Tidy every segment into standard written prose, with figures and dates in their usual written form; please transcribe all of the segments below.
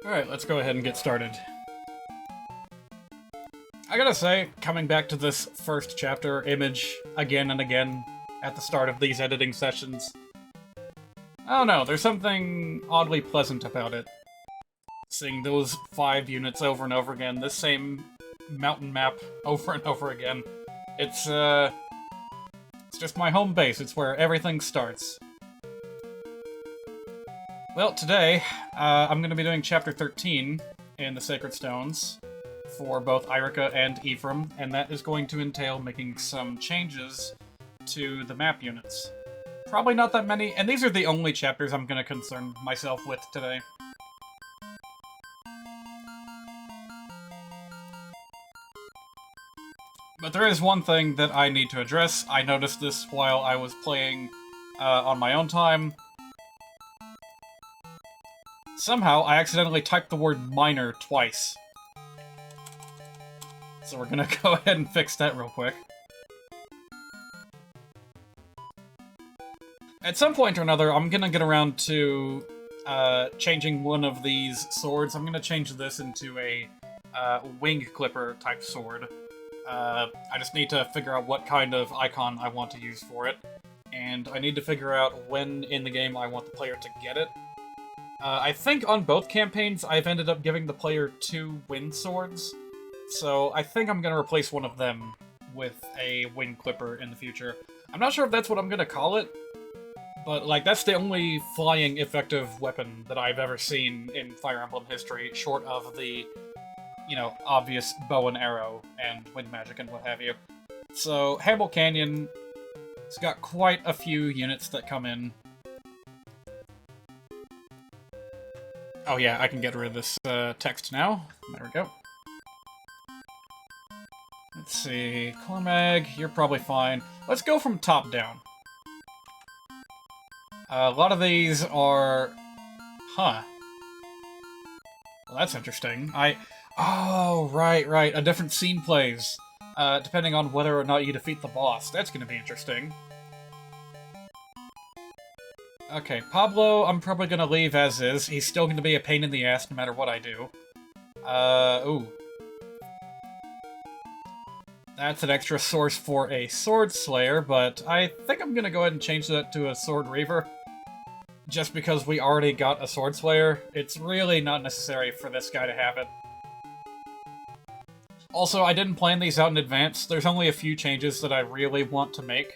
Alright, let's go ahead and get started. I gotta say, coming back to this first chapter image again and again at the start of these editing sessions, I don't know, there's something oddly pleasant about it. Seeing those 5 units over and over again, this same mountain map over and over again. It's just my home base, it's where everything starts. Well, today, I'm gonna be doing Chapter 13 in the Sacred Stones for both Irika and Ephraim, and that is going to entail making some changes to the map units. Probably not that many, and these are the only chapters I'm gonna concern myself with today. But there is one thing that I need to address. I noticed this while I was playing on my own time. Somehow, I accidentally typed the word minor twice. So we're gonna go ahead and fix that real quick. At some point or another, I'm gonna get around to changing one of these swords. I'm gonna change this into a wing clipper type sword. I just need to figure out what kind of icon I want to use for it, and I need to figure out when in the game I want the player to get it. I think on both campaigns I've ended up giving the player 2 wind swords, so I think I'm going to replace one of them with a wing clipper in the future. I'm not sure if that's what I'm going to call it, but like that's the only flying effective weapon that I've ever seen in Fire Emblem history, short of the obvious bow and arrow and wind magic and what have you. So, Hamill Canyon has got quite a few units that come in. Oh yeah, I can get rid of this text now. There we go. Let's see, Cormag, you're probably fine. Let's go from top down. A lot of these are... Huh. Well, that's interesting. Oh, right. A different scene plays, depending on whether or not you defeat the boss. That's gonna be interesting. Okay, Pablo, I'm probably gonna leave as is. He's still gonna be a pain in the ass no matter what I do. Ooh. That's an extra source for a Sword Slayer, but I think I'm gonna go ahead and change that to a Sword Reaver. Just because we already got a Sword Slayer, it's really not necessary for this guy to have it. Also, I didn't plan these out in advance. There's only a few changes that I really want to make.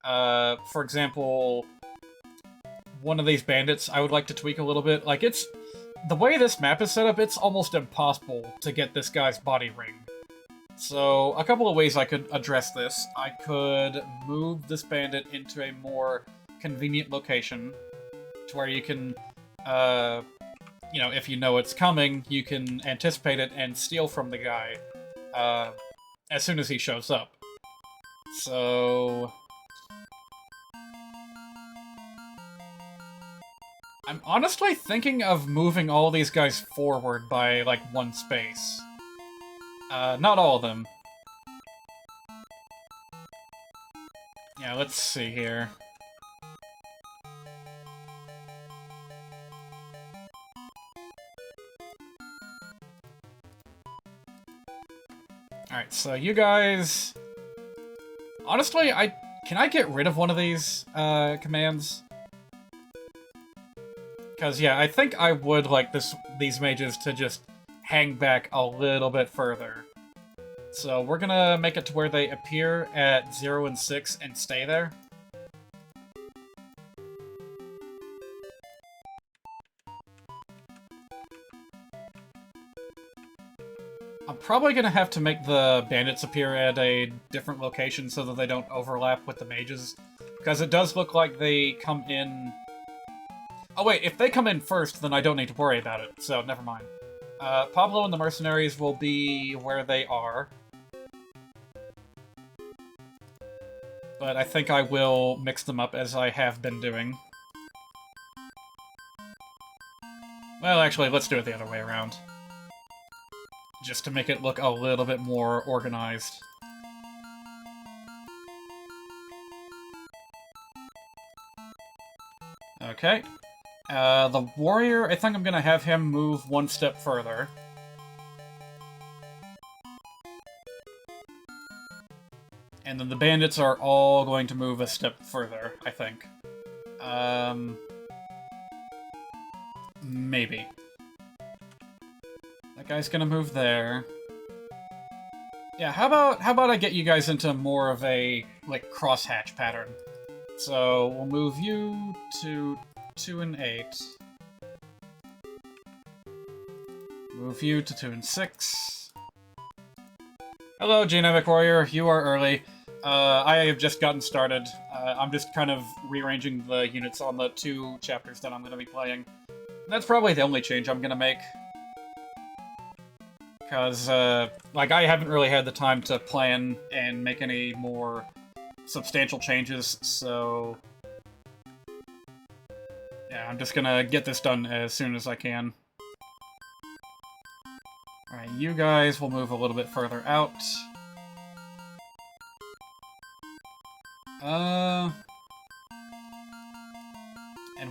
For example, one of these bandits I would like to tweak a little bit. Like, the way this map is set up, it's almost impossible to get this guy's body ring. So, a couple of ways I could address this. I could move this bandit into a more convenient location, to where you can, if you know it's coming, you can anticipate it and steal from the guy, as soon as he shows up. So... I'm honestly thinking of moving all these guys forward by, like, 1 space. Not all of them. Yeah, let's see here. Alright, so you guys... Honestly, can I get rid of one of these, commands? Because, yeah, I think I would like these mages to just hang back a little bit further. So we're gonna make it to where they appear at 0 and 6 and stay there. I'm probably gonna have to make the bandits appear at a different location so that they don't overlap with the mages. Because it does look like they come in... Oh wait, if they come in first, then I don't need to worry about it, so never mind. Pablo and the mercenaries will be where they are. But I think I will mix them up as I have been doing. Well, actually, let's do it the other way around. Just to make it look a little bit more organized. Okay. The warrior, I think I'm gonna have him move one step further. And then the bandits are all going to move a step further, I think. Maybe. That guy's gonna move there. Yeah, how about I get you guys into more of a, like, crosshatch pattern? So, we'll move you to 2 and 8. Move you to 2 and 6. Hello, Genetic Warrior. You are early. I have just gotten started. I'm just kind of rearranging the units on the 2 chapters that I'm going to be playing. That's probably the only change I'm going to make. Because, like, I haven't really had the time to plan and make any more substantial changes, so... yeah, I'm just gonna get this done as soon as I can. Alright, you guys will move a little bit further out. And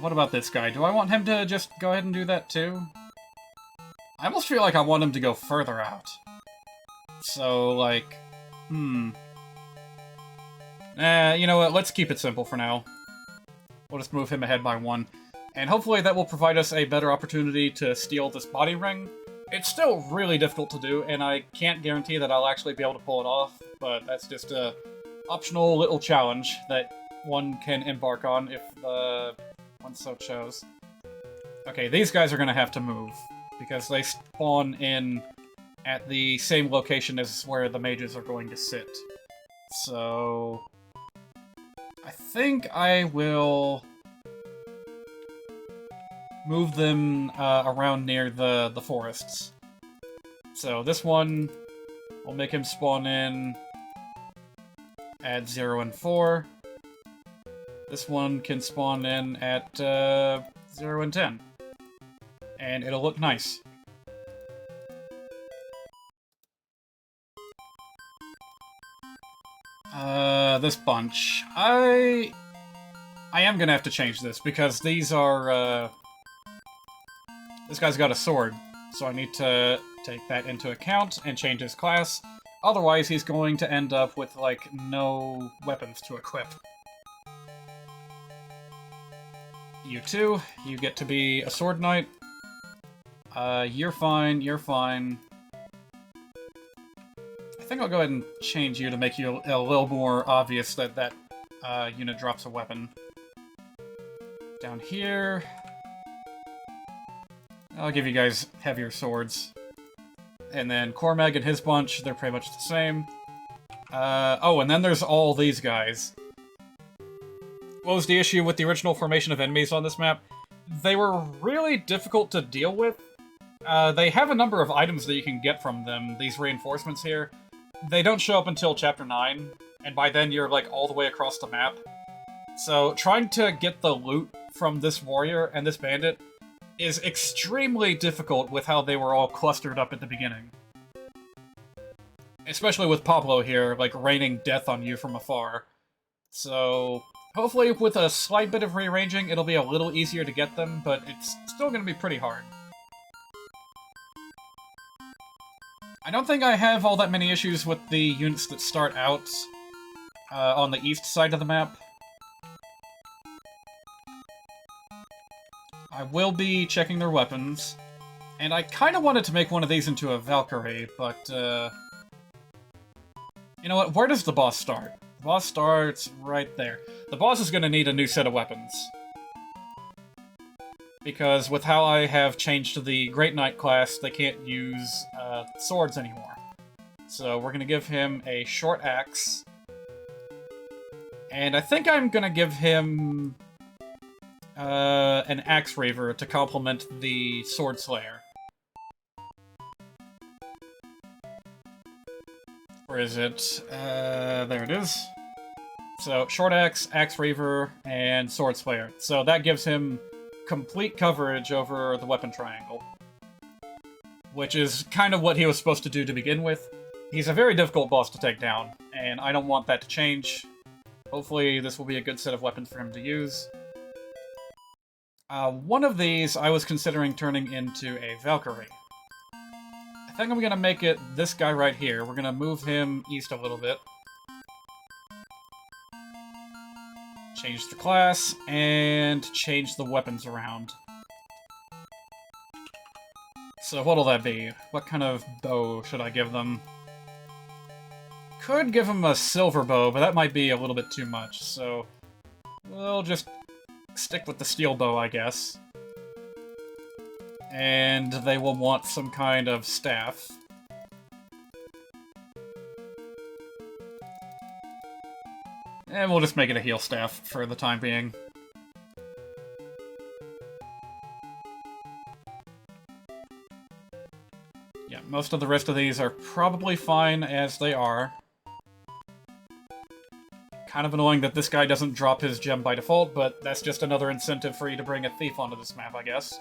what about this guy? Do I want him to just go ahead and do that too? I almost feel like I want him to go further out. So, like, you know what, let's keep it simple for now. We'll just move him ahead by 1. And hopefully that will provide us a better opportunity to steal this body ring. It's still really difficult to do, and I can't guarantee that I'll actually be able to pull it off, but that's just a optional little challenge that one can embark on if one so chose. Okay, these guys are gonna have to move, because they spawn in at the same location as where the mages are going to sit. So... I think I will move them around near the forests. So this one, we'll make him spawn in at 0 and 4. This one can spawn in at 0 and 10. And it'll look nice. This bunch. I am gonna have to change this, because these are, this guy's got a sword, so I need to take that into account and change his class. Otherwise, he's going to end up with, like, no weapons to equip. You two, you get to be a sword knight. You're fine, you're fine. I think I'll go ahead and change you to make you a little more obvious that that unit drops a weapon. Down here... I'll give you guys heavier swords. And then Cormag and his bunch, they're pretty much the same. Oh, and then there's all these guys. What was the issue with the original formation of enemies on this map? They were really difficult to deal with. They have a number of items that you can get from them, these reinforcements here. They don't show up until Chapter 9, and by then you're, like, all the way across the map. So, trying to get the loot from this warrior and this bandit is extremely difficult with how they were all clustered up at the beginning. Especially with Pablo here, like, raining death on you from afar. So, hopefully with a slight bit of rearranging, it'll be a little easier to get them, but it's still gonna be pretty hard. I don't think I have all that many issues with the units that start out on the east side of the map. I will be checking their weapons, and I kind of wanted to make one of these into a Valkyrie, but, you know what, where does the boss start? The boss starts right there. The boss is going to need a new set of weapons. Because with how I have changed the Great Knight class, they can't use swords anymore. So we're going to give him a short axe. And I think I'm going to give him an axe raver to complement the sword slayer. Where is it? There it is. So, short axe, axe raver, and sword slayer. So that gives him complete coverage over the weapon triangle. Which is kind of what he was supposed to do to begin with. He's a very difficult boss to take down, and I don't want that to change. Hopefully this will be a good set of weapons for him to use. One of these I was considering turning into a Valkyrie. I think I'm gonna make it this guy right here. We're gonna move him east a little bit. Change the class, and change the weapons around. So what'll that be? What kind of bow should I give them? Could give them a silver bow, but that might be a little bit too much, so we'll just stick with the steel bow, I guess. And they will want some kind of staff. And we'll just make it a heal staff for the time being. Yeah, most of the rest of these are probably fine as they are. Kind of annoying that this guy doesn't drop his gem by default, but that's just another incentive for you to bring a thief onto this map, I guess.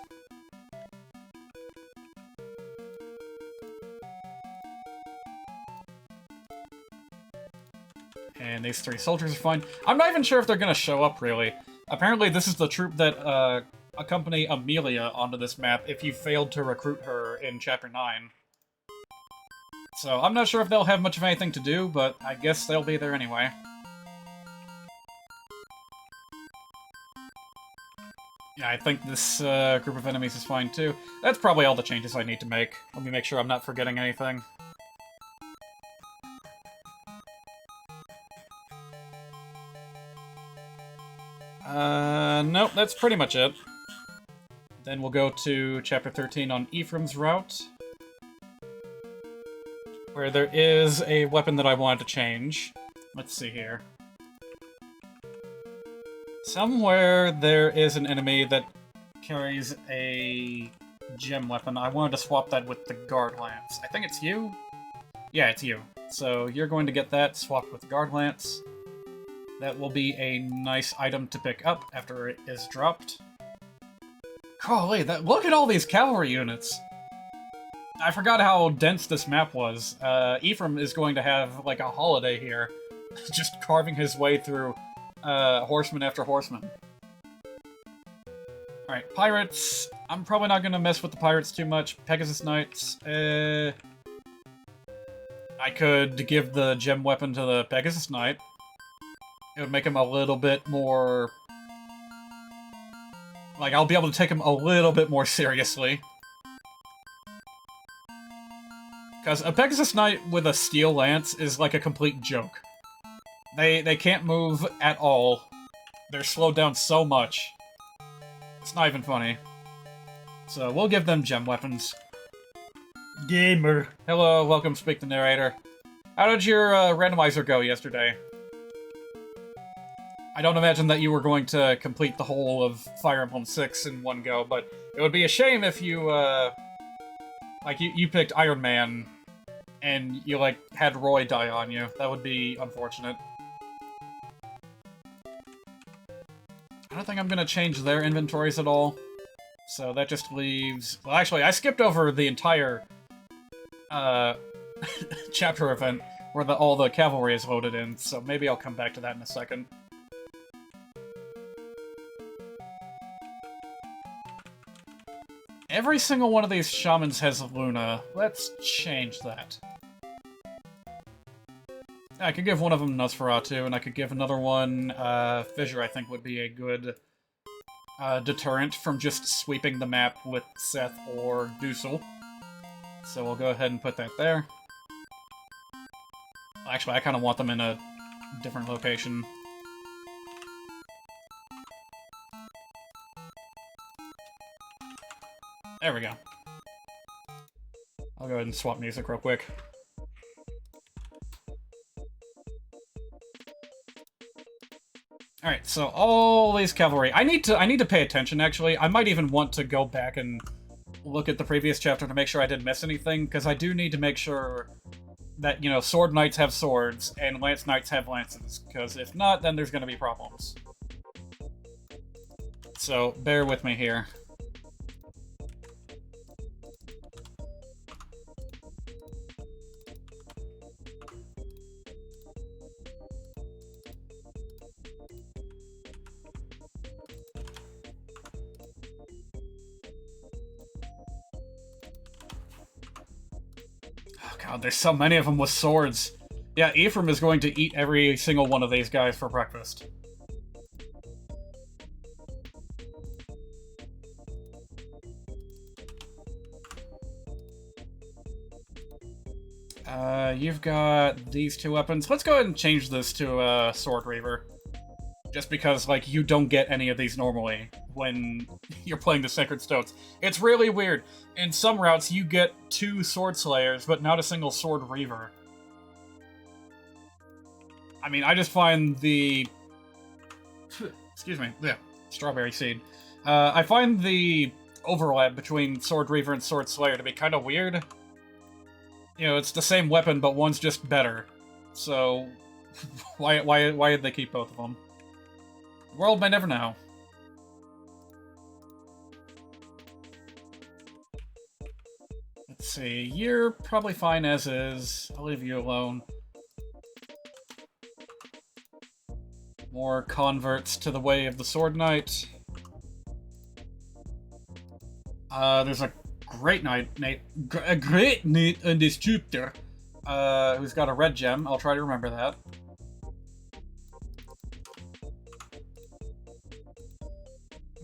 And these 3 soldiers are fine. I'm not even sure if they're gonna show up, really. Apparently this is the troop that accompany Amelia onto this map if you failed to recruit her in Chapter 9. So I'm not sure if they'll have much of anything to do, but I guess they'll be there anyway. Yeah, I think this group of enemies is fine too. That's probably all the changes I need to make. Let me make sure I'm not forgetting anything. Nope, that's pretty much it. Then we'll go to Chapter 13 on Ephraim's route, where there is a weapon that I wanted to change. Let's see here. Somewhere there is an enemy that carries a gem weapon. I wanted to swap that with the guard lance. I think it's you? Yeah, it's you. So you're going to get that swapped with the guard lance. That will be a nice item to pick up after it is dropped. Golly, look at all these cavalry units! I forgot how dense this map was. Ephraim is going to have, like, a holiday here. Just carving his way through horseman after horseman. Alright, pirates. I'm probably not gonna mess with the pirates too much. Pegasus Knights. I could give the gem weapon to the Pegasus Knight. It would make him a little bit more... like, I'll be able to take him a little bit more seriously. Because a Pegasus Knight with a steel lance is like a complete joke. They can't move at all. They're slowed down so much. It's not even funny. So we'll give them gem weapons. Gamer. Hello, welcome, Speak the Narrator. How did your randomizer go yesterday? I don't imagine that you were going to complete the whole of Fire Emblem 6 in one go, but it would be a shame if you, like, you picked Iron Man, and you, like, had Roy die on you. That would be unfortunate. I don't think I'm gonna change their inventories at all. So that just leaves... well, actually, I skipped over the entire, chapter event where all the cavalry is loaded in, so maybe I'll come back to that in a second. Every single one of these shamans has Luna. Let's change that. I could give one of them Nosferatu, and I could give another one, Fissure, I think would be a good deterrent from just sweeping the map with Seth or Dusel. So we'll go ahead and put that there. Actually, I kind of want them in a different location. There we go. I'll go ahead and swap music real quick. Alright, so all these cavalry. I need to pay attention, actually. I might even want to go back and look at the previous chapter to make sure I didn't miss anything, because I do need to make sure that, you know, sword knights have swords and lance knights have lances, because if not, then there's going to be problems. So, bear with me here. God, there's so many of them with swords. Yeah, Ephraim is going to eat every single one of these guys for breakfast. You've got these two weapons. Let's go ahead and change this to a Sword Reaver. Just because, like, you don't get any of these normally when you're playing the Sacred Stones. It's really weird. In some routes, you get 2 Sword Slayers, but not a single Sword Reaver. I mean, I just find the... Excuse me. Yeah, strawberry seed. I find the overlap between Sword Reaver and Sword Slayer to be kind of weird. You know, it's the same weapon, but one's just better. So, why did they keep both of them? The world may never know. Let's see, you're probably fine as is. I'll leave you alone. More converts to the way of the Sword Knight. There's a great knight in this chapter, who's got a red gem. I'll try to remember that.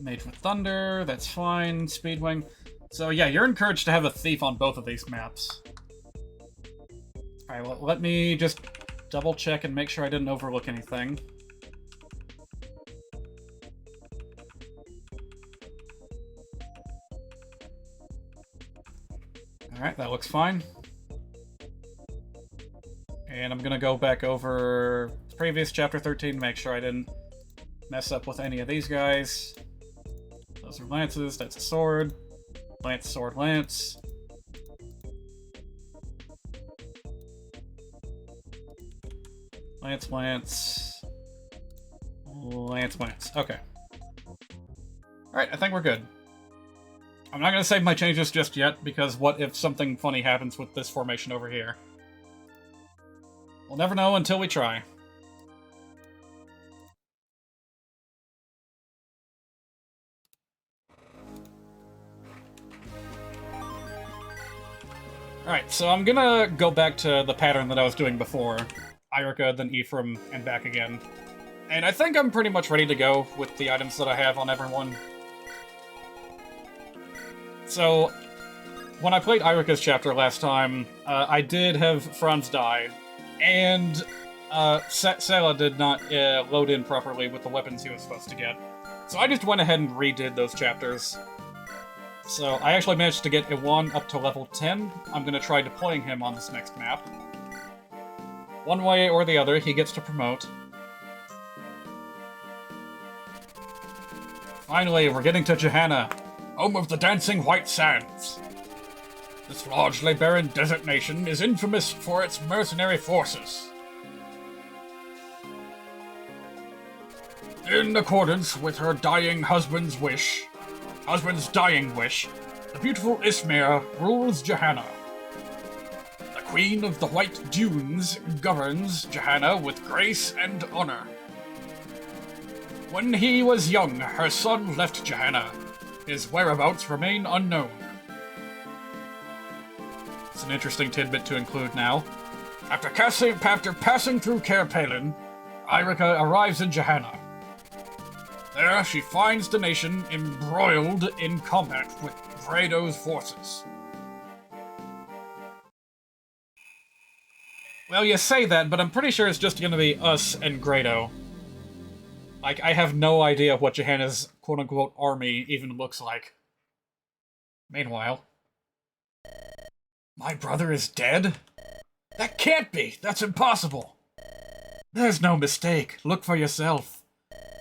Mage with Thunder, that's fine. Speedwing. So yeah, you're encouraged to have a thief on both of these maps. Alright, well, let me just double check and make sure I didn't overlook anything. Alright, that looks fine. And I'm gonna go back over the previous chapter 13, make sure I didn't mess up with any of these guys. Those are lances, that's a sword. Lance, sword, lance. Lance, lance. Lance, lance. Okay. Alright, I think we're good. I'm not gonna save my changes just yet, because what if something funny happens with this formation over here? We'll never know until we try. Alright, so I'm gonna go back to the pattern that I was doing before. Irica, then Ephraim, and back again. And I think I'm pretty much ready to go with the items that I have on everyone. So, when I played Irica's chapter last time, I did have Franz die, and Sela did not load in properly with the weapons he was supposed to get. So I just went ahead and redid those chapters. So I actually managed to get Iwan up to level 10. I'm going to try deploying him on this next map. One way or the other, he gets to promote. Finally, we're getting to Johanna, home of the dancing white sands. This largely barren desert nation is infamous for its mercenary forces. In accordance with her dying husband's dying wish, the beautiful Ismir rules Johanna. The Queen of the White Dunes governs Johanna with grace and honor. When he was young, her son left Johanna. His whereabouts remain unknown. It's an interesting tidbit to include now. After passing through Caer Palin, Irica arrives in Johanna. There, she finds the nation embroiled in combat with Fredo's forces. Well, you say that, but I'm pretty sure it's just gonna be us and Grado. Like, I have no idea what Johanna's quote-unquote army even looks like. Meanwhile... My brother is dead? That can't be! That's impossible! There's no mistake. Look for yourself.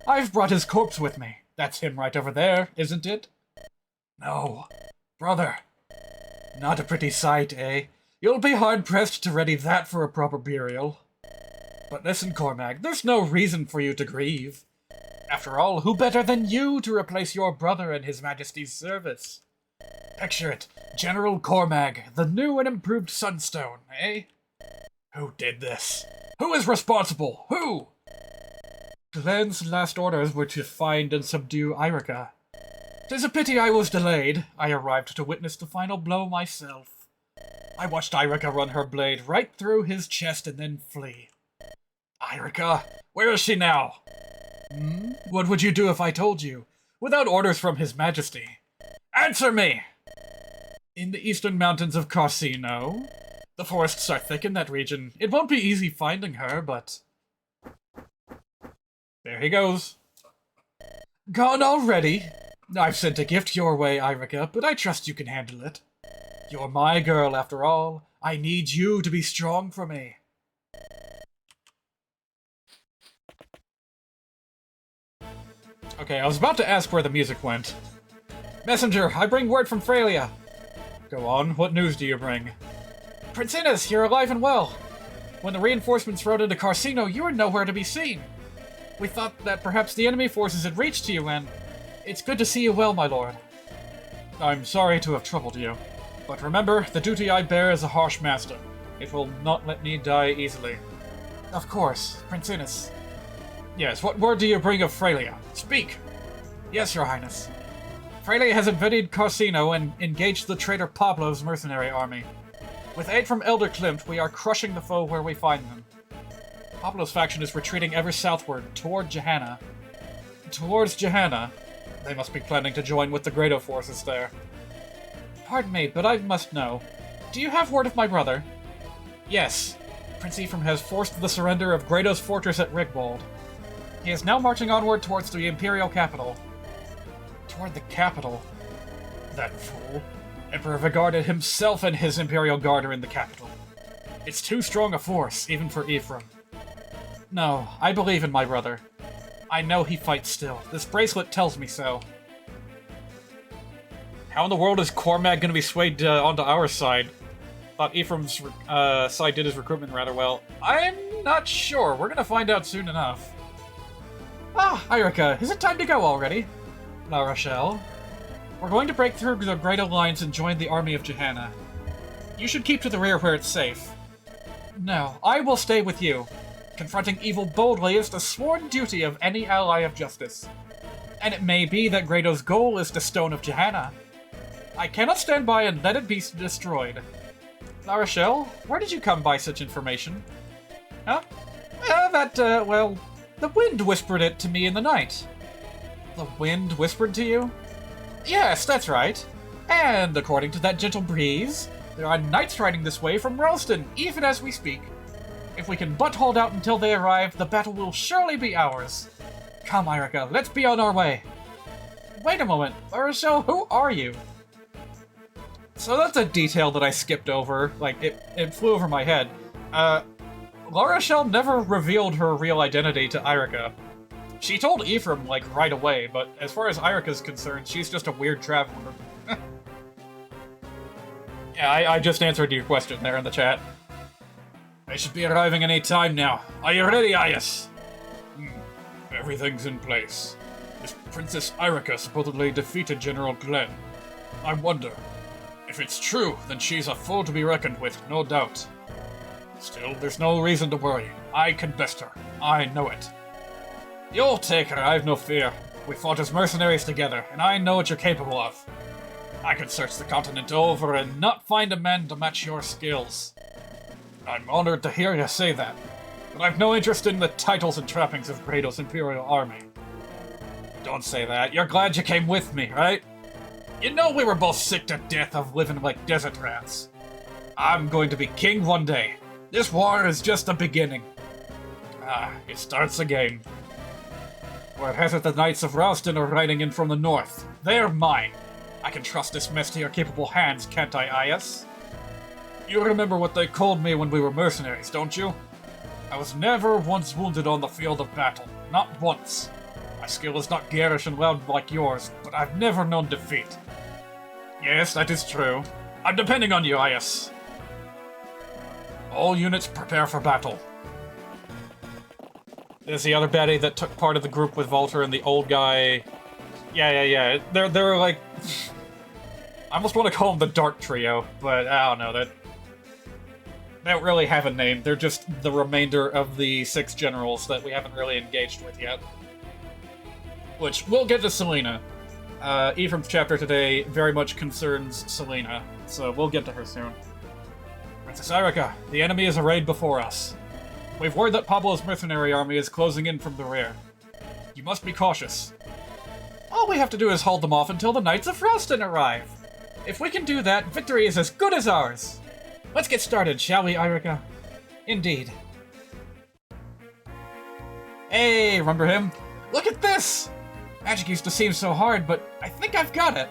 I've brought his corpse with me. That's him right over there, isn't it? No. Brother. Not a pretty sight, eh? You'll be hard-pressed to ready that for a proper burial. But listen, Cormac, there's no reason for you to grieve. After all, who better than you to replace your brother in His Majesty's service? Picture it. General Cormac, the new and improved Sunstone, eh? Who did this? Who is responsible? Who? Glenn's last orders were to find and subdue Irica. 'Tis a pity I was delayed. I arrived to witness the final blow myself. I watched Irika run her blade right through his chest and then flee. Irika, where is she now? What would you do if I told you? Without orders from His Majesty. Answer me! In the eastern mountains of Carsino. The forests are thick in that region. It won't be easy finding her, but... There he goes. Gone already? I've sent a gift your way, Irika, but I trust you can handle it. You're my girl, after all. I need you to be strong for me. Okay, I was about to ask where the music went. Messenger, I bring word from Freya. Go on, what news do you bring? Prince Innes, you're alive and well. When the reinforcements rode into Carsino, you were nowhere to be seen. We thought that perhaps the enemy forces had reached you, and it's good to see you well, my lord. I'm sorry to have troubled you, but remember, the duty I bear is a harsh master. It will not let me die easily. Of course, Prince Innes. Yes, what word do you bring of Freya? Speak! Yes, your highness. Freya has invaded Carsino and engaged the traitor Pablo's mercenary army. With aid from Elder Klimt, we are crushing the foe where we find them. Pablo's faction is retreating ever southward, toward Johanna. Towards Johanna. They must be planning to join with the Grado forces there. Pardon me, but I must know. Do you have word of my brother? Yes. Prince Ephraim has forced the surrender of Grado's fortress at Rigwald. He is now marching onward towards the Imperial capital. Toward the capital? That fool. Emperor Vigarded himself and his Imperial Guard are in the capital. It's too strong a force, even for Ephraim. No, I believe in my brother. I know he fights still. This bracelet tells me so. How in the world is Cormac going to be swayed onto our side? Thought Ephraim's side did his recruitment rather well. I'm not sure. We're going to find out soon enough. Ah, Irika, is it time to go already? La Rochelle. We're going to break through the Great Alliance and join the army of Johanna. You should keep to the rear where it's safe. No, I will stay with you. Confronting evil boldly is the sworn duty of any ally of justice. And it may be that Grado's goal is the Stone of Johanna. I cannot stand by and let it be destroyed. La Rochelle, where did you come by such information? Huh? Well, the wind whispered it to me in the night. The wind whispered to you? Yes, that's right. And according to that gentle breeze, there are knights riding this way from Ralston, even as we speak. If we can but hold out until they arrive, the battle will surely be ours. Come, Irika, let's be on our way. Wait a moment, La Rochelle, who are you? So that's a detail that I skipped over. Like, it flew over my head. La Rochelle never revealed her real identity to Irika. She told Ephraim, like, right away, but as far as Irika's concerned, she's just a weird traveler. Yeah, I just answered your question there in the chat. They should be arriving any time now. Are you ready, Aias? Everything's in place. This Princess Irika supposedly defeated General Glenn. I wonder. If it's true, then she's a foe to be reckoned with, no doubt. Still, there's no reason to worry. I can best her. I know it. You'll take her, I've no fear. We fought as mercenaries together, and I know what you're capable of. I could search the continent over and not find a man to match your skills. I'm honored to hear you say that, but I've no interest in the titles and trappings of Grado's Imperial Army. Don't say that. You're glad you came with me, right? You know we were both sick to death of living like desert rats. I'm going to be king one day. This war is just the beginning. It starts again. Word has it the Knights of Ralston are riding in from the north. They're mine. I can trust this mess to your capable hands, can't I, Aias? You remember what they called me when we were mercenaries, don't you? I was never once wounded on the field of battle. Not once. My skill is not garish and loud like yours, but I've never known defeat. Yes, that is true. I'm depending on you, Aias. All units prepare for battle. There's the other baddie that took part of the group with Volter and the old guy. Yeah. They're like... I almost want to call them the Dark Trio, but I don't know, they don't really have a name. They're just the remainder of the 6 generals that we haven't really engaged with yet. Which, we'll get to Selena. Ephraim's chapter today very much concerns Selena, so we'll get to her soon. Princess Erica, the enemy is arrayed before us. We've word that Pablo's mercenary army is closing in from the rear. You must be cautious. All we have to do is hold them off until the Knights of Froston arrive. If we can do that, victory is as good as ours. Let's get started, shall we, Erica? Indeed. Hey, remember him? Look at this! Magic used to seem so hard, but I think I've got it.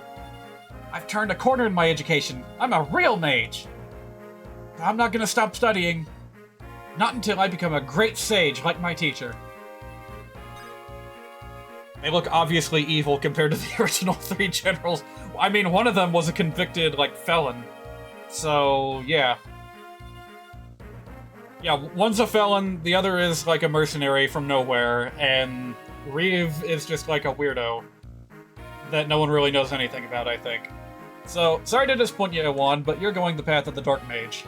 I've turned a corner in my education. I'm a real mage. I'm not gonna stop studying. Not until I become a great sage like my teacher. They look obviously evil compared to the original 3 generals. I mean, one of them was a convicted, felon. So, yeah. Yeah, one's a felon, the other is, a mercenary from nowhere, and Reeve is just, a weirdo that no one really knows anything about, I think. So, sorry to disappoint you, Iwan, but you're going the path of the Dark Mage.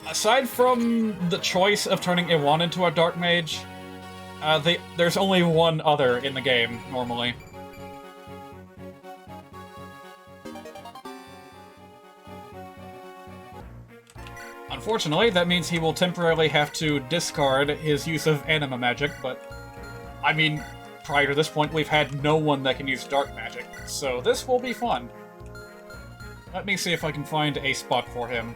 Aside from the choice of turning Iwan into a Dark Mage, there's only one other in the game, normally. Unfortunately, that means he will temporarily have to discard his use of anima magic, but, I mean, prior to this point, we've had no one that can use dark magic, so this will be fun. Let me see if I can find a spot for him.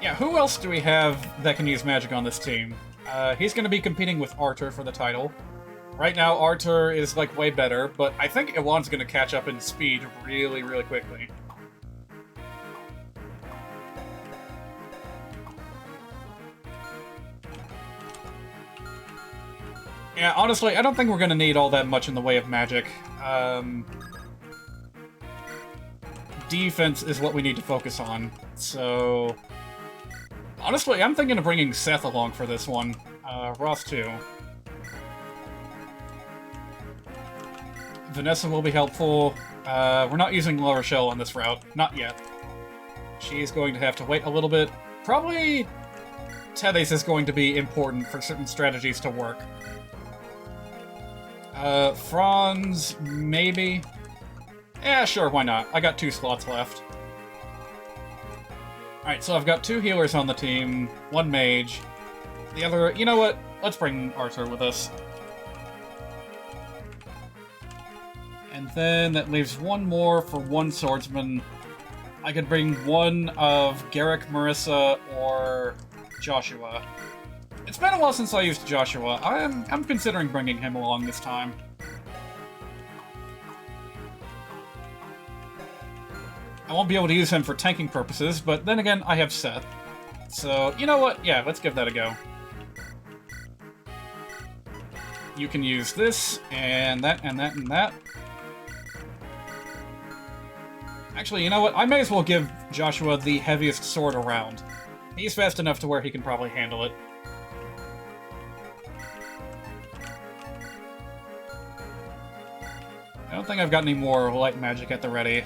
Yeah, who else do we have that can use magic on this team? He's going to be competing with Arthur for the title. Right now, Arthur is, way better, but I think Iwan's going to catch up in speed really, really quickly. Yeah, honestly, I don't think we're going to need all that much in the way of magic. Defense is what we need to focus on, so... Honestly, I'm thinking of bringing Seth along for this one. Ross too. Vanessa will be helpful. We're not using La Rochelle on this route. Not yet. She's going to have to wait a little bit. Probably Tethys is going to be important for certain strategies to work. Franz, maybe? Yeah, sure, why not? I got 2 slots left. Alright, so I've got 2 healers on the team, 1 mage. The other... You know what? Let's bring Arthur with us. And then that leaves 1 more for 1 swordsman. I could bring 1 of Garrick, Marissa, or Joshua. It's been a while since I used Joshua. I'm considering bringing him along this time. I won't be able to use him for tanking purposes, but then again, I have Seth. So, you know what? Yeah, let's give that a go. You can use this, and that, and that, and that. Actually, you know what? I may as well give Joshua the heaviest sword around. He's fast enough to where he can probably handle it. I don't think I've got any more light magic at the ready.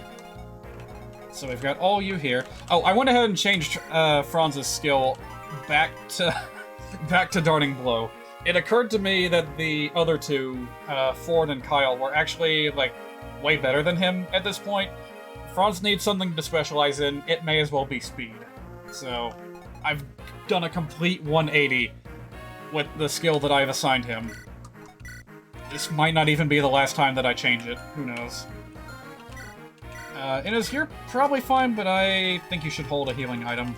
So we've got all you here. Oh, I went ahead and changed Franz's skill back to Darting Blow. It occurred to me that the other 2, Ford and Kyle, were actually, way better than him at this point. Franz needs something to specialize in. It may as well be speed. So, I've done a complete 180 with the skill that I've assigned him. This might not even be the last time that I change it. Who knows? Inez, you're probably fine, but I think you should hold a healing item.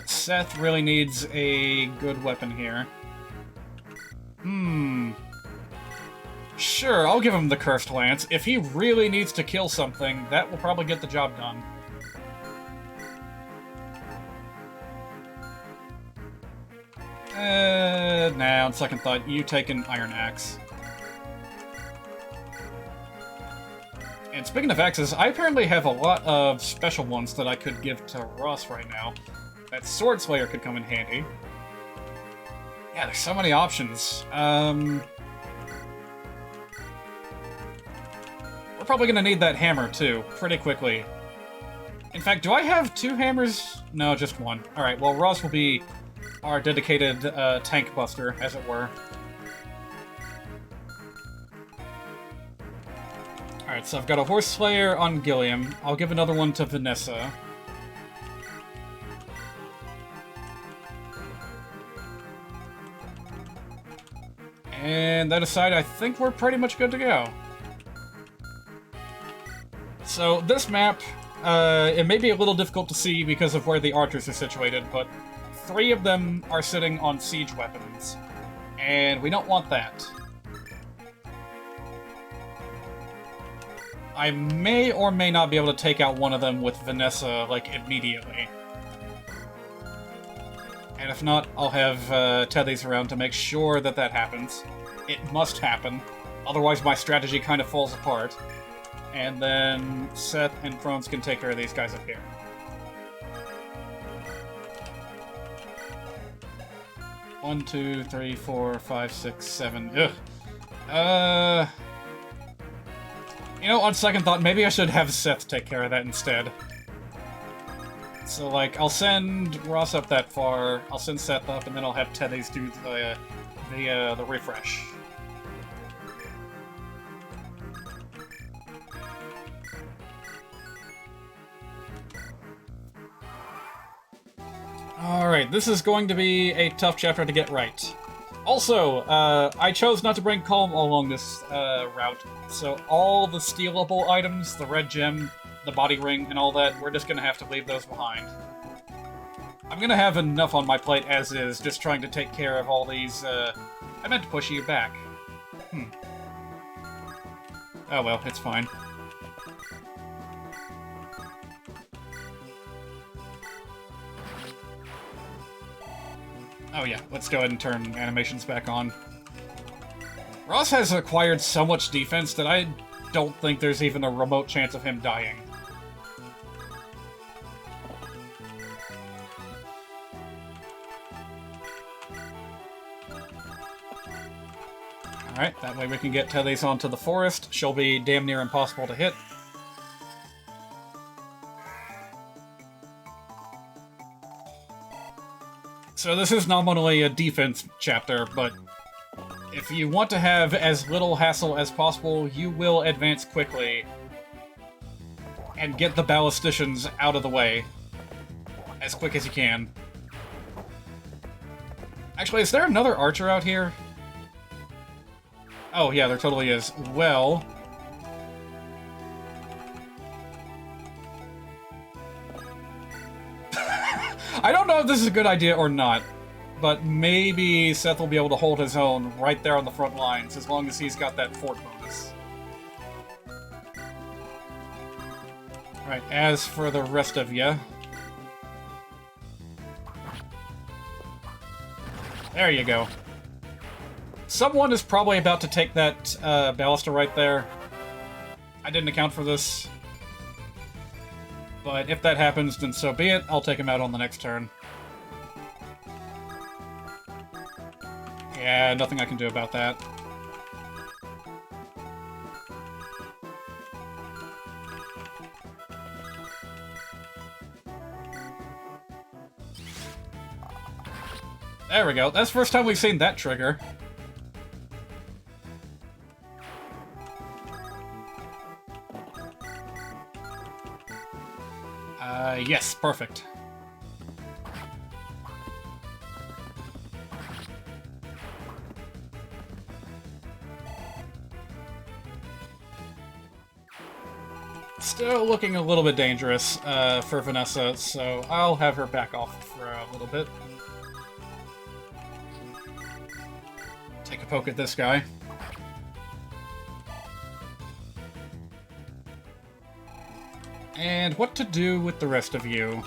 Seth really needs a good weapon here. Sure, I'll give him the Cursed Lance. If he really needs to kill something, that will probably get the job done. Nah, on second thought, you take an Iron Axe. And speaking of axes, I apparently have a lot of special ones that I could give to Ross right now. That Sword Slayer could come in handy. Yeah, there's so many options. We're probably gonna need that hammer, too, pretty quickly. In fact, do I have 2 hammers? No, just 1. Alright, well, Ross will be our dedicated tank buster, as it were. Alright, so I've got a Horse Slayer on Gilliam. I'll give another one to Vanessa. And that aside, I think we're pretty much good to go. So this map, it may be a little difficult to see because of where the archers are situated, but 3 of them are sitting on siege weapons, and we don't want that. I may or may not be able to take out one of them with Vanessa, like, immediately. And if not, I'll have Tethys around to make sure that that happens. It must happen, otherwise my strategy kind of falls apart. And then Seth and Crones can take care of these guys up here. One, two, three, 4, 5, 6, 7. Ugh. You know, on second thought, maybe I should have Seth take care of that instead. So, like, I'll send Ross up that far, I'll send Seth up, and then I'll have Tethys do the refresh. Alright, this is going to be a tough chapter to get right. Also, I chose not to bring Calm along this route, so all the stealable items, the red gem, the body ring, and all that, we're just gonna have to leave those behind. I'm gonna have enough on my plate as is, just trying to take care of all these, I meant to push you back. Oh well, it's fine. Oh yeah, let's go ahead and turn animations back on. Ross has acquired so much defense that I don't think there's even a remote chance of him dying. Alright, that way we can get Tethys onto the forest. She'll be damn near impossible to hit. So this is nominally a defense chapter, but if you want to have as little hassle as possible, you will advance quickly and get the ballisticians out of the way as quick as you can. Actually, is there another archer out here? Oh yeah, there totally is. Well... I don't know if this is a good idea or not, but maybe Seth will be able to hold his own right there on the front lines, as long as he's got that fort bonus. Alright, as for the rest of you... There you go. Someone is probably about to take that ballista right there. I didn't account for this. But if that happens, then so be it. I'll take him out on the next turn. Yeah, nothing I can do about that. There we go. That's the first time we've seen that trigger. Yes, perfect. Still looking a little bit dangerous for Vanessa, so I'll have her back off for a little bit. Take a poke at this guy. And what to do with the rest of you?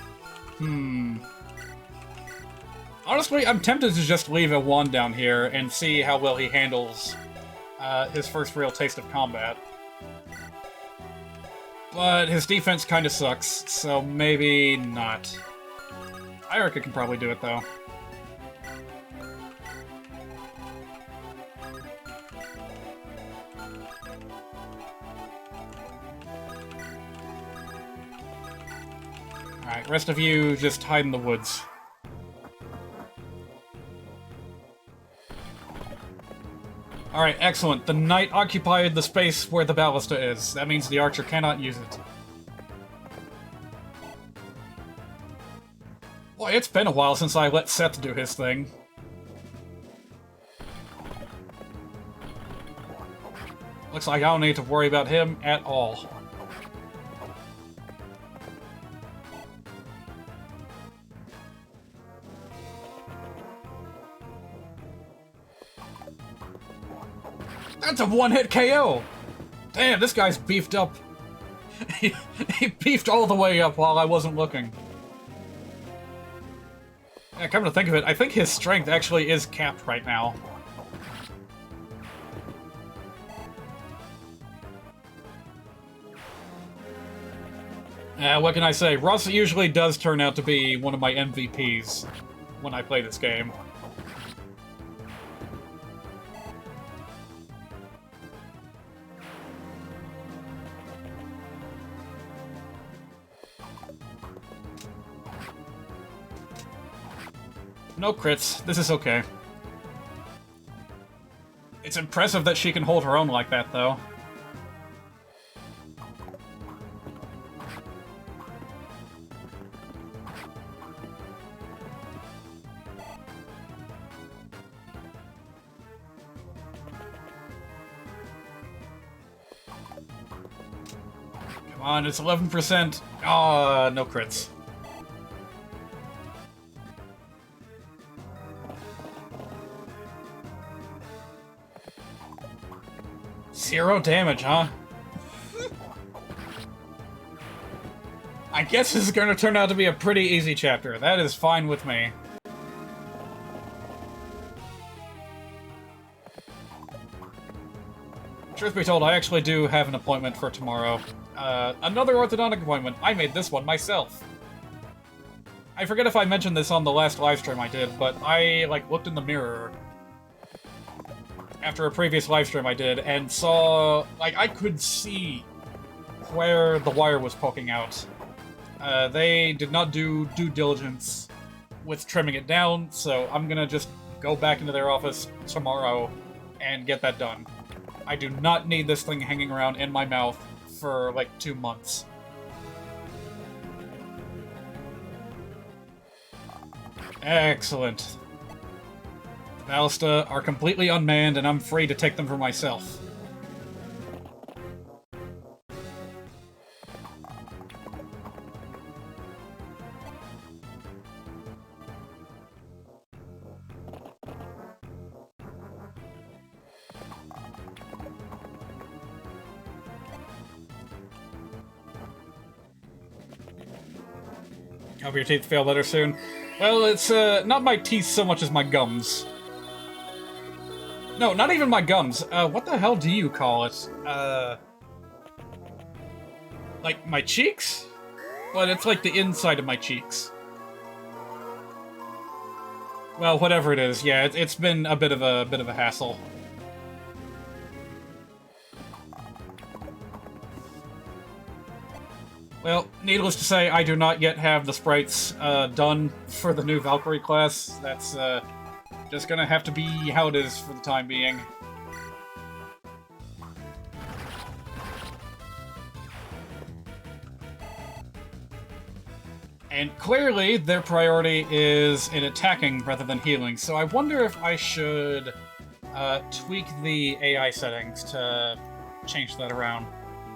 Honestly, I'm tempted to just leave a wand down here and see how well he handles his first real taste of combat. But his defense kind of sucks, so maybe not. Erica can probably do it, though. Alright, rest of you just hide in the woods. Alright, excellent. The knight occupied the space where the ballista is. That means the archer cannot use it. Boy, it's been a while since I let Seth do his thing. Looks like I don't need to worry about him at all. That's a one-hit KO! Damn, this guy's beefed up. He beefed all the way up while I wasn't looking. Yeah, come to think of it, I think his strength actually is capped right now. What can I say? Russ usually does turn out to be one of my MVPs when I play this game. No crits. This is okay. It's impressive that she can hold her own like that, though. Come on, it's 11%. Ah, no crits. Zero damage, huh? I guess this is going to turn out to be a pretty easy chapter. That is fine with me. Truth be told, I actually do have an appointment for tomorrow. Another orthodontic appointment. I made this one myself. I forget if I mentioned this on the last livestream I did, but I, looked in the mirror after a previous livestream I did, and saw, I could see where the wire was poking out. They did not do due diligence with trimming it down, so I'm gonna just go back into their office tomorrow and get that done. I do not need this thing hanging around in my mouth for, 2 months. Excellent. The ballista are completely unmanned, and I'm free to take them for myself. Hope your teeth fail better soon. Well, it's not my teeth so much as my gums. No, not even my gums. What the hell do you call it? My cheeks? But it's the inside of my cheeks. Well, whatever it is, yeah, it's been a bit of a hassle. Well, needless to say, I do not yet have the sprites done for the new Valkyrie class. That's just gonna have to be how it is for the time being. And clearly, their priority is in attacking rather than healing, so I wonder if I should tweak the AI settings to change that around.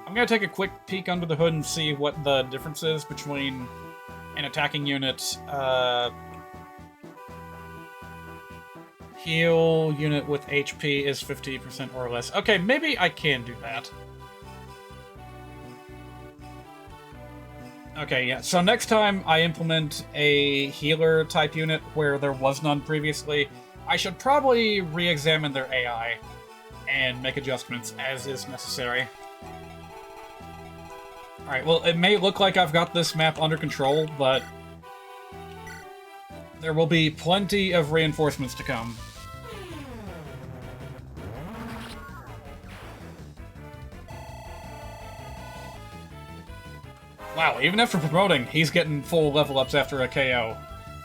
I'm gonna take a quick peek under the hood and see what the difference is between an attacking unit, heal unit with HP is 50% or less. Okay, maybe I can do that. Okay, yeah, so next time I implement a healer type unit where there was none previously, I should probably re-examine their AI and make adjustments as is necessary. Alright, well, it may look like I've got this map under control, but there will be plenty of reinforcements to come. Wow, even after promoting, he's getting full level ups after a KO.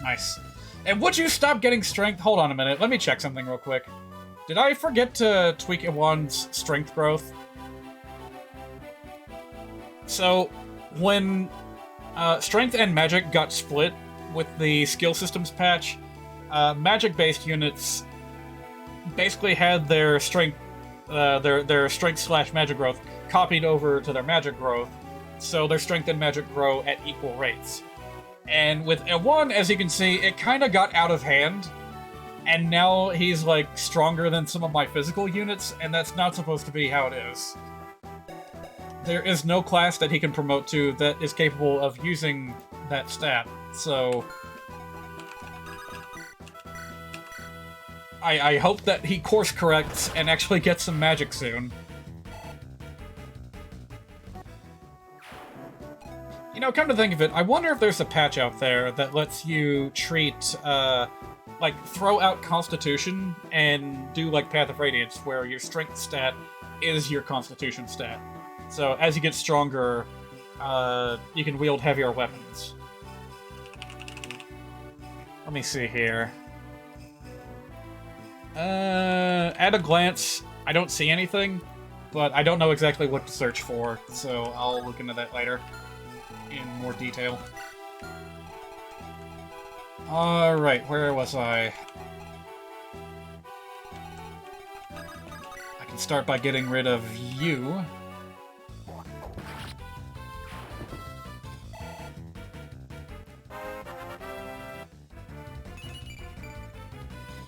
Nice. And would you stop getting strength? Hold on a minute, let me check something real quick. Did I forget to tweak Iwan's strength growth? So, when strength and magic got split with the skill systems patch, magic-based units basically had their strength, their strength/magic growth copied over to their magic growth, so their strength and magic grow at equal rates. And with Iwan, as you can see, it kind of got out of hand, and now he's, like, stronger than some of my physical units, and that's not supposed to be how it is. There is no class that he can promote to that is capable of using that stat, so... I hope that he course corrects and actually gets some magic soon. You know, come to think of it, I wonder if there's a patch out there that lets you treat, like, throw out Constitution and do, like, Path of Radiance, where your Strength stat is your Constitution stat. So, as you get stronger, you can wield heavier weapons. Let me see here. At a glance, I don't see anything, but I don't know exactly what to search for, so I'll look into that later in more detail. Alright, where was I? I can start by getting rid of you.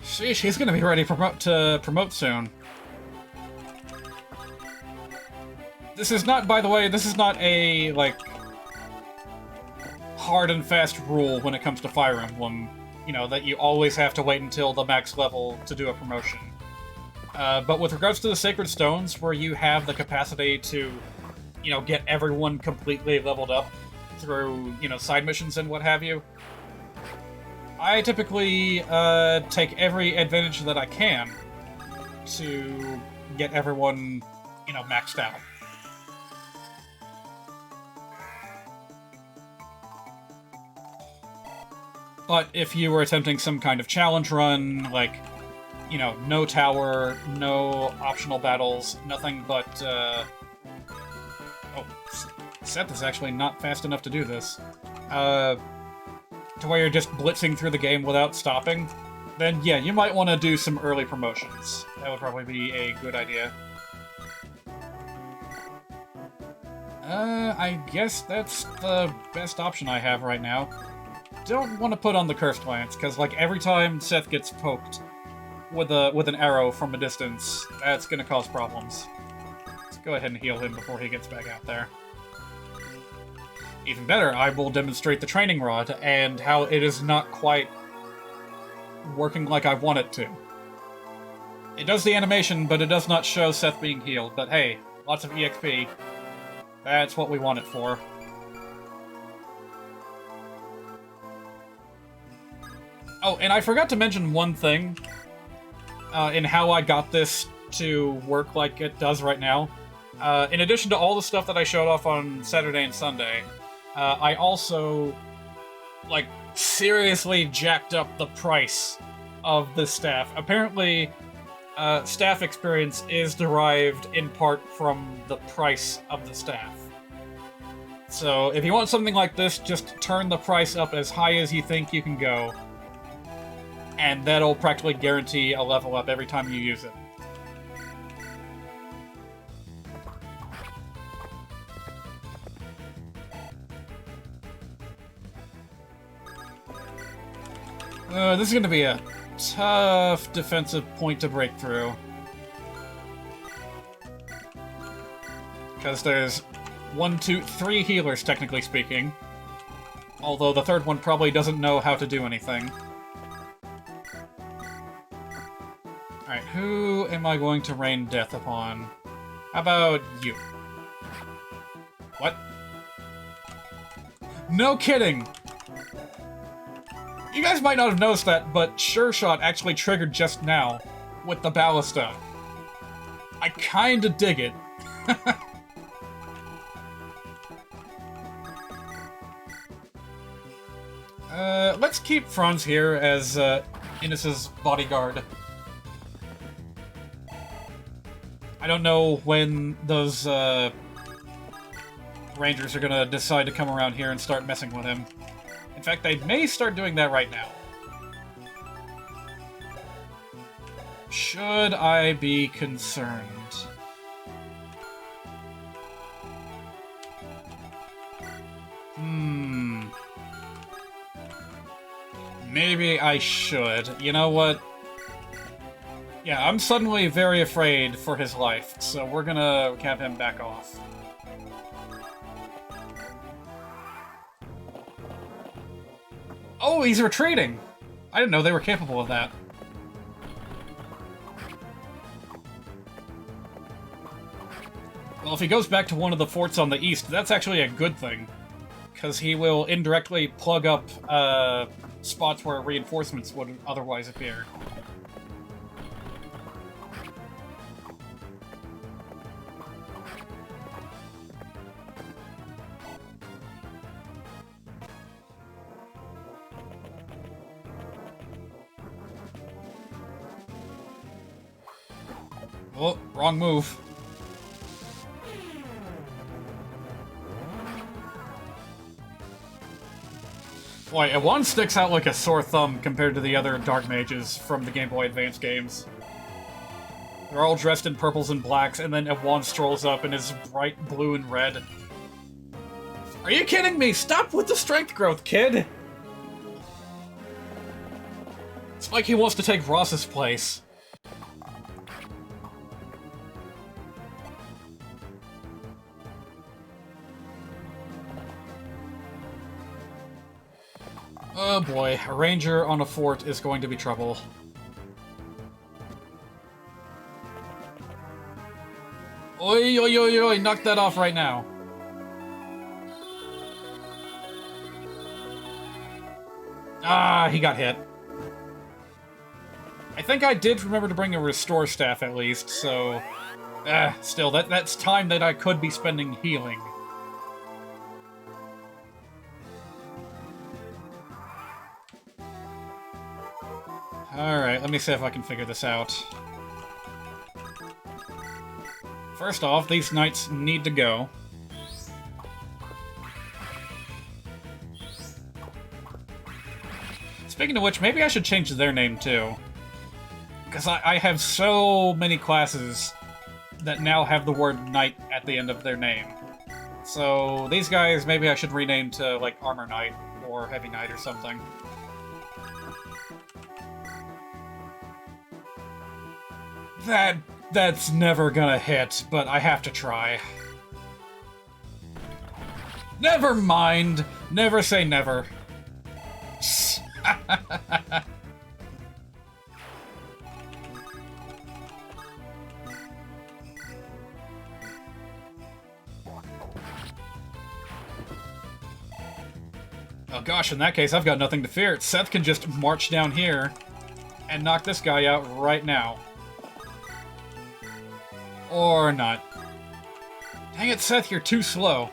Sheesh, he's gonna be ready to promote soon. This is not, by the way, this is not a, like, hard and fast rule when it comes to Fire Emblem. You know, that you always have to wait until the max level to do a promotion. But with regards to the Sacred Stones, where you have the capacity to, you know, get everyone completely leveled up through, you know, side missions and what have you, I typically take every advantage that I can to get everyone, you know, maxed out. But if you were attempting some kind of challenge run, like, you know, no tower, no optional battles, nothing but, Oh, Seth is actually not fast enough to do this. To where you're just blitzing through the game without stopping, then yeah, you might want to do some early promotions. That would probably be a good idea. I guess that's the best option I have right now. Don't want to put on the Cursed Lance, because, like, every time Seth gets poked with an arrow from a distance, that's gonna cause problems. Let's go ahead and heal him before he gets back out there. Even better, I will demonstrate the Training Rod and how it is not quite working like I want it to. It does the animation, but it does not show Seth being healed. But hey, lots of EXP. That's what we want it for. Oh, and I forgot to mention one thing in how I got this to work like it does right now. In addition to all the stuff that I showed off on Saturday and Sunday, I also, like, seriously jacked up the price of the staff. Apparently, staff experience is derived in part from the price of the staff. So, if you want something like this, just turn the price up as high as you think you can go, and that'll practically guarantee a level up every time you use it. This is going to be a tough defensive point to break through. Because there's 1, 2, 3 healers, technically speaking. Although the third one probably doesn't know how to do anything. Alright, who am I going to rain death upon? How about you? What? No kidding! You guys might not have noticed that, but Sure Shot actually triggered just now with the Ballista. I kinda dig it. Let's keep Franz here as, Innes's bodyguard. I don't know when those, Rangers are gonna decide to come around here and start messing with him. In fact, they may start doing that right now. Should I be concerned? Maybe I should. You know what? Yeah, I'm suddenly very afraid for his life, so we're gonna have him back off. Oh, he's retreating! I didn't know they were capable of that. Well, if he goes back to one of the forts on the east, that's actually a good thing. Because he will indirectly plug up, spots where reinforcements would otherwise appear. Oh, wrong move. Boy, Ewan sticks out like a sore thumb compared to the other Dark Mages from the Game Boy Advance games. They're all dressed in purples and blacks, and then Ewan strolls up in his bright blue and red. Are you kidding me? Stop with the strength growth, kid! It's like he wants to take Ross's place. Oh boy, a ranger on a fort is going to be trouble. Oi, oi, oi, oi, knock that off right now. Ah, he got hit. I think I did remember to bring a restore staff at least, so... still, that's time that I could be spending healing. Alright, let me see if I can figure this out. First off, these knights need to go. Speaking of which, maybe I should change their name too. Because I have so many classes that now have the word knight at the end of their name. So these guys, maybe I should rename to, like, Armor Knight or Heavy Knight or something. That's never gonna hit, but I have to try. Never mind! Never say never. Oh gosh, in that case, I've got nothing to fear. Seth can just march down here and knock this guy out right now. Or not. Dang it, Seth, you're too slow.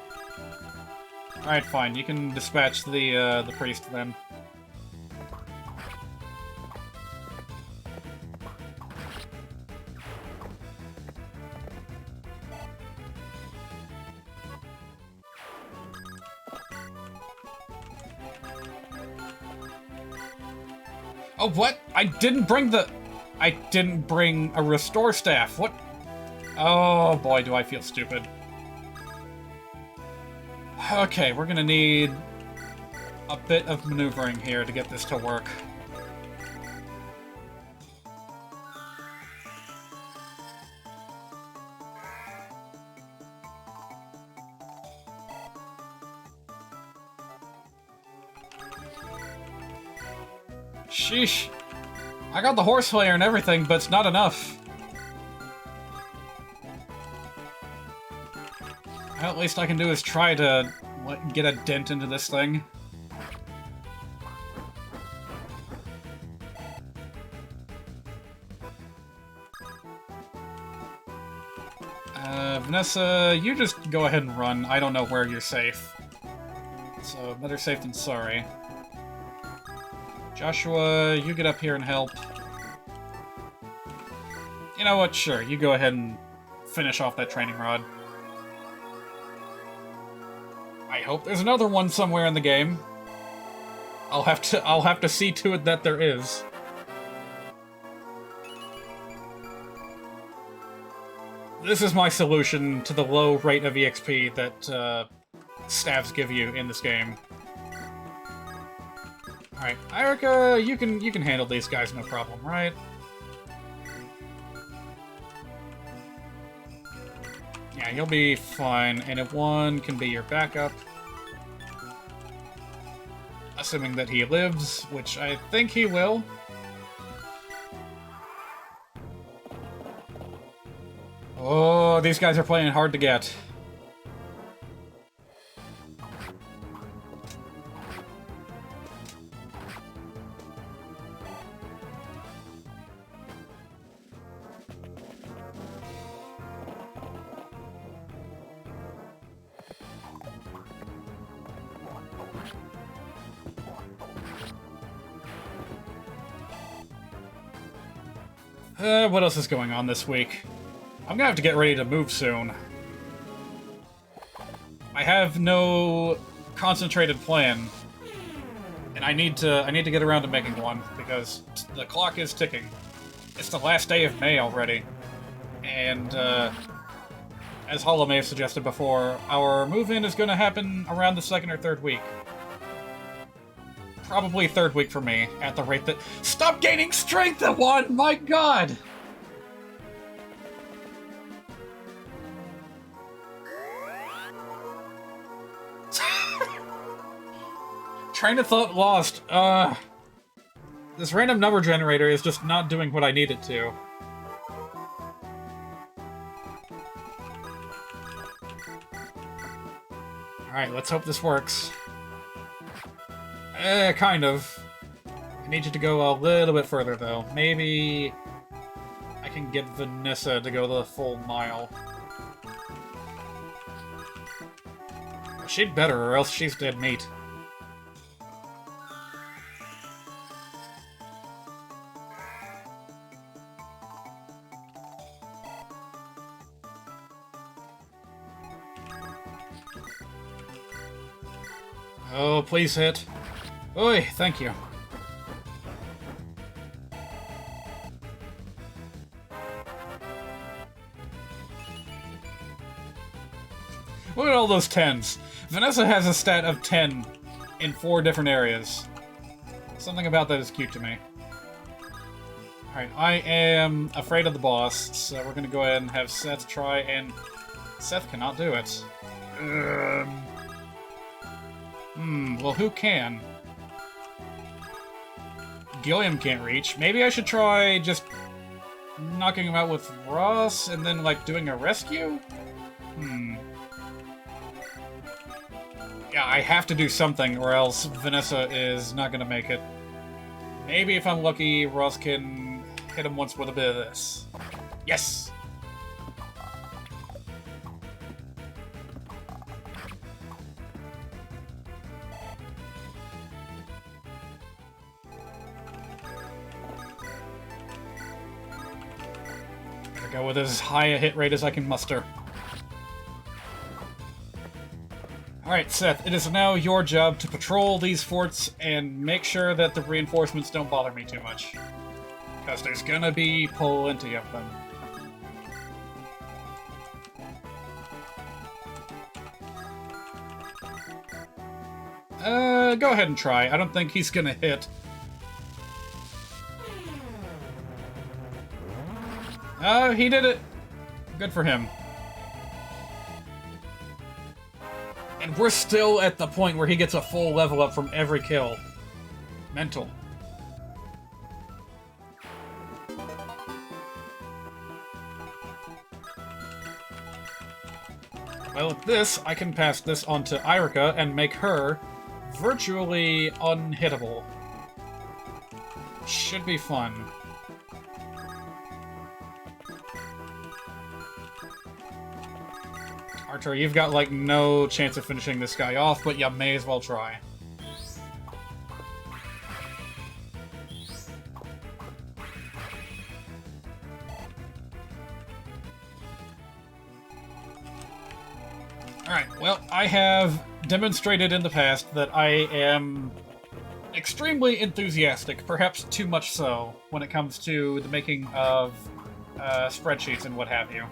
Alright, fine. You can dispatch the priest then. Oh, what? I didn't bring a restore staff. What? Oh boy, do I feel stupid. Okay, we're gonna need a bit of maneuvering here to get this to work. Sheesh. I got the horse slayer and everything, but it's not enough. Well, at least I can do is try to get a dent into this thing. Vanessa, you just go ahead and run. I don't know where you're safe. So, better safe than sorry. Joshua, you get up here and help. You know what? Sure, you go ahead and finish off that training rod. I hope there's another one somewhere in the game. I'll have to see to it that there is. This is my solution to the low rate of EXP that staffs give you in this game. Alright, Erica, you can handle these guys no problem, right? Yeah, you'll be fine, and if one can be your backup. Assuming that he lives, which I think he will. Oh, these guys are playing hard to get. What else is going on this week? I'm gonna have to get ready to move soon. I have no concentrated plan, and I need to get around to making one because the clock is ticking. It's the last day of May already, and as Hollow may have suggested before, our move-in is going to happen around the second or third week. Probably third week for me, at the rate that— Stop gaining strength at one! My god! Train of thought lost. This random number generator is just not doing what I need it to. Alright, let's hope this works. Kind of. I need you to go a little bit further, though. Maybe I can get Vanessa to go the full mile. She'd better, or else she's dead meat. Oh, please hit. Oi, thank you. Look at all those 10s. Vanessa has a stat of 10 in 4 different areas. Something about that is cute to me. Alright, I am afraid of the boss, so we're gonna go ahead and have Seth try, and Seth cannot do it. Well, who can? Gilliam can't reach. Maybe I should try just knocking him out with Ross and then, like, doing a rescue? Yeah, I have to do something or else Vanessa is not gonna make it. Maybe if I'm lucky, Ross can hit him once with a bit of this. Yes! Go with as high a hit rate as I can muster. Alright, Seth, it is now your job to patrol these forts and make sure that the reinforcements don't bother me too much. Because there's gonna be plenty of them. Go ahead and try. I don't think he's gonna hit. Oh, he did it! Good for him. And we're still at the point where he gets a full level up from every kill. Mental. Well, with this, I can pass this on to Irika and make her virtually unhittable. Should be fun. Archer, you've got, like, no chance of finishing this guy off, but you may as well try. Alright, well, I have demonstrated in the past that I am extremely enthusiastic, perhaps too much so, when it comes to the making of spreadsheets and what have you.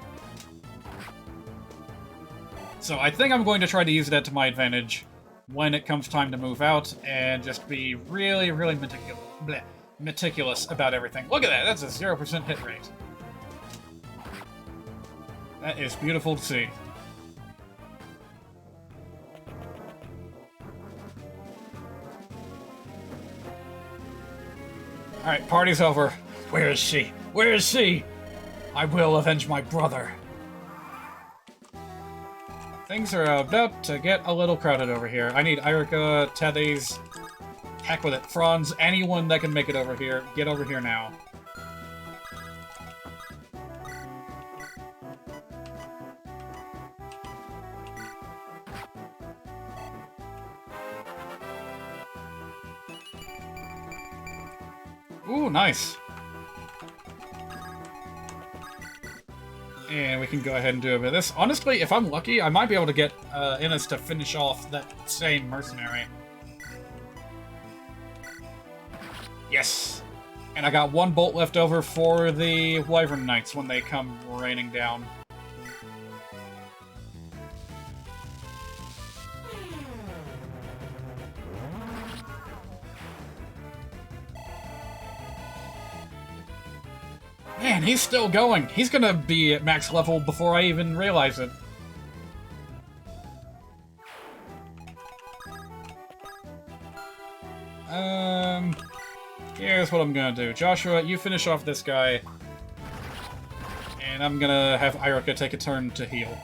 So I think I'm going to try to use that to my advantage when it comes time to move out and just be really, really meticulous about everything. Look at that, that's a 0% hit rate. That is beautiful to see. Alright, party's over. Where is she? Where is she? I will avenge my brother. Things are about to get a little crowded over here. I need Irika, Tethys, heck with it, Franz, anyone that can make it over here. Get over here now. Ooh, nice. And we can go ahead and do a bit of this. Honestly, if I'm lucky, I might be able to get Innes to finish off that same mercenary. Yes! And I got one bolt left over for the Wyvern Knights when they come raining down. Man, he's still going. He's gonna be at max level before I even realize it. Here's what I'm gonna do. Joshua, you finish off this guy. And I'm gonna have Irika take a turn to heal.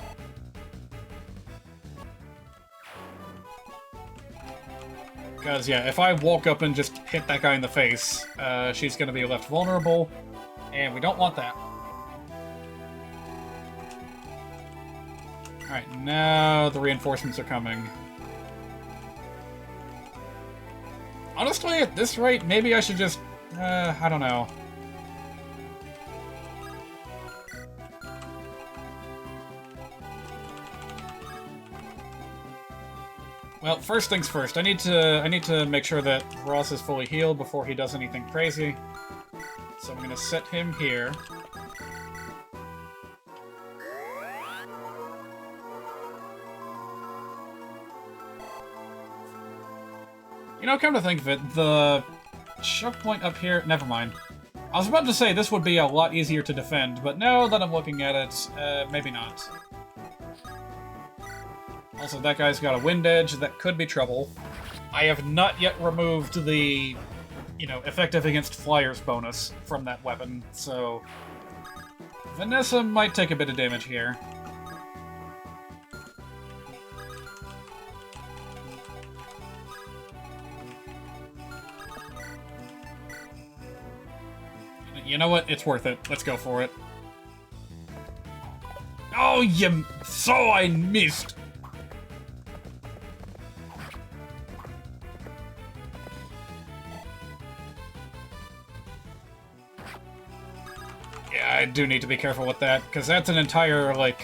Because, yeah, if I walk up and just hit that guy in the face, she's gonna be left vulnerable. And we don't want that. Alright, now the reinforcements are coming. Honestly, at this rate, maybe I should just... I don't know. Well, first things first. I need to make sure that Ross is fully healed before he does anything crazy. So I'm gonna set him here. You know, come to think of it, the choke point up here... Never mind. I was about to say this would be a lot easier to defend, but now that I'm looking at it, maybe not. Also, that guy's got a wind edge. That could be trouble. I have not yet removed the... you know, effective against flyers bonus from that weapon, so... Vanessa might take a bit of damage here. You know what? It's worth it. Let's go for it. Oh, you... So I missed! Yeah, I do need to be careful with that, because that's an entire, like,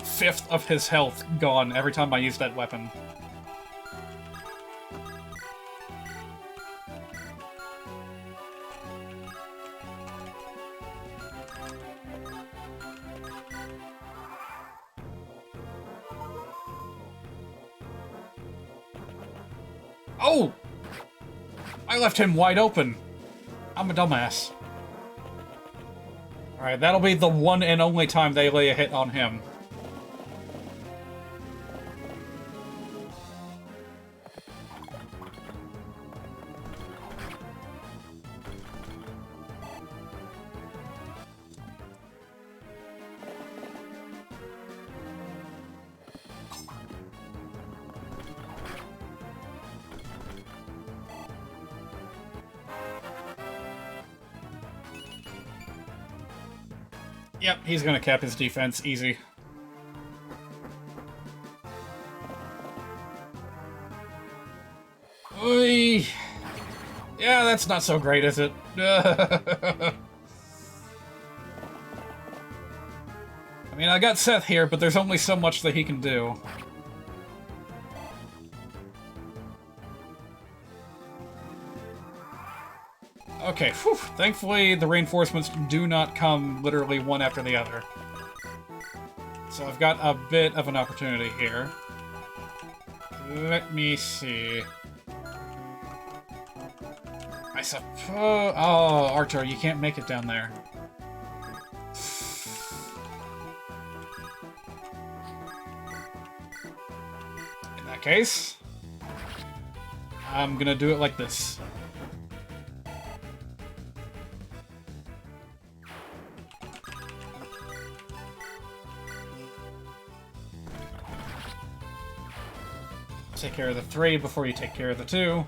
fifth of his health gone every time I use that weapon. Oh! I left him wide open. I'm a dumbass. Alright, that'll be the one and only time they lay a hit on him. Yep, he's gonna cap his defense, easy. Oy. Yeah, that's not so great, is it? I mean, I got Seth here, but there's only so much that he can do. Okay, whew. Thankfully the reinforcements do not come literally one after the other. So I've got a bit of an opportunity here. Let me see. I suppose... Oh, Archer, you can't make it down there. In that case, I'm gonna do it like this. Take care of the 3 before you take care of the 2.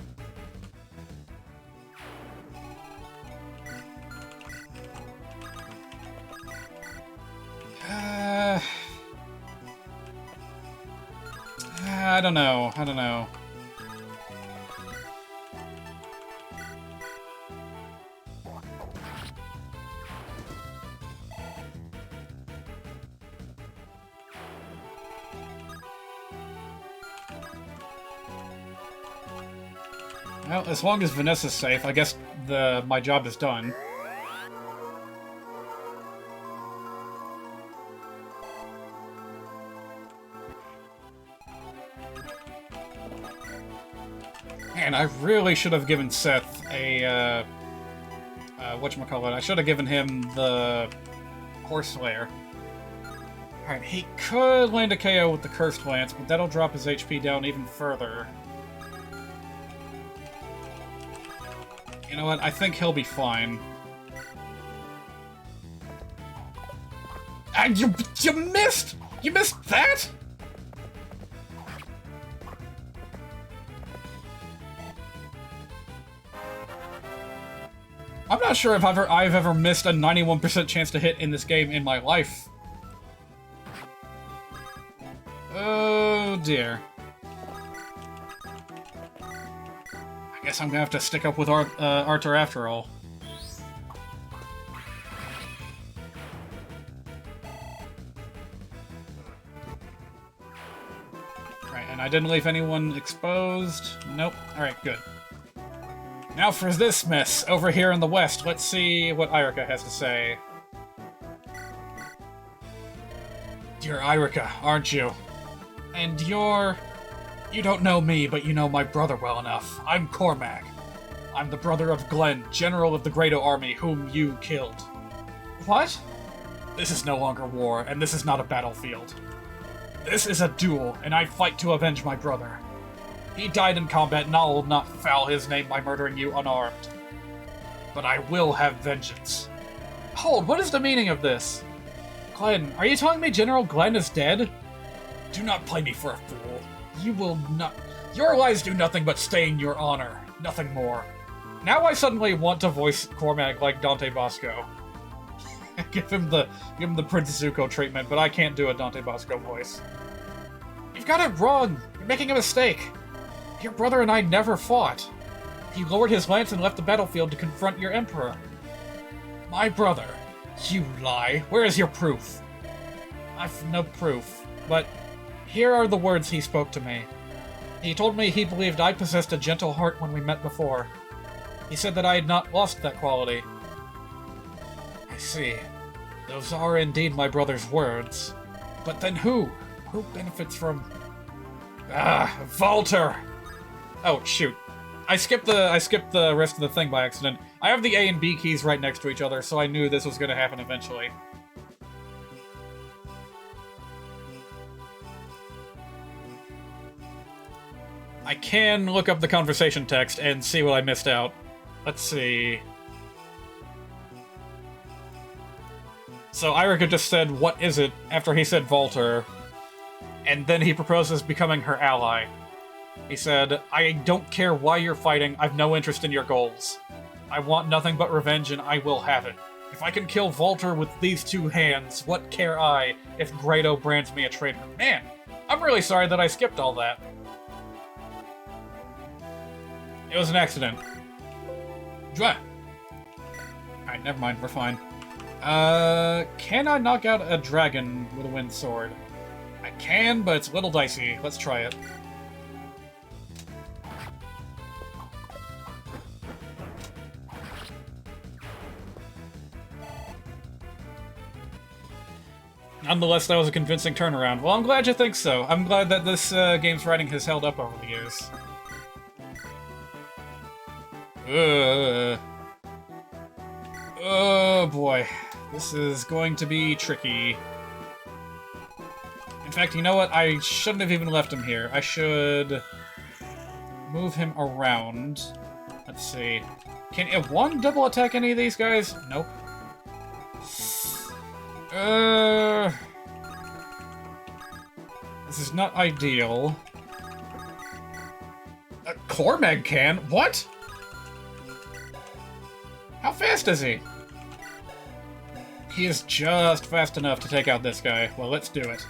I don't know. I don't know. Well, as long as Vanessa's safe, I guess my job is done. Man, I really should have given Seth a, whatchamacallit, I should have given him the Horse Slayer. Alright, he could land a KO with the Cursed Lance, but that'll drop his HP down even further. You know what? I think he'll be fine. And you missed! You missed that?! I'm not sure if I've ever missed a 91% chance to hit in this game in my life. Oh dear. I guess I'm gonna have to stick up with Arthur after all. Right, and I didn't leave anyone exposed. Nope. Alright, good. Now for this mess over here in the west. Let's see what Irika has to say. You're Irika, aren't you? And you're... You don't know me, but you know my brother well enough. I'm Cormac. I'm the brother of Glenn, general of the Grado army, whom you killed. What? This is no longer war, and this is not a battlefield. This is a duel, and I fight to avenge my brother. He died in combat, and I will not foul his name by murdering you unarmed. But I will have vengeance. Hold, what is the meaning of this? Glenn, are you telling me General Glenn is dead? Do not play me for a fool. You will not... Your lies do nothing but stain your honor. Nothing more. Now I suddenly want to voice Cormac like Dante Bosco. give him the Prince Zuko treatment, but I can't do a Dante Bosco voice. You've got it wrong. You're making a mistake. Your brother and I never fought. He lowered his lance and left the battlefield to confront your emperor. My brother? You lie. Where is your proof? I've no proof, but here are the words he spoke to me. He told me he believed I possessed a gentle heart when we met before. He said that I had not lost that quality. I see. Those are indeed my brother's words. But then who? Who benefits from... Ah, Walter! Oh, shoot. I skipped the rest of the thing by accident. I have the A and B keys right next to each other, so I knew this was going to happen eventually. I can look up the conversation text and see what I missed out. Let's see. So Irika just said, "What is it?" after he said Walter, and then he proposes becoming her ally. He said, "I don't care why you're fighting, I've no interest in your goals. I want nothing but revenge and I will have it. If I can kill Walter with these 2 hands, what care I if Grado brands me a traitor?" Man, I'm really sorry that I skipped all that. It was an accident. Alright, never mind, we're fine. Can I knock out a dragon with a wind sword? I can, but it's a little dicey. Let's try it. Nonetheless, that was a convincing turnaround. Well, I'm glad you think so. I'm glad that this game's writing has held up over the years. Oh boy. This is going to be tricky. In fact, you know what? I shouldn't have even left him here. I should move him around. Let's see. Can one double attack any of these guys? Nope. This is not ideal. Cormag can? What? How fast is he? He is just fast enough to take out this guy. Well, let's do it.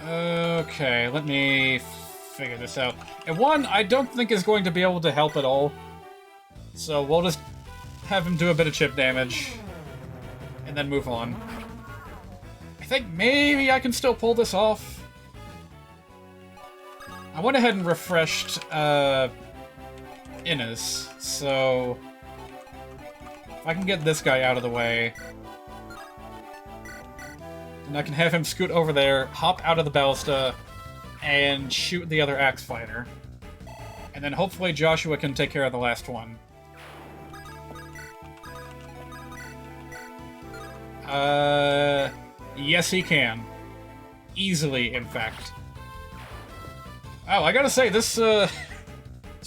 Okay, let me figure this out. And one, I don't think is going to be able to help at all. So we'll just have him do a bit of chip damage. And then move on. I think maybe I can still pull this off. I went ahead and refreshed, Innes, so... if I can get this guy out of the way... and I can have him scoot over there, hop out of the ballista, and shoot the other axe fighter. And then hopefully Joshua can take care of the last one. Yes he can. Easily, in fact. Oh, I gotta say, this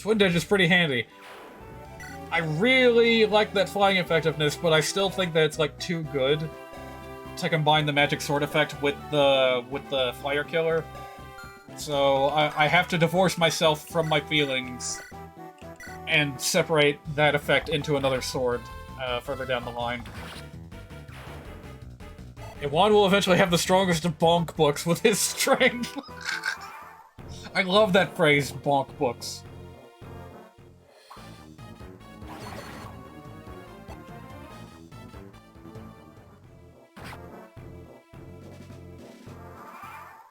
wind edge is pretty handy. I really like that flying effectiveness, but I still think that it's, like, too good to combine the magic sword effect with the fire killer. So I have to divorce myself from my feelings and separate that effect into another sword further down the line. Iwan will eventually have the strongest of bonk books with his strength. I love that phrase, bonk books.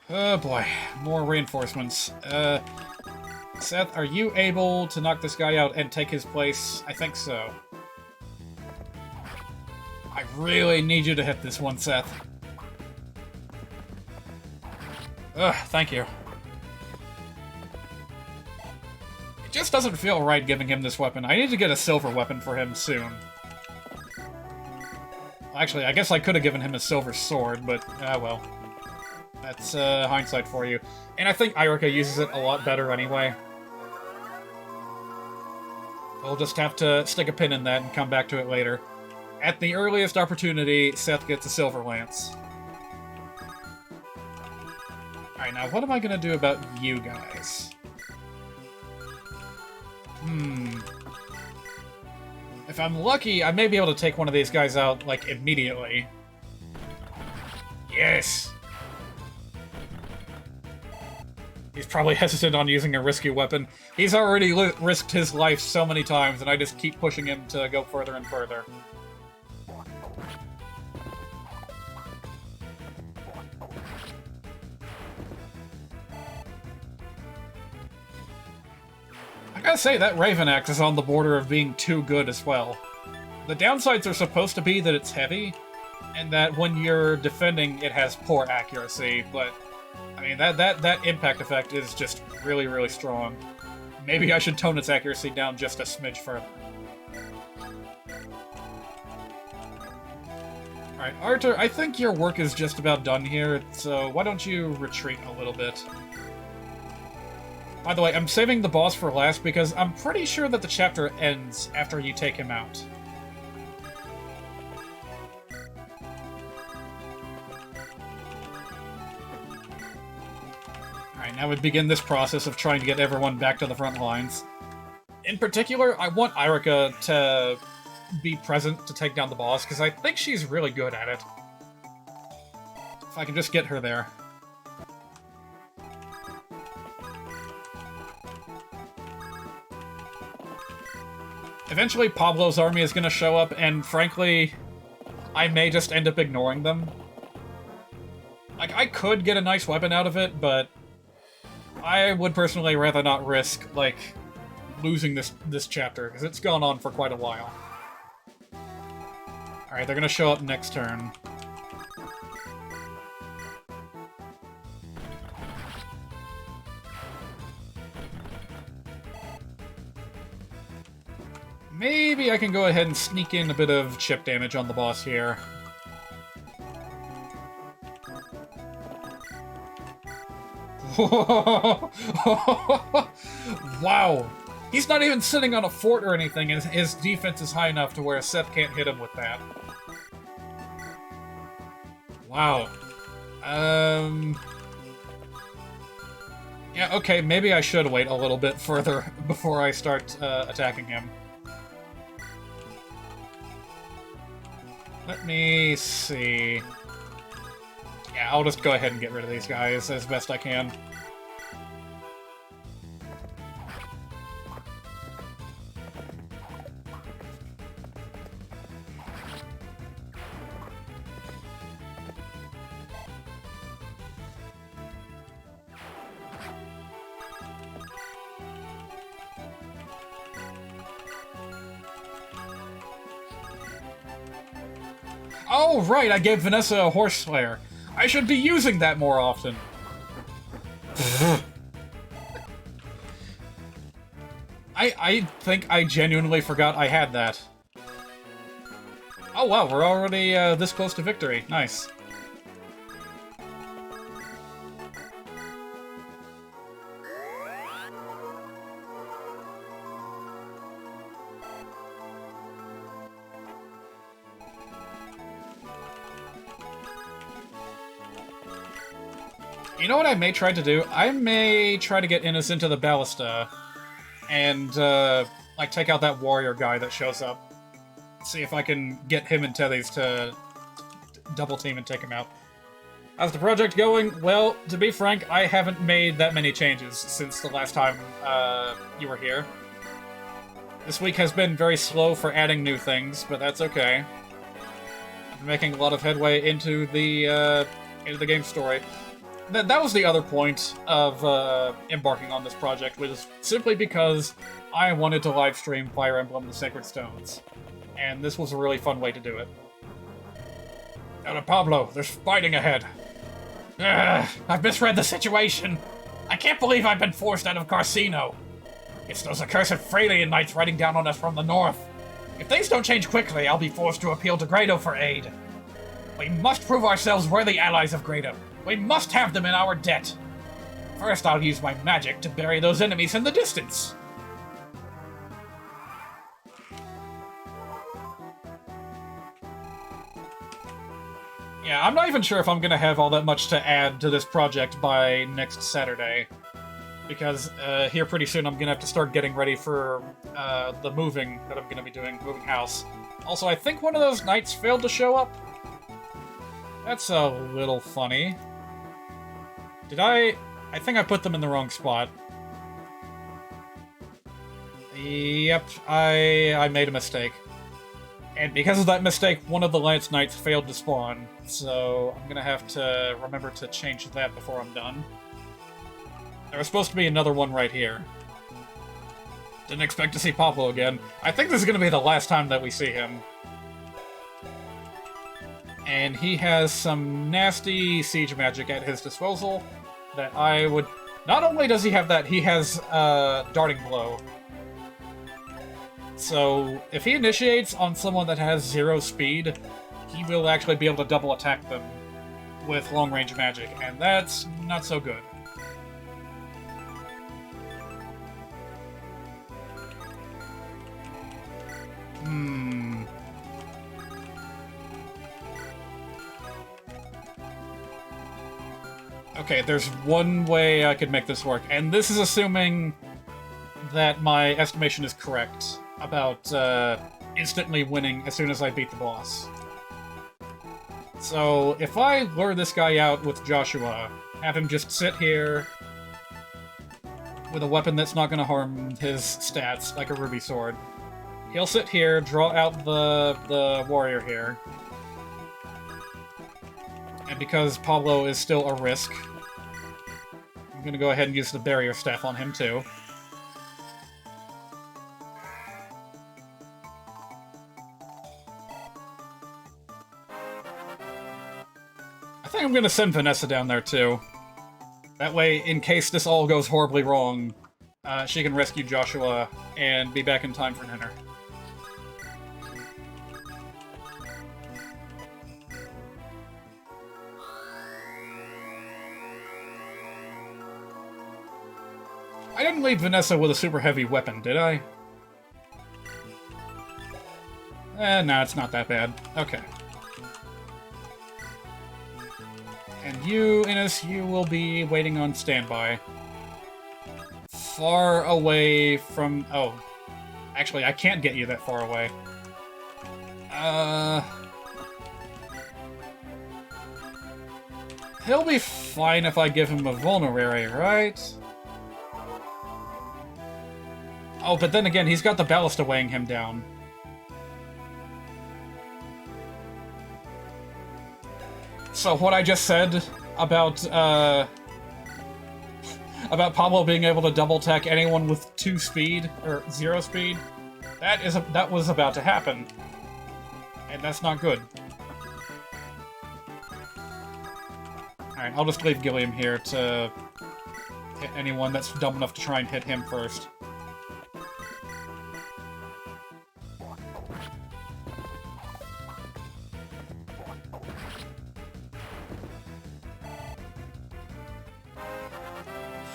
Oh boy, more reinforcements. Seth, are you able to knock this guy out and take his place? I think so. I really need you to hit this one, Seth. Ugh, thank you. It just doesn't feel right giving him this weapon. I need to get a silver weapon for him soon. Actually, I guess I could have given him a silver sword, but, well. That's hindsight for you. And I think Irika uses it a lot better anyway. We'll just have to stick a pin in that and come back to it later. At the earliest opportunity, Seth gets a silver lance. Alright, now what am I gonna do about you guys? If I'm lucky, I may be able to take one of these guys out, like, immediately. Yes! He's probably hesitant on using a risky weapon. He's already risked his life so many times, and I just keep pushing him to go further and further. I gotta say, that Raven Axe is on the border of being too good as well. The downsides are supposed to be that it's heavy, and that when you're defending, it has poor accuracy, but... I mean, that impact effect is just really, really strong. Maybe I should tone its accuracy down just a smidge further. Alright, Arthur, I think your work is just about done here, so why don't you retreat a little bit? By the way, I'm saving the boss for last because I'm pretty sure that the chapter ends after you take him out. Alright, now we begin this process of trying to get everyone back to the front lines. In particular, I want Irika to be present to take down the boss, because I think she's really good at it. If I can just get her there. Eventually, Pablo's army is going to show up, and frankly, I may just end up ignoring them. Like, I could get a nice weapon out of it, but I would personally rather not risk, like, losing this chapter, because it's gone on for quite a while. Alright, they're going to show up next turn. Maybe I can go ahead and sneak in a bit of chip damage on the boss here. Wow! He's not even sitting on a fort or anything, and his defense is high enough to where Seth can't hit him with that. Wow. Yeah, okay, maybe I should wait a little bit further before I start attacking him. Let me see. Yeah, I'll just go ahead and get rid of these guys as best I can. Oh, right, I gave Vanessa a horse slayer. I should be using that more often. I think I genuinely forgot I had that. Oh wow, we're already this close to victory. Nice. You know what I may try to do? I may try to get Innes into the ballista and, like, take out that warrior guy that shows up. See if I can get him and Teddy's to double team and take him out. How's the project going? Well, to be frank, I haven't made that many changes since the last time you were here. This week has been very slow for adding new things, but that's okay. I'm making a lot of headway into the game's story. That was the other point of embarking on this project, was simply because I wanted to live stream Fire Emblem: The Sacred Stones. And this was a really fun way to do it. Elder Pablo, there's fighting ahead. I've misread the situation. I can't believe I've been forced out of Carcino. It's those accursed Freilian knights riding down on us from the north. If things don't change quickly, I'll be forced to appeal to Grado for aid. We must prove ourselves worthy allies of Grado. We must have them in our debt. First, I'll use my magic to bury those enemies in the distance. Yeah, I'm not even sure if I'm gonna have all that much to add to this project by next Saturday. Because here pretty soon I'm gonna have to start getting ready for the moving that I'm gonna be doing, moving house. Also, I think one of those knights failed to show up. That's a little funny. Did I think I put them in the wrong spot. Yep, I made a mistake. And because of that mistake, one of the Lance Knights failed to spawn, so I'm gonna have to remember to change that before I'm done. There was supposed to be another one right here. Didn't expect to see Pablo again. I think this is gonna be the last time that we see him. And he has some nasty siege magic at his disposal that I would... Not only does he have that, he has Darting Blow. So, if he initiates on someone that has 0 speed, he will actually be able to double attack them with long-range magic, and that's not so good. Okay, there's one way I could make this work, and this is assuming that my estimation is correct about instantly winning as soon as I beat the boss. So, if I lure this guy out with Joshua, have him just sit here with a weapon that's not going to harm his stats, like a ruby sword. He'll sit here, draw out the warrior here. And because Pablo is still a risk, I'm going to go ahead and use the barrier staff on him too. I think I'm going to send Vanessa down there too. That way, in case this all goes horribly wrong, she can rescue Joshua and be back in time for dinner. I didn't leave Vanessa with a super heavy weapon, did I? No, it's not that bad. Okay. And you, Innes, you will be waiting on standby. Far away from... Oh. Actually, I can't get you that far away. He'll be fine if I give him a vulnerary, right? Oh, but then again, he's got the ballista weighing him down. So what I just said about Pablo being able to double tech anyone with 2 speed or 0 speed, that was about to happen, and that's not good. All right, I'll just leave Gilliam here to hit anyone that's dumb enough to try and hit him first.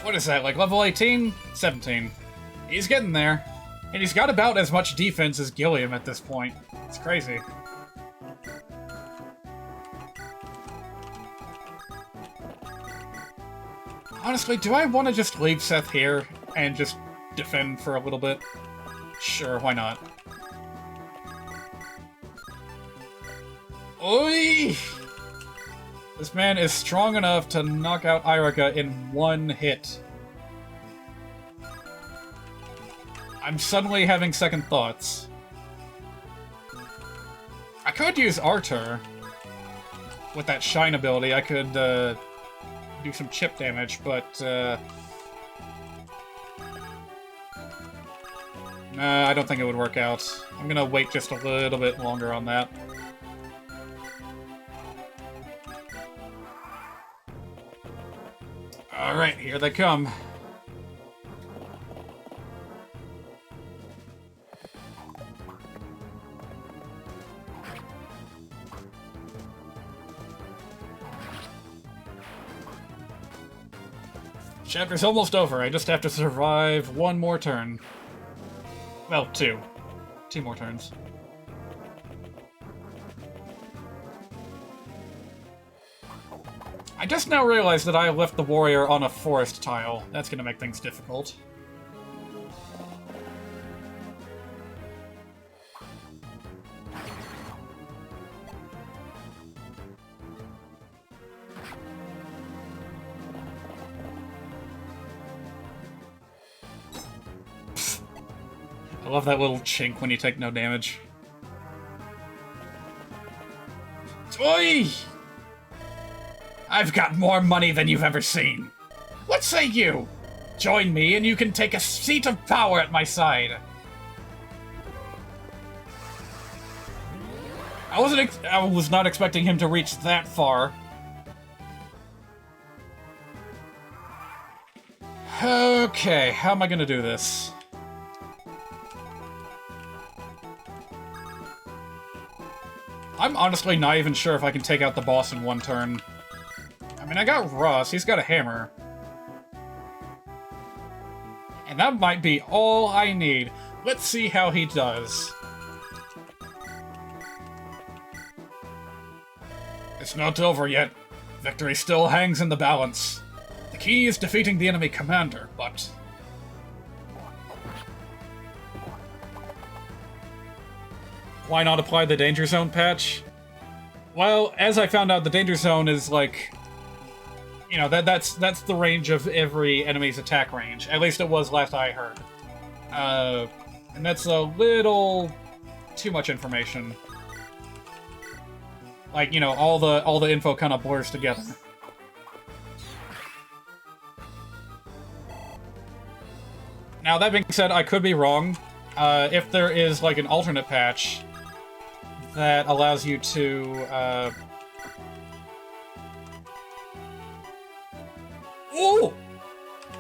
What is that, like level 18? 17. He's getting there. And he's got about as much defense as Gilliam at this point. It's crazy. Honestly, do I want to just leave Seth here and just defend for a little bit? Sure, why not? Oi! This man is strong enough to knock out Irika in 1 hit. I'm suddenly having second thoughts. I could use Artur. With that Shine ability, I could do some chip damage, but nah, I don't think it would work out. I'm gonna wait just a little bit longer on that. Alright, here they come. Chapter's almost over. I just have to survive 1 more turn. Well, 2. 2 more turns. I just now realized that I left the warrior on a forest tile. That's gonna make things difficult. I love that little chink when you take no damage. Oi! I've got more money than you've ever seen. What say you? Join me and you can take a seat of power at my side. I was not expecting him to reach that far. Okay, how am I gonna do this? I'm honestly not even sure if I can take out the boss in 1 turn. I mean, I got Russ, he's got a hammer. And that might be all I need. Let's see how he does. It's not over yet. Victory still hangs in the balance. The key is defeating the enemy commander, but... Why not apply the Danger Zone patch? Well, as I found out, the Danger Zone is like... You know, that's the range of every enemy's attack range. At least it was last I heard. And that's a little too much information. Like, you know, all the info kind of blurs together. Now, that being said, I could be wrong. If there is, like, an alternate patch that allows you to, Ooh!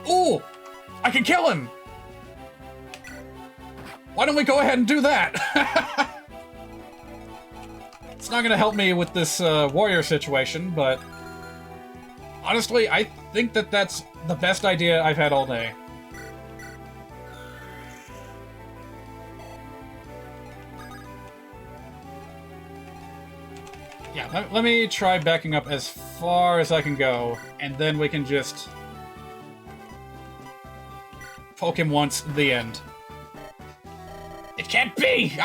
Ooh! I can kill him! Why don't we go ahead and do that? It's not gonna help me with this warrior situation, but honestly, I think that that's the best idea I've had all day. Yeah, let me try backing up as far as I can go, and then we can just poke him once, the end. It can't be!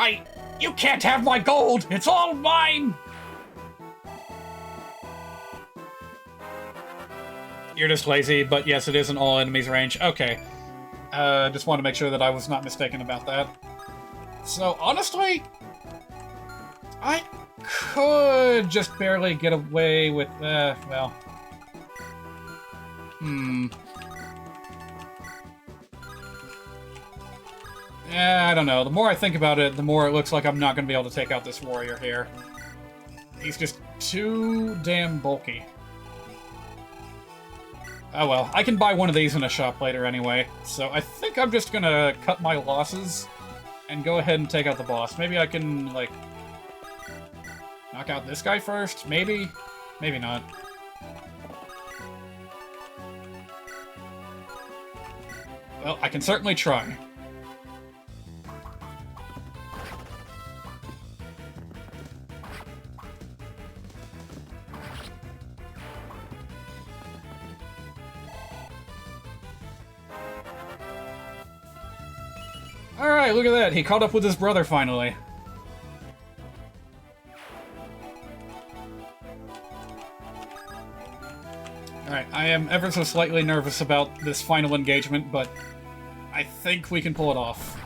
You can't have my gold! It's all mine! You're just lazy, but yes, it is in all enemies range. Okay. Just want to make sure that I was not mistaken about that. So, honestly, I could just barely get away with, well... Yeah, I don't know. The more I think about it, the more it looks like I'm not going to be able to take out this warrior here. He's just too damn bulky. Oh well, I can buy one of these in a shop later anyway, so I think I'm just gonna cut my losses and go ahead and take out the boss. Maybe I can, like, knock out this guy first? Maybe? Maybe not. Well, I can certainly try. Alright, look at that. He caught up with his brother finally. Alright, I am ever so slightly nervous about this final engagement, but I think we can pull it off.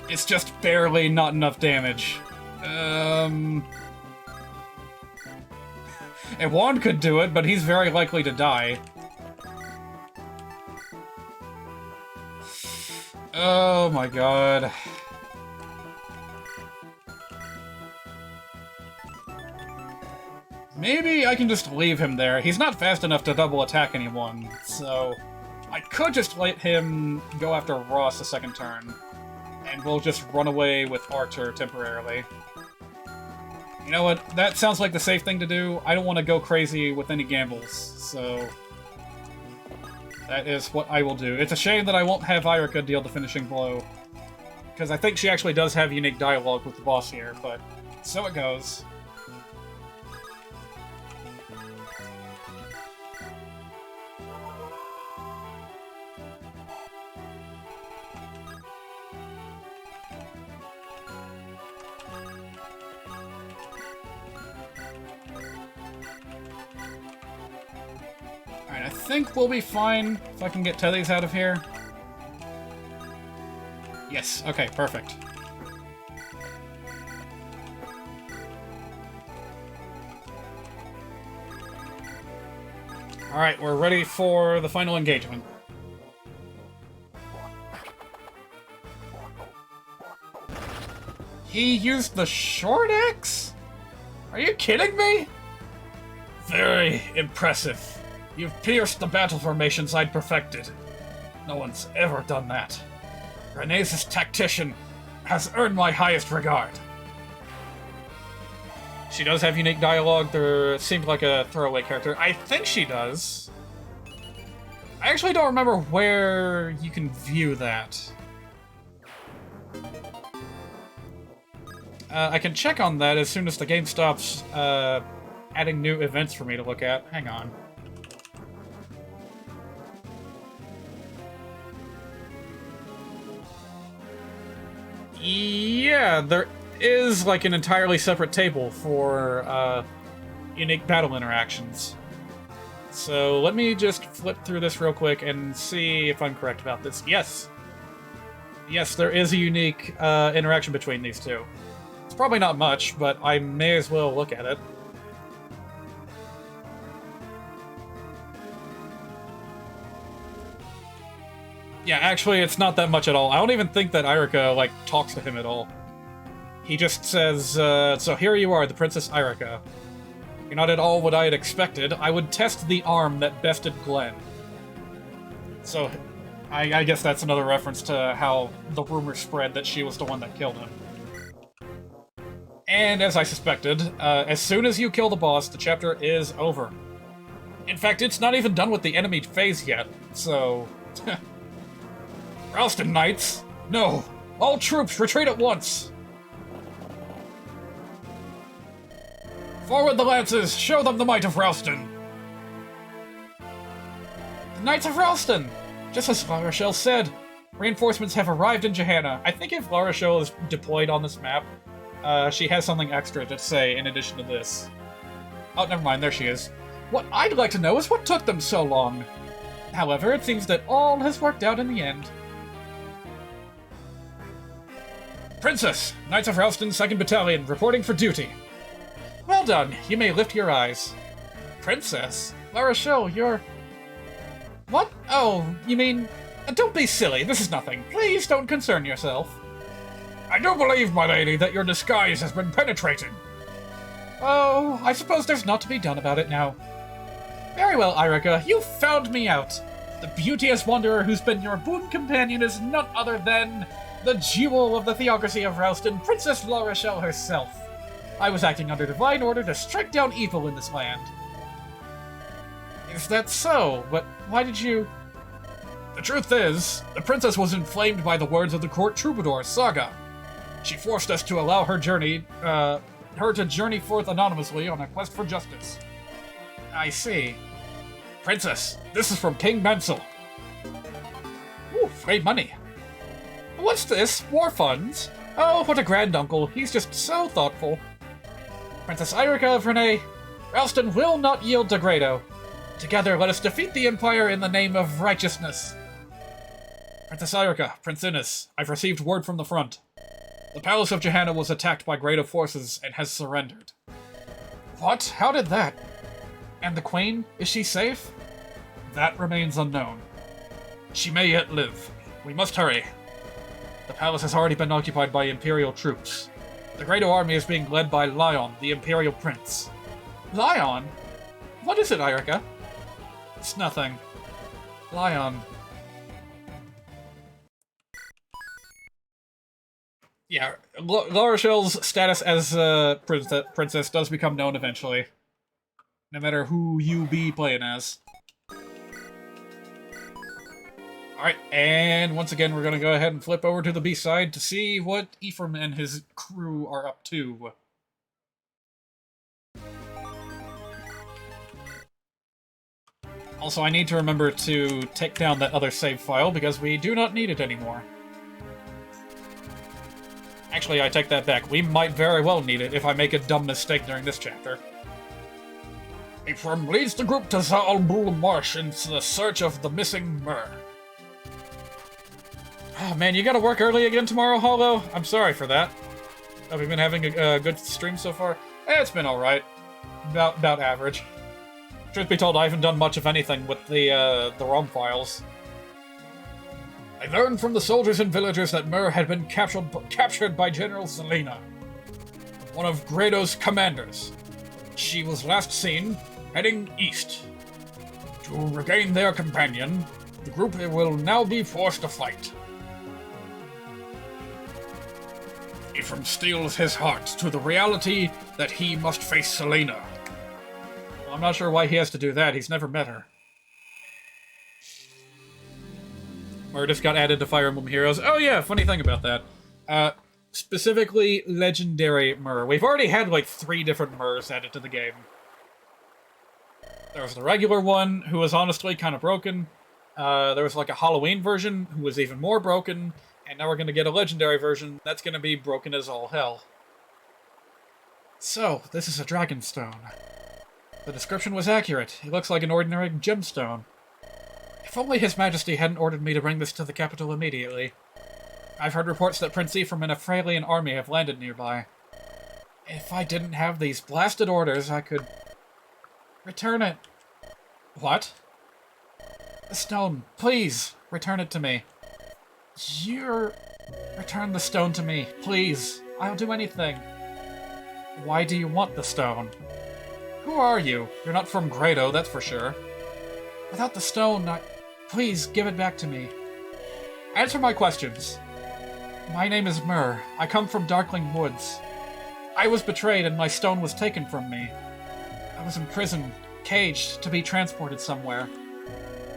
It's just barely not enough damage. And Juan could do it, but he's very likely to die. Oh my god. Maybe I can just leave him there. He's not fast enough to double attack anyone, so I could just let him go after Ross a second turn. And we'll just run away with Archer temporarily. You know what? That sounds like the safe thing to do. I don't want to go crazy with any gambles, so that is what I will do. It's a shame that I won't have Irika deal the finishing blow, because I think she actually does have unique dialogue with the boss here, but so it goes. I think we'll be fine if I can get Teddy's out of here. Yes, okay, perfect. Alright, we're ready for the final engagement. He used the short axe? Are you kidding me? Very impressive. You've pierced the battle formations I'd perfected. No one's ever done that. Renee's tactician has earned my highest regard. She does have unique dialogue. There seemed like a throwaway character. I think she does. I actually don't remember where you can view that. I can check on that as soon as the game stops adding new events for me to look at. Hang on. Yeah, there is like an entirely separate table for unique battle interactions. So let me just flip through this real quick and see if I'm correct about this. Yes. Yes, there is a unique interaction between these two. It's probably not much, but I may as well look at it. Yeah, actually, it's not that much at all. I don't even think that Irika, like, talks to him at all. He just says, so here you are, the Princess Irika. You're not at all what I had expected. I would test the arm that bested Glenn. So, I guess that's another reference to how the rumor spread that she was the one that killed him. And as I suspected, as soon as you kill the boss, the chapter is over. In fact, it's not even done with the enemy phase yet, so... Ralston Knights! No! All troops, retreat at once! Forward the lances! Show them the might of Ralston! The Knights of Ralston! Just as La Rochelle said, reinforcements have arrived in Johanna. I think if La Rochelle is deployed on this map, she has something extra to say in addition to this. Oh, never mind, there she is. What I'd like to know is what took them so long. However, it seems that all has worked out in the end. Princess! Knights of Ralston, 2nd Battalion, reporting for duty. Well done. You may lift your eyes. Princess? La Rochelle, you're... What? Oh, you mean... Don't be silly. This is nothing. Please don't concern yourself. I do believe, my lady, that your disguise has been penetrated. Oh, I suppose there's naught to be done about it now. Very well, Irika. You found me out. The beauteous wanderer who's been your boon companion is none other than... the jewel of the theocracy of Ralston, Princess La Rochelle herself. I was acting under divine order to strike down evil in this land. Is that so? But why did you... The truth is, the princess was inflamed by the words of the court troubadour, Saga. She forced us to allow her to journey forth anonymously on a quest for justice. I see. Princess, this is from King Mansell. Ooh, free money. What's this? War funds? Oh, what a granduncle. He's just so thoughtful. Princess Irika of Renee, Ralston will not yield to Grado. Together, let us defeat the Empire in the name of righteousness. Princess Irika, Prince Innes, I've received word from the front. The Palace of Johanna was attacked by Grado forces and has surrendered. What? How did that? And the Queen? Is she safe? That remains unknown. She may yet live. We must hurry. The palace has already been occupied by Imperial troops. The Grado army is being led by Lion, the Imperial Prince. Lion? What is it, Irika? It's nothing. Lion. Yeah, La Rochelle's status as princess does become known eventually. No matter who you be playing as. Alright, and once again, we're going to go ahead and flip over to the B-side to see what Ephraim and his crew are up to. Also, I need to remember to take down that other save file, because we do not need it anymore. Actually, I take that back. We might very well need it if I make a dumb mistake during this chapter. Ephraim leads the group to Zaalbul Marsh in the search of the missing Myrrh. Oh man, you gotta work early again tomorrow, Hollow? I'm sorry for that. Have you been having a good stream so far? It's been alright. About average. Truth be told, I haven't done much of anything with the ROM files. I learned from the soldiers and villagers that Myrrh had been captured by General Selena, one of Grado's commanders. She was last seen heading east. To regain their companion, the group will now be forced to fight. Ephraim steels his heart to the reality that he must face Selena. Well, I'm not sure why he has to do that. He's never met her. Myrrh just got added to Fire Emblem Heroes. Oh yeah, funny thing about that. Specifically, Legendary Myrrh. We've already had like 3 different Myrrhs added to the game. There was the regular one, who was honestly kind of broken. There was like a Halloween version, who was even more broken. And now we're going to get a Legendary version that's going to be broken as all hell. So, this is a Dragonstone. The description was accurate. It looks like an ordinary gemstone. If only His Majesty hadn't ordered me to bring this to the capital immediately. I've heard reports that Prince Ephraim and a Fralian army have landed nearby. If I didn't have these blasted orders, I could... return it. What? The stone. Please, return it to me. Return the stone to me, please. I'll do anything. Why do you want the stone? Who are you? You're not from Grado, that's for sure. Without the stone, please, give it back to me. Answer my questions. My name is Myrrh. I come from Darkling Woods. I was betrayed and my stone was taken from me. I was imprisoned, caged, to be transported somewhere.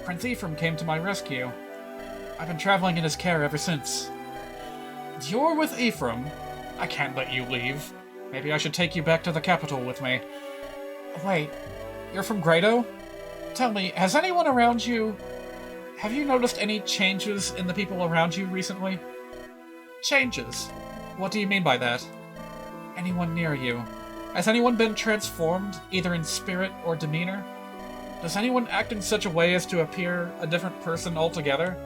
Prince Ephraim came to my rescue. I've been traveling in his care ever since. You're with Ephraim? I can't let you leave. Maybe I should take you back to the capital with me. Wait, you're from Grado? Tell me, has anyone around you... have you noticed any changes in the people around you recently? Changes? What do you mean by that? Anyone near you? Has anyone been transformed, either in spirit or demeanor? Does anyone act in such a way as to appear a different person altogether?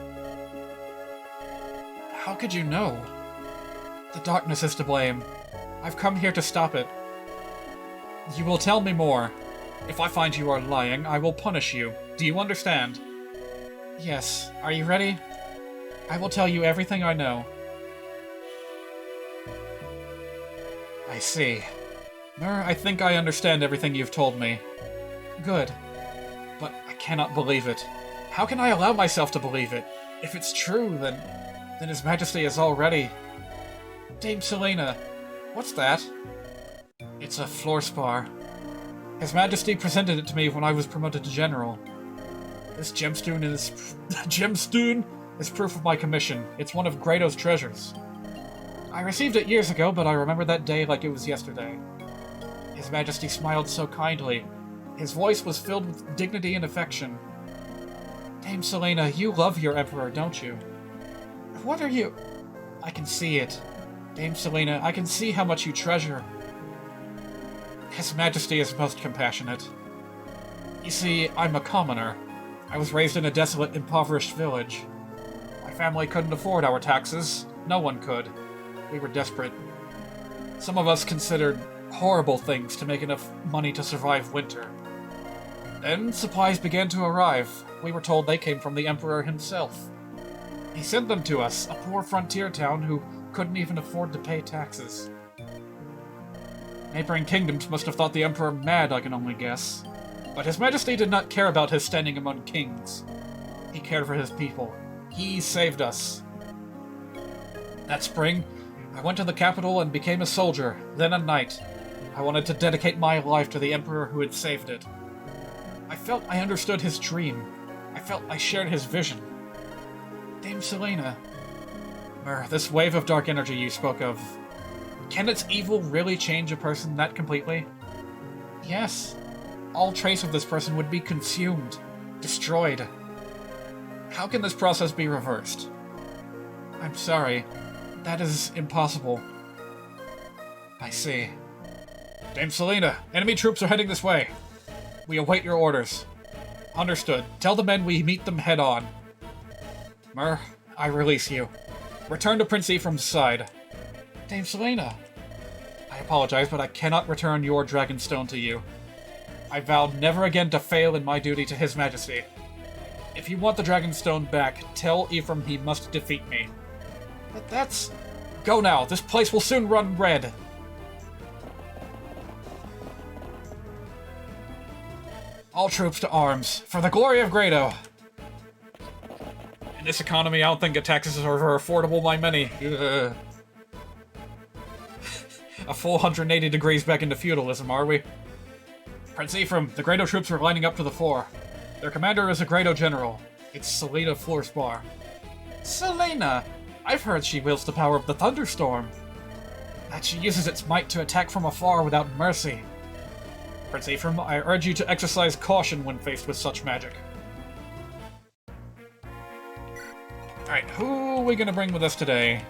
How could you know? The darkness is to blame. I've come here to stop it. You will tell me more. If I find you are lying, I will punish you. Do you understand? Yes. Are you ready? I will tell you everything I know. I see. Myrrh, I think I understand everything you've told me. Good. But I cannot believe it. How can I allow myself to believe it? If it's true, then His Majesty is already... Dame Selena, what's that? It's a Fluorspar. His Majesty presented it to me when I was promoted to General. This gemstone is proof of my commission. It's one of Grado's treasures. I received it years ago, but I remember that day like it was yesterday. His Majesty smiled so kindly. His voice was filled with dignity and affection. Dame Selena, you love your Emperor, don't you? What are you... I can see it. Dame Selena, I can see how much you treasure. His Majesty is most compassionate. You see, I'm a commoner. I was raised in a desolate, impoverished village. My family couldn't afford our taxes. No one could. We were desperate. Some of us considered horrible things to make enough money to survive winter. Then supplies began to arrive. We were told they came from the Emperor himself. He sent them to us, a poor frontier town who couldn't even afford to pay taxes. Neighboring kingdoms must have thought the Emperor mad, I can only guess. But His Majesty did not care about his standing among kings. He cared for his people. He saved us. That spring, I went to the capital and became a soldier, then a knight. I wanted to dedicate my life to the Emperor who had saved it. I felt I understood his dream. I felt I shared his vision. Dame Selena... Myrrh, this wave of dark energy you spoke of... Can its evil really change a person that completely? Yes. All trace of this person would be consumed, destroyed. How can this process be reversed? I'm sorry. That is impossible. I see. Dame Selena, enemy troops are heading this way. We await your orders. Understood. Tell the men we meet them head-on. Myrrh, I release you. Return to Prince Ephraim's side. Dame Selena. I apologize, but I cannot return your Dragonstone to you. I vowed never again to fail in my duty to His Majesty. If you want the Dragonstone back, tell Ephraim he must defeat me. But that's... Go now, this place will soon run red. All troops to arms, for the glory of Grado! In this economy, I don't think the taxes are affordable by many. Ugh. A full 180 degrees back into feudalism, are we? Prince Ephraim, the Grado troops are lining up to the fore. Their commander is a Grado general. It's Selena Fluorspar. Selena! I've heard she wields the power of the thunderstorm. that she uses its might to attack from afar without mercy. Prince Ephraim, I urge you to exercise caution when faced with such magic. Alright, who are we gonna bring with us today?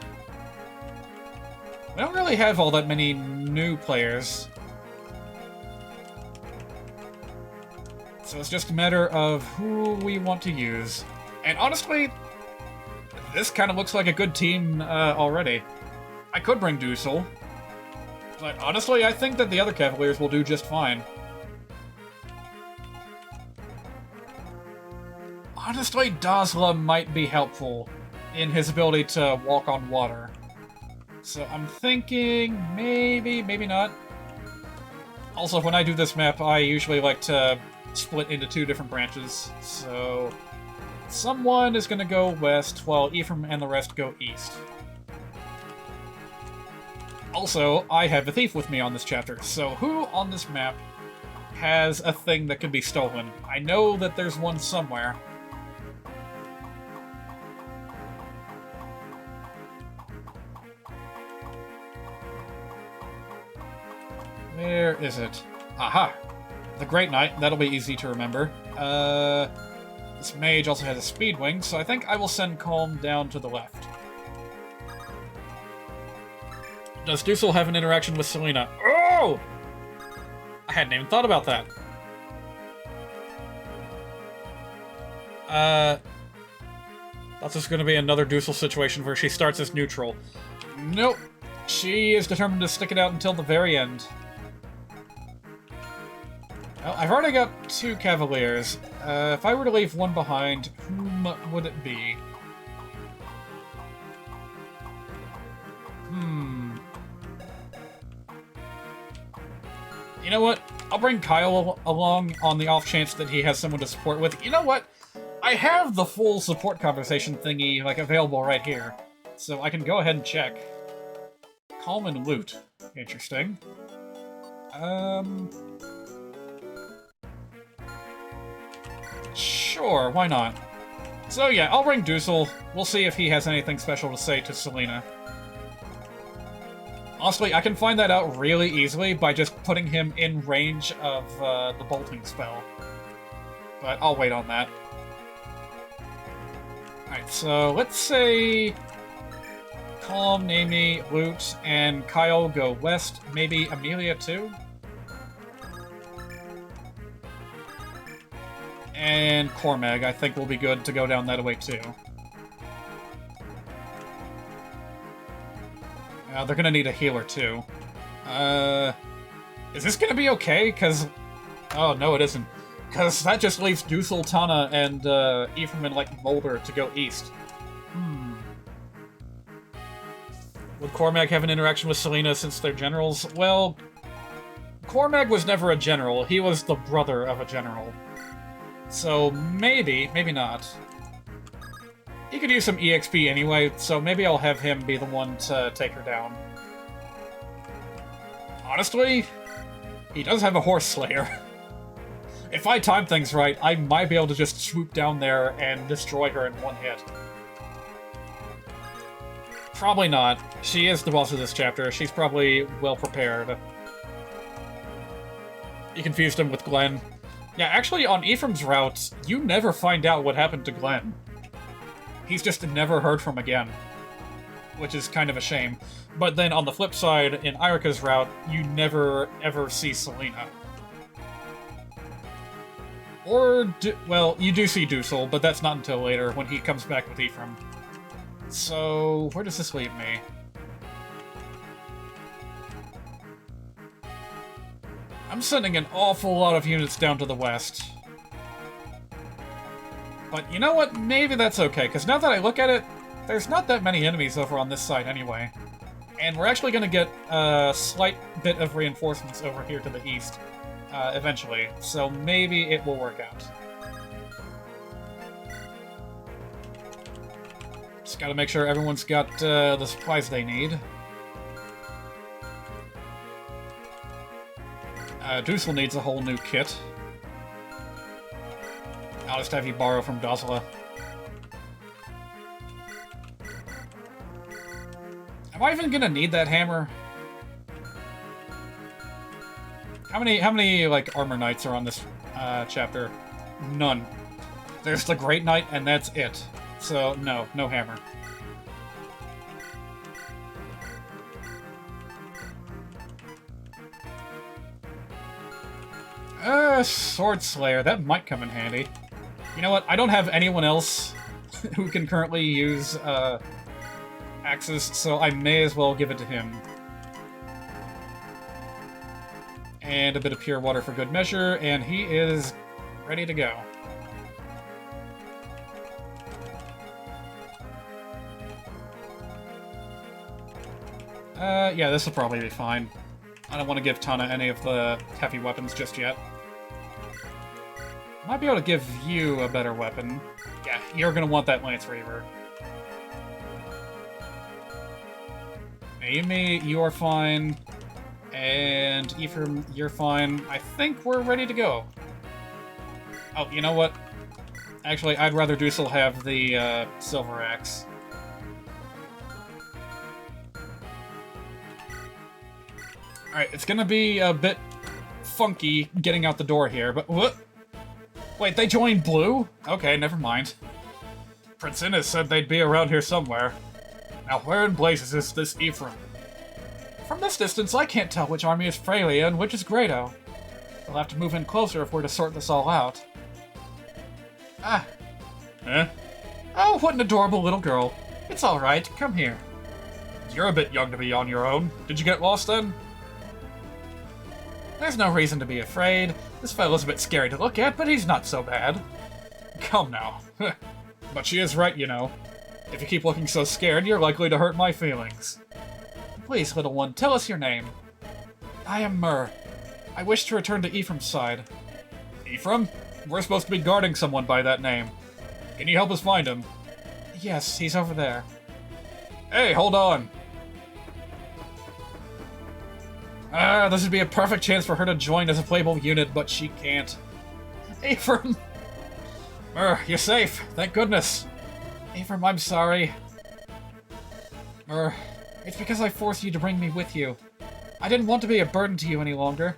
We don't really have all that many new players. So it's just a matter of who we want to use. And honestly, this kind of looks like a good team already. I could bring Dusel, but honestly, I think that the other Cavaliers will do just fine. Honestly, Dazla might be helpful in his ability to walk on water. So I'm thinking maybe, maybe not. Also, when I do this map, I usually like to split into 2 different branches. So someone is going to go west, while Ephraim and the rest go east. Also, I have a thief with me on this chapter, so who on this map has a thing that can be stolen? I know that there's one somewhere. Where is it? Aha! The Great Knight, that'll be easy to remember. This mage also has a speed wing, so I think I will send Calm down to the left. Does Dusel have an interaction with Selena? Oh! I hadn't even thought about that. That's just gonna be another Dusel situation where she starts as neutral. Nope. She is determined to stick it out until the very end. Well, I've already got 2 Cavaliers. If I were to leave one behind, whom would it be? You know what? I'll bring Kyle along on the off chance that he has someone to support with. You know what? I have the full support conversation thingy, like, available right here. So I can go ahead and check. Calm and loot. Interesting. Sure, why not? So yeah, I'll bring Dusel. We'll see if he has anything special to say to Selena. Honestly, I can find that out really easily by just putting him in range of the bolting spell. But I'll wait on that. Alright, so let's say Calm, Namie, Loot, and Kyle go west. Maybe Amelia too? And Cormag, I think, will be good to go down that way too. They're gonna need a healer too. Is this gonna be okay? Cause... Oh, no it isn't. Cause that just leaves Dusel, Tana, and Ephraim and, like, Mulder to go east. Would Cormag have an interaction with Selena since they're generals? Well, Cormag was never a general. He was the brother of a general. So maybe, maybe not. He could use some EXP anyway, so maybe I'll have him be the one to take her down. Honestly, he does have a Horse Slayer. If I time things right, I might be able to just swoop down there and destroy her in one hit. Probably not. She is the boss of this chapter. She's probably well prepared. You confused him with Glenn. Yeah, actually, on Ephraim's route, you never find out what happened to Glenn. He's just never heard from again. Which is kind of a shame. But then on the flip side, in Irika's route, you never ever see Selena. Or, well, you do see Dusel, but that's not until later, when he comes back with Ephraim. So, where does this leave me? I'm sending an awful lot of units down to the west. But you know what? Maybe that's okay, because now that I look at it, there's not that many enemies over on this side anyway. And we're actually going to get a slight bit of reinforcements over here to the east, eventually. So maybe it will work out. Just gotta make sure everyone's got the supplies they need. Dusel needs a whole new kit. I'll just have you borrow from Dazla. Am I even gonna need that hammer? How many, like, armor knights are on this, chapter? None. There's the Great Knight, and that's it. So, no hammer. Sword Slayer, that might come in handy. You know what, I don't have anyone else who can currently use, axes, so I may as well give it to him. And a bit of pure water for good measure, and he is ready to go. Yeah, this will probably be fine. I don't want to give Tana any of the heavy weapons just yet. Might be able to give you a better weapon. Yeah, you're gonna want that Lance Reaver. Amy, you are fine. And Ephraim, you're fine. I think we're ready to go. Oh, you know what? Actually, I'd rather Dusel have the, Silver Axe. Alright, it's gonna be a bit funky getting out the door here, but what? Wait, they joined Blue? Okay, never mind. Prince Innes said they'd be around here somewhere. Now where in blazes is this Ephraim? From this distance, I can't tell which army is Freya and which is Grado. We'll have to move in closer if we're to sort this all out. Ah. Eh? Oh, what an adorable little girl. It's alright, come here. You're a bit young to be on your own. Did you get lost then? There's no reason to be afraid. This fellow's a bit scary to look at, but he's not so bad. Come now. But she is right, you know. If you keep looking so scared, you're likely to hurt my feelings. Please, little one, tell us your name. I am Myrrh. I wish to return to Ephraim's side. Ephraim? We're supposed to be guarding someone by that name. Can you help us find him? Yes, he's over there. Hey, hold on! This would be a perfect chance for her to join as a playable unit, but she can't. Ephraim! Myrrh, you're safe, thank goodness. Ephraim, I'm sorry. Myrrh, it's because I forced you to bring me with you. I didn't want to be a burden to you any longer.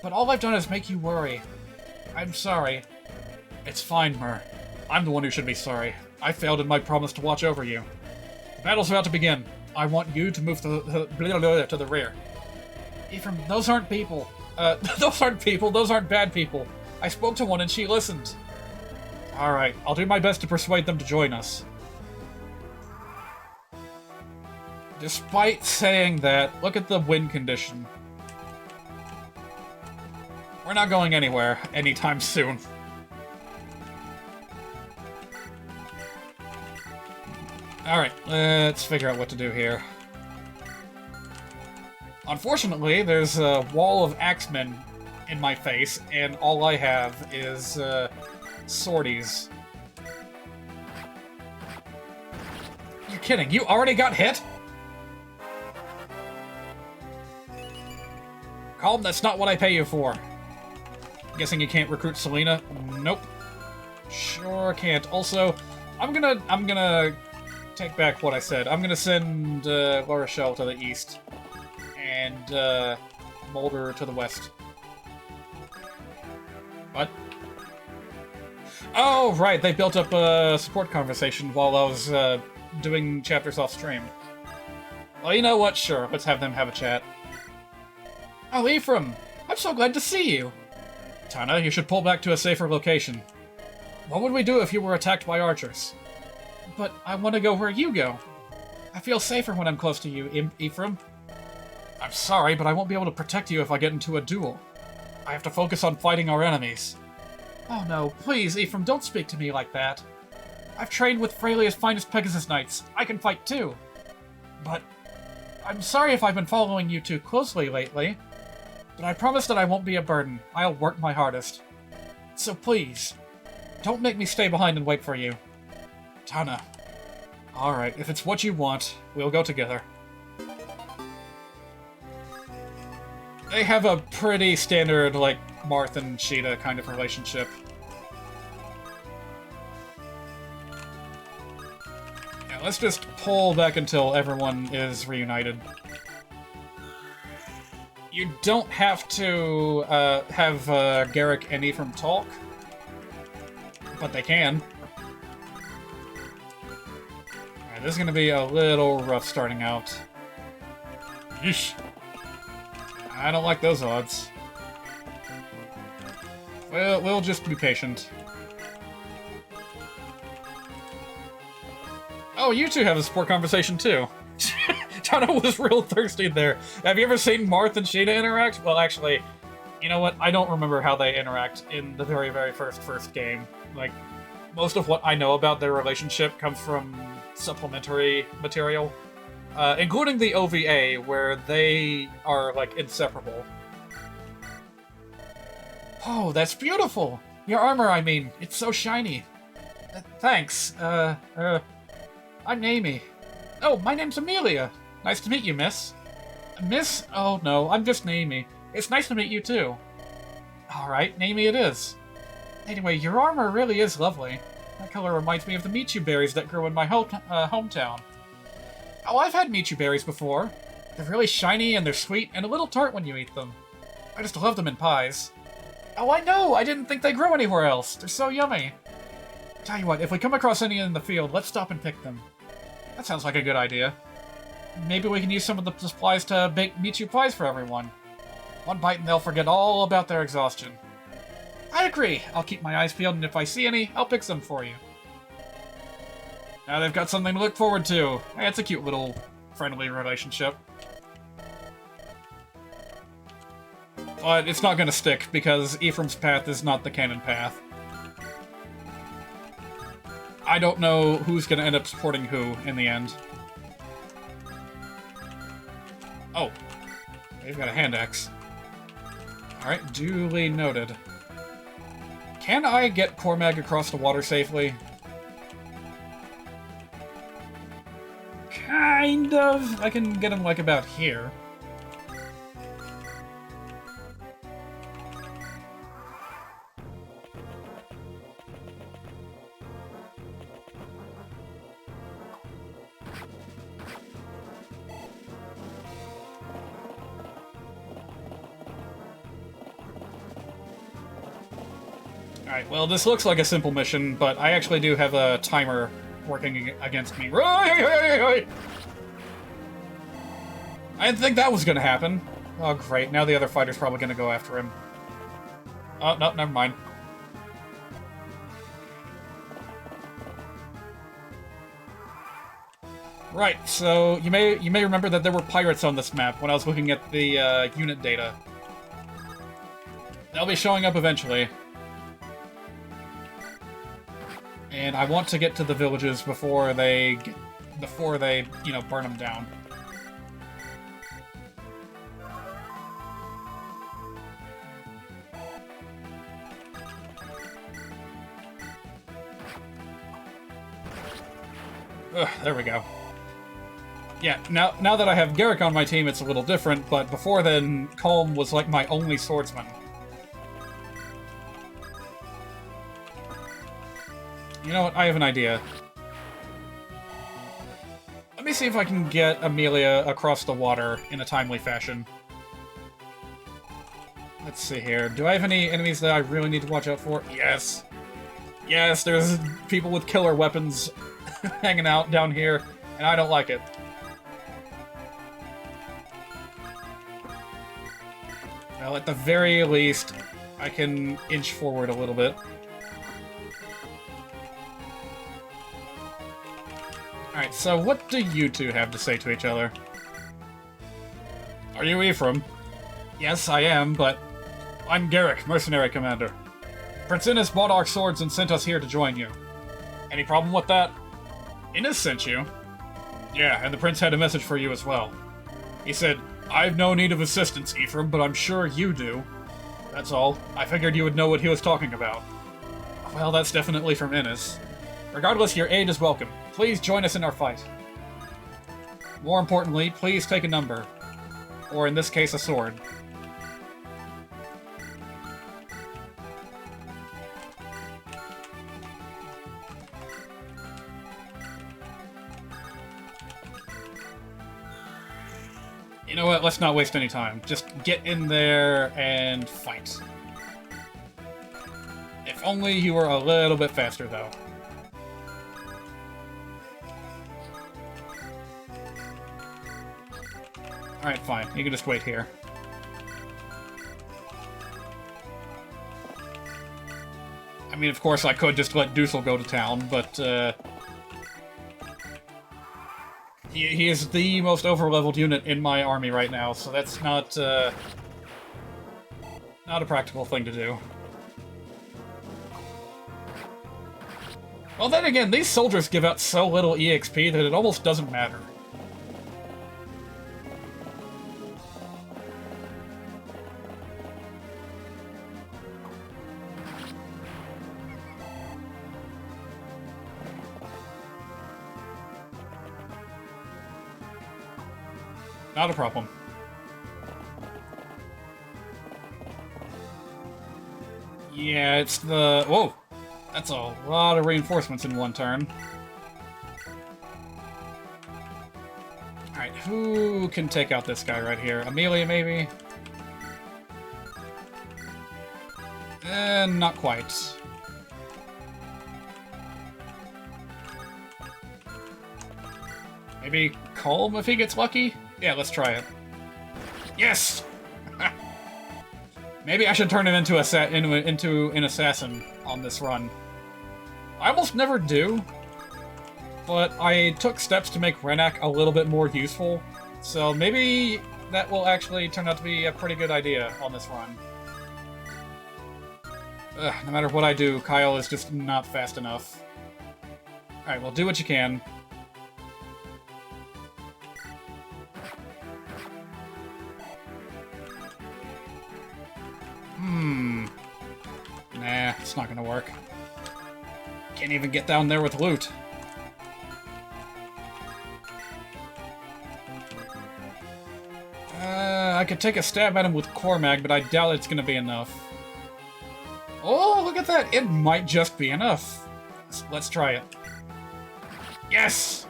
But all I've done is make you worry. I'm sorry. It's fine, Myrrh. I'm the one who should be sorry. I failed in my promise to watch over you. The battle's about to begin. I want you to move to the rear. Ephraim, those aren't people. Those aren't people, those aren't bad people. I spoke to one and she listened. Alright, I'll do my best to persuade them to join us. Despite saying that, look at the wind condition. We're not going anywhere anytime soon. Alright, let's figure out what to do here. Unfortunately, there's a wall of axemen in my face, and all I have is, swordies. You're kidding, you already got hit? Calm, that's not what I pay you for. Guessing you can't recruit Selena? Nope. Sure can't. Also, I'm gonna take back what I said. I'm gonna send, La Rochelle to the east. And, Mulder to the west. What? Oh, right, they built up a support conversation while I was, doing chapters off stream. Well, you know what? Sure, let's have them have a chat. Oh, Ephraim! I'm so glad to see you! Tana, you should pull back to a safer location. What would we do if you were attacked by archers? But I want to go where you go. I feel safer when I'm close to you, Ephraim. I'm sorry, but I won't be able to protect you if I get into a duel. I have to focus on fighting our enemies. Oh no, please, Ephraim, don't speak to me like that. I've trained with Freylia's finest Pegasus Knights. I can fight too. But I'm sorry if I've been following you too closely lately. But I promise that I won't be a burden. I'll work my hardest. So please, don't make me stay behind and wait for you. Tana. Alright, if it's what you want, we'll go together. They have a pretty standard, like, Marth and Sheeta kind of relationship. Yeah, let's just pull back until everyone is reunited. You don't have to have Garrick and Ephraim talk, but they can. Alright, this is gonna be a little rough starting out. Yeesh. I don't like those odds. Well, we'll just be patient. Oh, you two have a sport conversation too. Tana was real thirsty there. Have you ever seen Marth and Sheeta interact? Well, actually, you know what? I don't remember how they interact in the very, very first game. Like, most of what I know about their relationship comes from supplementary material, including the OVA, where they are, like, inseparable. Oh, that's beautiful! Your armor, I mean. It's so shiny. Thanks. I'm Amy. Oh, my name's Amelia. Nice to meet you, miss. Miss? Oh, no, I'm just Amy. It's nice to meet you, too. Alright, Amy it is. Anyway, your armor really is lovely. That color reminds me of the Michu berries that grew in my hometown. Oh, I've had Michu berries before. They're really shiny and they're sweet and a little tart when you eat them. I just love them in pies. Oh, I know! I didn't think they grew anywhere else. They're so yummy. Tell you what, if we come across any in the field, let's stop and pick them. That sounds like a good idea. Maybe we can use some of the supplies to bake Michu pies for everyone. One bite and they'll forget all about their exhaustion. I agree. I'll keep my eyes peeled, and if I see any, I'll pick some for you. Now they've got something to look forward to. Hey, it's a cute little friendly relationship. But it's not gonna stick, because Ephraim's path is not the canon path. I don't know who's gonna end up supporting who in the end. Oh. They've got a hand axe. Alright, duly noted. Can I get Cormag across the water safely? Kind of. I can get him, like, about here. Alright, well, this looks like a simple mission, but I actually do have a timer working against me. I didn't think that was gonna happen. Oh, great. Now the other fighter's probably gonna go after him. Oh, no, never mind. Right, so you may remember that there were pirates on this map when I was looking at the unit data. They'll be showing up eventually. And I want to get to the villages before they, you know, burn them down. Ugh, there we go. Yeah, now that I have Garrick on my team, it's a little different, but before then, Calm was like my only swordsman. You know what? I have an idea. Let me see if I can get Amelia across the water in a timely fashion. Let's see here. Do I have any enemies that I really need to watch out for? Yes. Yes, there's people with killer weapons hanging out down here, and I don't like it. Well, at the very least, I can inch forward a little bit. Alright, so what do you two have to say to each other? Are you Ephraim? Yes, I am, but I'm Garrick, mercenary commander. Prince Innes bought our swords and sent us here to join you. Any problem with that? Innes sent you? Yeah, and the prince had a message for you as well. He said, I've no need of assistance, Ephraim, but I'm sure you do. That's all. I figured you would know what he was talking about. Well, that's definitely from Innes. Regardless, your aid is welcome. Please join us in our fight. More importantly, please take a number. Or in this case, a sword. You know what? Let's not waste any time. Just get in there and fight. If only you were a little bit faster, though. Alright, fine. You can just wait here. I mean, of course, I could just let Dusel go to town, but, he is the most overleveled unit in my army right now, so that's not a practical thing to do. Well, then again, these soldiers give out so little EXP that it almost doesn't matter. Not a problem. Yeah, it's the... Whoa! That's a lot of reinforcements in one turn. Alright, who can take out this guy right here? Amelia, maybe? Not quite. Maybe Colm if he gets lucky? Yeah, let's try it. Yes! Maybe I should turn him into an assassin on this run. I almost never do, but I took steps to make ROMhack a little bit more useful, so maybe that will actually turn out to be a pretty good idea on this run. Ugh, no matter what I do, Kyle is just not fast enough. Alright, well, do what you can. Nah, it's not gonna work. Can't even get down there with loot. I could take a stab at him with Core Mag, but I doubt it's gonna be enough. Oh, look at that! It might just be enough. Let's try it. Yes!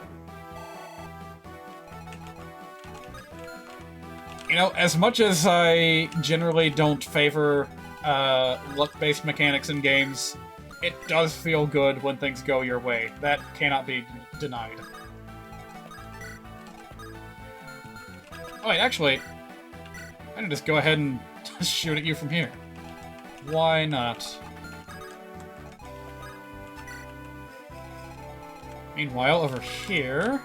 You know, as much as I generally don't favor luck-based mechanics in games, it does feel good when things go your way. That cannot be denied. Oh wait, actually, I can just go ahead and shoot at you from here. Why not? Meanwhile, over here...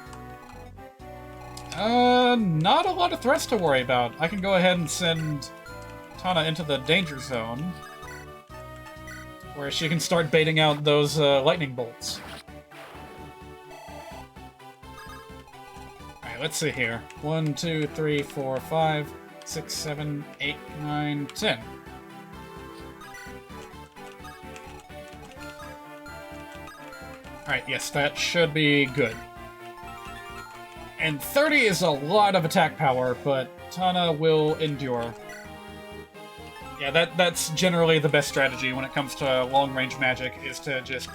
not a lot of threats to worry about. I can go ahead and send Tana into the danger zone, where she can start baiting out those lightning bolts. Alright, let's see here. 1, 2, 3, 4, 5, 6, 7, 8, 9, 10. Alright, yes, that should be good. And 30 is a lot of attack power, but Tana will endure. Yeah, that's generally the best strategy when it comes to long-range magic, is to just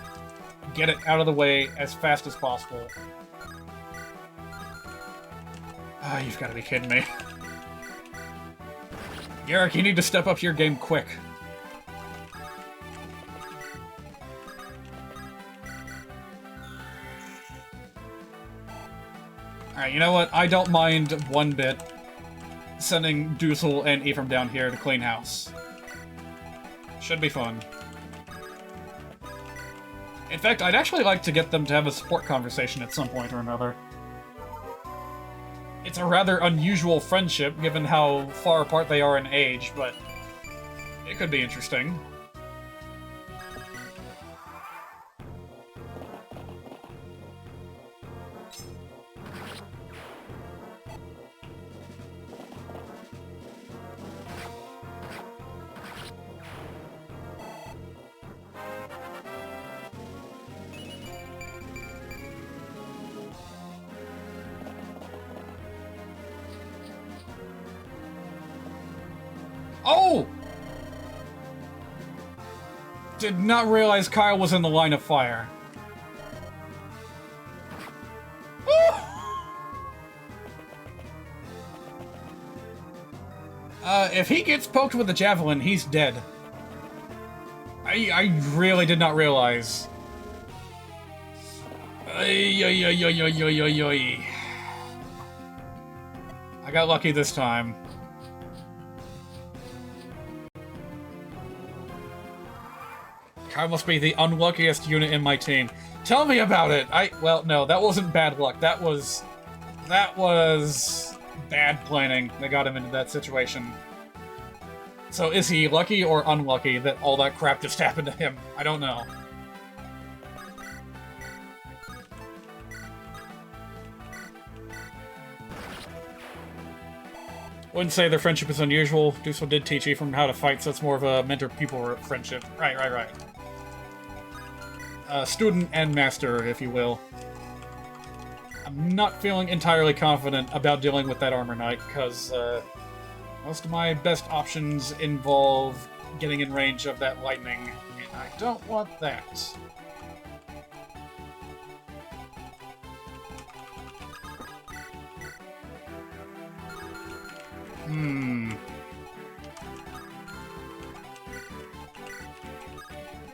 get it out of the way as fast as possible. Ah, you've got to be kidding me. Garrick, you need to step up your game quick. Alright, you know what? I don't mind one bit sending Dusel and Ephraim down here to clean house. Should be fun. In fact, I'd actually like to get them to have a support conversation at some point or another. It's a rather unusual friendship, given how far apart they are in age, but it could be interesting. Oh! Did not realize Kyle was in the line of fire. If he gets poked with a javelin, he's dead. I really did not realize. Ay, ay, ay, ay, ay, ay, ay, ay. I got lucky this time. Kyle must be the unluckiest unit in my team. Tell me about it! Well, no, that wasn't bad luck. That was bad planning that got him into that situation. So is he lucky or unlucky that all that crap just happened to him? I don't know. Wouldn't say their friendship is unusual. Dusel did teach Ephraim how to fight, so it's more of a mentor-pupil friendship. Right. Student and master, if you will. I'm not feeling entirely confident about dealing with that Armor Knight, because most of my best options involve getting in range of that lightning, and I don't want that.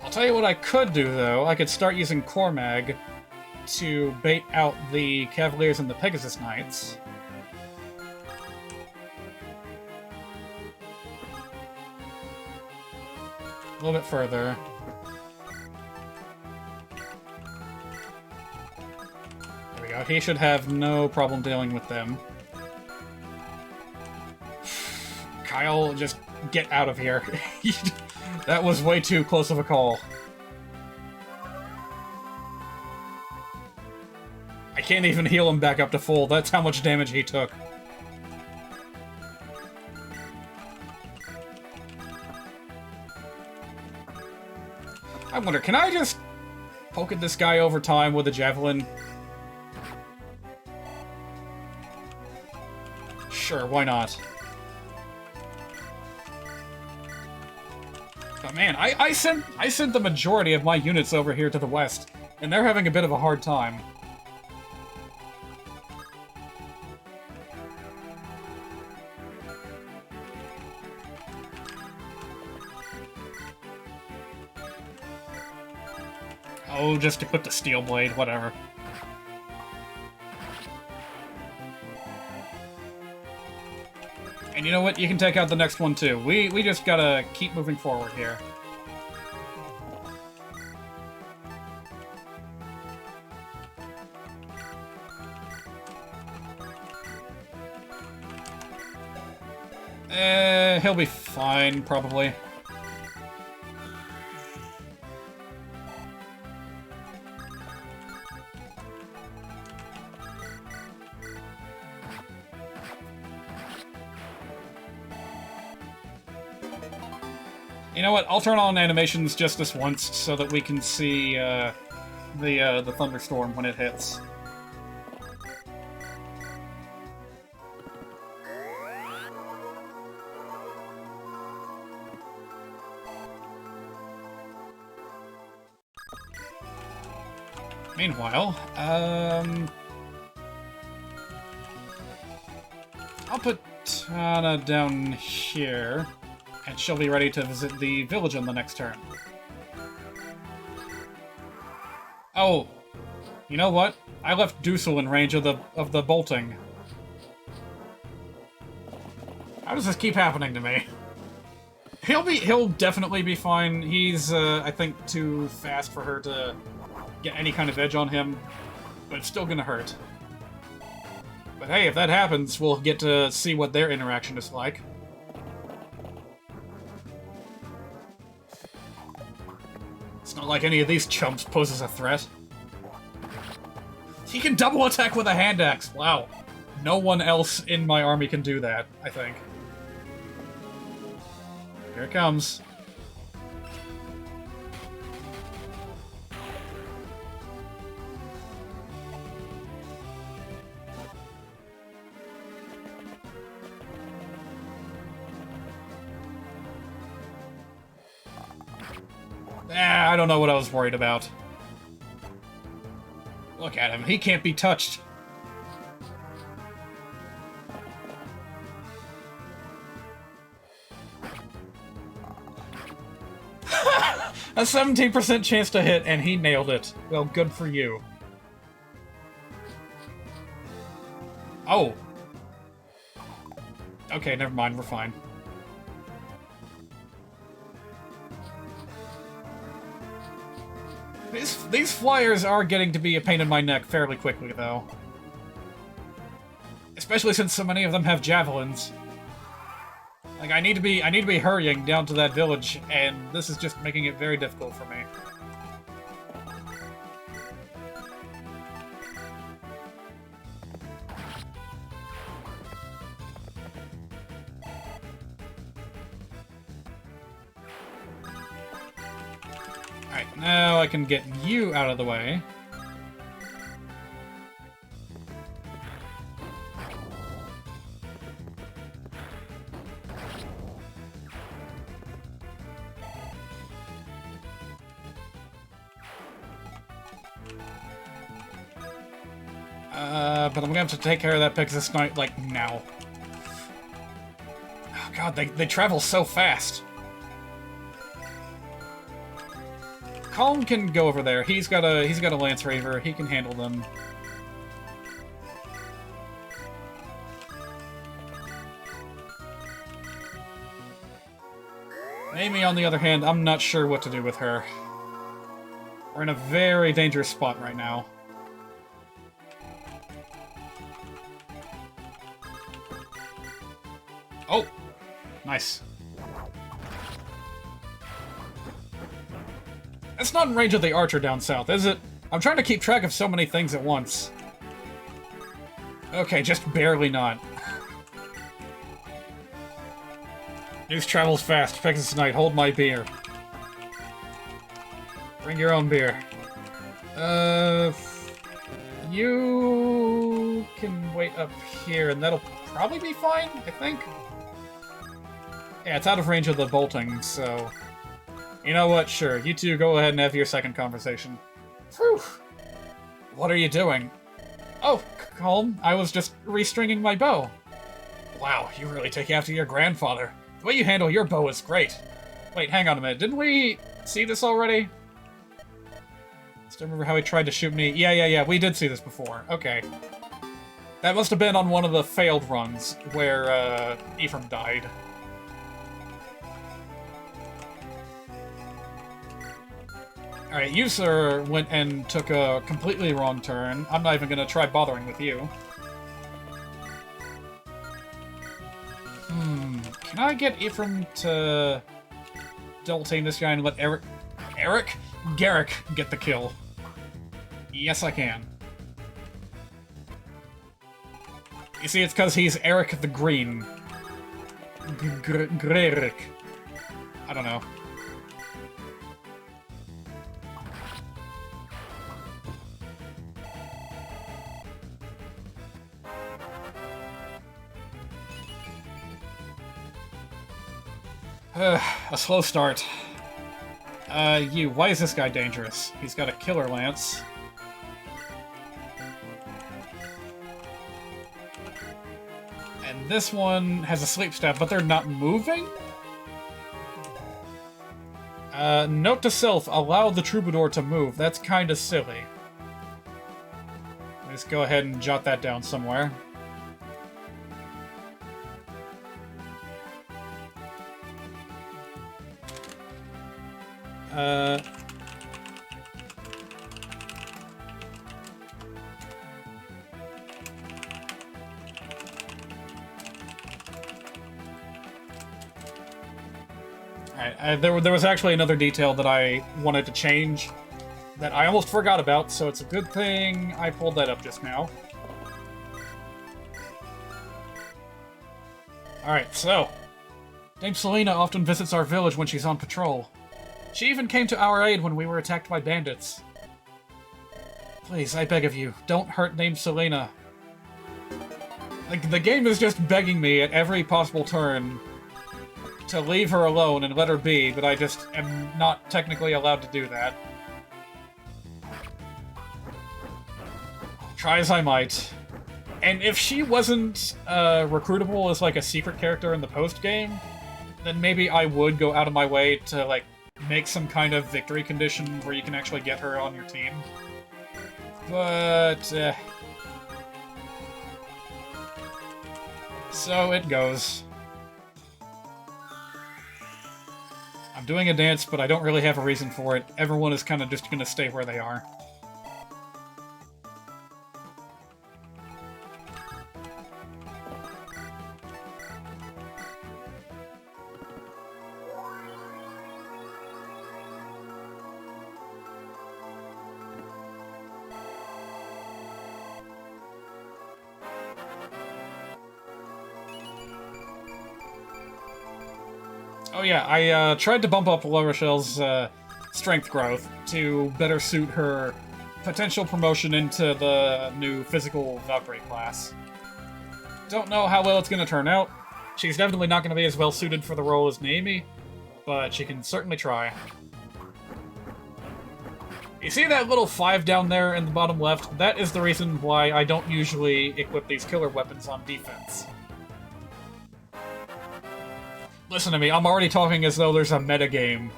I'll tell you what I could do, though. I could start using Cormag to bait out the Cavaliers and the Pegasus Knights. A little bit further. There we go. He should have no problem dealing with them. Kyle, just get out of here. That was way too close of a call. I can't even heal him back up to full. That's how much damage he took. I wonder, can I just poke at this guy over time with a javelin? Sure, why not? But man, I sent the majority of my units over here to the west, and they're having a bit of a hard time. Oh, just equip the steel blade, whatever. And you know what? You can take out the next one too. We just gotta keep moving forward here. He'll be fine, probably. You know what? I'll turn on animations just this once so that we can see the thunderstorm when it hits. Meanwhile, I'll put Tana down here. And she'll be ready to visit the village on the next turn. Oh, you know what? I left Dusel in range of the bolting. How does this keep happening to me? He'll definitely be fine. He's I think too fast for her to get any kind of edge on him, but it's still gonna hurt. But hey, if that happens, we'll get to see what their interaction is like. It's not like any of these chumps poses a threat. He can double attack with a hand axe. Wow. No one else in my army can do that, I think. Here it comes. I don't know what I was worried about. Look at him. He can't be touched. A 17% chance to hit, and he nailed it. Well, good for you. Oh. Okay, never mind, we're fine. These flyers are getting to be a pain in my neck fairly quickly, though. Especially since so many of them have javelins. Like, I need to be hurrying down to that village, and this is just making it very difficult for me. Alright, now I can get you out of the way. But I'm gonna have to take care of that Pegasus Knight, like, now. Oh god, they travel so fast. Calm can go over there. He's got a Lance Raver. He can handle them. Amy, on the other hand, I'm not sure what to do with her. We're in a very dangerous spot right now. Oh! Nice. That's not in range of the archer down south, is it? I'm trying to keep track of so many things at once. Okay, just barely not. News travels fast. Pegasus Knight, hold my beer. Bring your own beer. You can wait up here, and that'll probably be fine, I think. Yeah, it's out of range of the bolting, so... You know what? Sure, you two go ahead and have your second conversation. Phew! What are you doing? Oh, calm. I was just restringing my bow. Wow, you really take after your grandfather. The way you handle your bow is great. Wait, hang on a minute. Didn't we see this already? Still remember how he tried to shoot me? Yeah, we did see this before. Okay. That must have been on one of the failed runs, where, Ephraim died. Alright, you, sir, went and took a completely wrong turn. I'm not even gonna try bothering with you. Can I get Ephraim to double team this guy and let Garrick get the kill? Yes, I can. You see, it's because he's Eric the Green. Grerick. I don't know. A slow start. Why is this guy dangerous? He's got a killer lance. And this one has a sleep staff, but they're not moving? Note to self, allow the troubadour to move. That's kinda silly. Let's go ahead and jot that down somewhere. Alright, there was actually another detail that I wanted to change that I almost forgot about, so it's a good thing I pulled that up just now. Alright, so... Dame Selena often visits our village when she's on patrol. She even came to our aid when we were attacked by bandits. Please, I beg of you, don't hurt Dame Selena. Like, the game is just begging me at every possible turn to leave her alone and let her be, but I just am not technically allowed to do that. Try as I might. And if she wasn't recruitable as, like, a secret character in the post-game, then maybe I would go out of my way to, like, make some kind of victory condition where you can actually get her on your team. But, so it goes. I'm doing a dance, but I don't really have a reason for it. Everyone is kind of just gonna stay where they are. Oh yeah, I tried to bump up La Rochelle's strength growth to better suit her potential promotion into the new physical Valkyrie class. Don't know how well it's going to turn out. She's definitely not going to be as well suited for the role as Naomi, but she can certainly try. You see that little 5 down there in the bottom left? That is the reason why I don't usually equip these killer weapons on defense. Listen to me, I'm already talking as though there's a metagame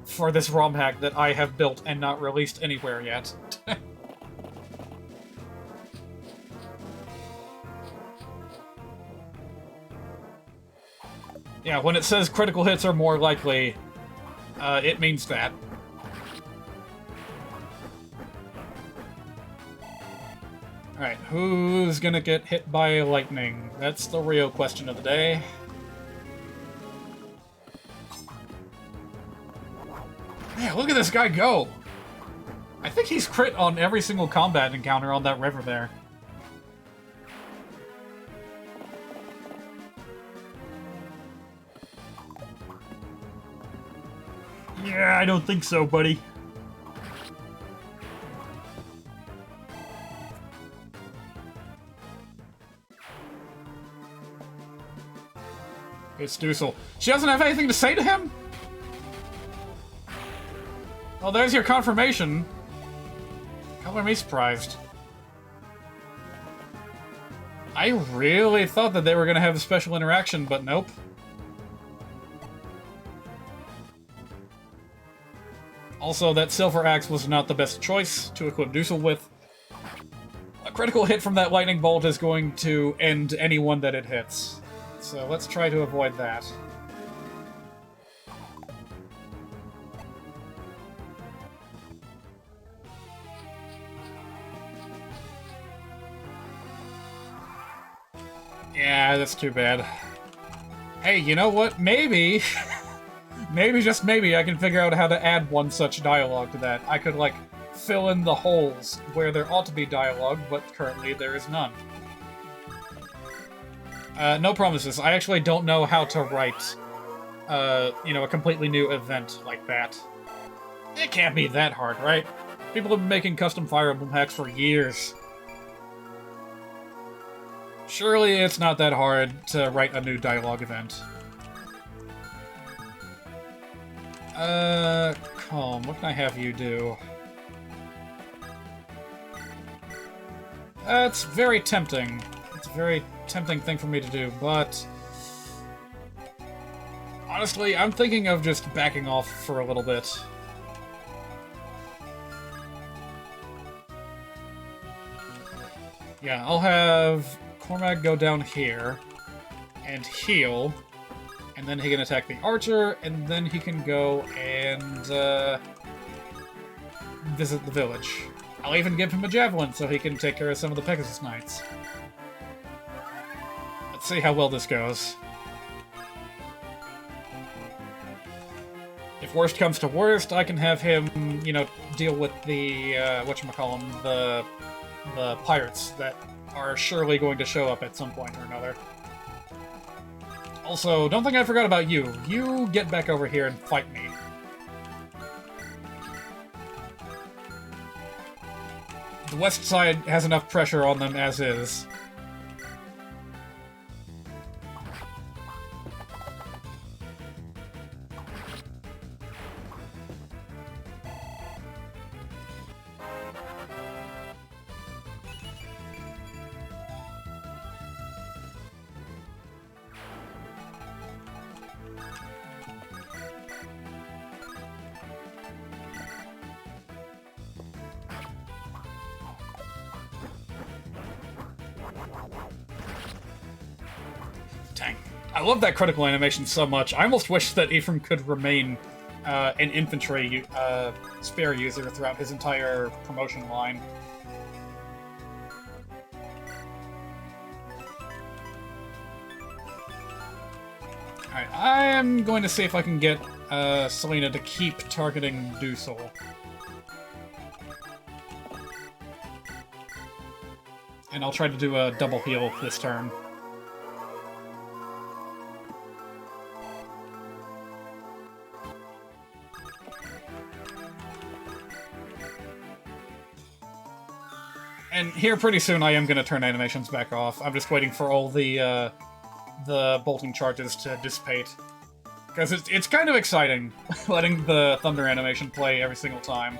for this ROMhack that I have built and not released anywhere yet. Yeah, when it says critical hits are more likely, it means that. Alright, who's gonna get hit by lightning? That's the real question of the day. Yeah, look at this guy go! I think he's crit on every single combat encounter on that river there. Yeah, I don't think so, buddy. It's Dussel. She doesn't have anything to say to him? Well, there's your confirmation. Color me surprised. I really thought that they were going to have a special interaction, but nope. Also, that Silver Axe was not the best choice to equip Dussel with. A critical hit from that lightning bolt is going to end anyone that it hits. So let's try to avoid that. Yeah, that's too bad. Hey, you know what? Maybe... maybe, just maybe, I can figure out how to add one such dialogue to that. I could, like, fill in the holes where there ought to be dialogue, but currently there is none. No promises. I actually don't know how to write, you know, a completely new event like that. It can't be that hard, right? People have been making custom Fire Emblem hacks for years. Surely it's not that hard to write a new dialogue event. Calm, what can I have you do? It's very tempting. It's a very tempting thing for me to do, but... honestly, I'm thinking of just backing off for a little bit. Yeah, I'll have Cormac go down here and heal, and then he can attack the archer, and then he can go and visit the village. I'll even give him a javelin so he can take care of some of the Pegasus Knights. Let's see how well this goes. If worst comes to worst, I can have him, you know, deal with the, whatchamacallem, the pirates that are surely going to show up at some point or another. Also, don't think I forgot about you. You get back over here and fight me. The west side has enough pressure on them as is. I love that critical animation so much. I almost wish that Ephraim could remain an infantry spear user throughout his entire promotion line. Alright, I am going to see if I can get Selena to keep targeting Dusel. And I'll try to do a double heal this turn. And here, pretty soon, I am going to turn animations back off. I'm just waiting for all the bolting charges to dissipate. Because it's kind of exciting, letting the thunder animation play every single time.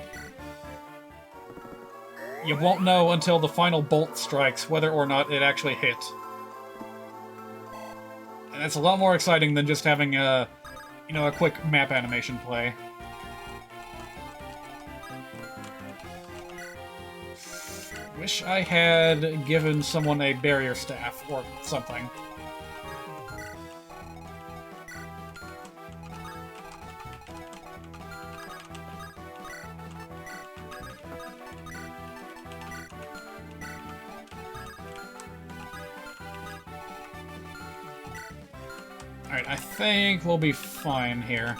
You won't know until the final bolt strikes whether or not it actually hit. And it's a lot more exciting than just having a quick map animation play. Wish I had given someone a barrier staff or something. Alright, I think we'll be fine here.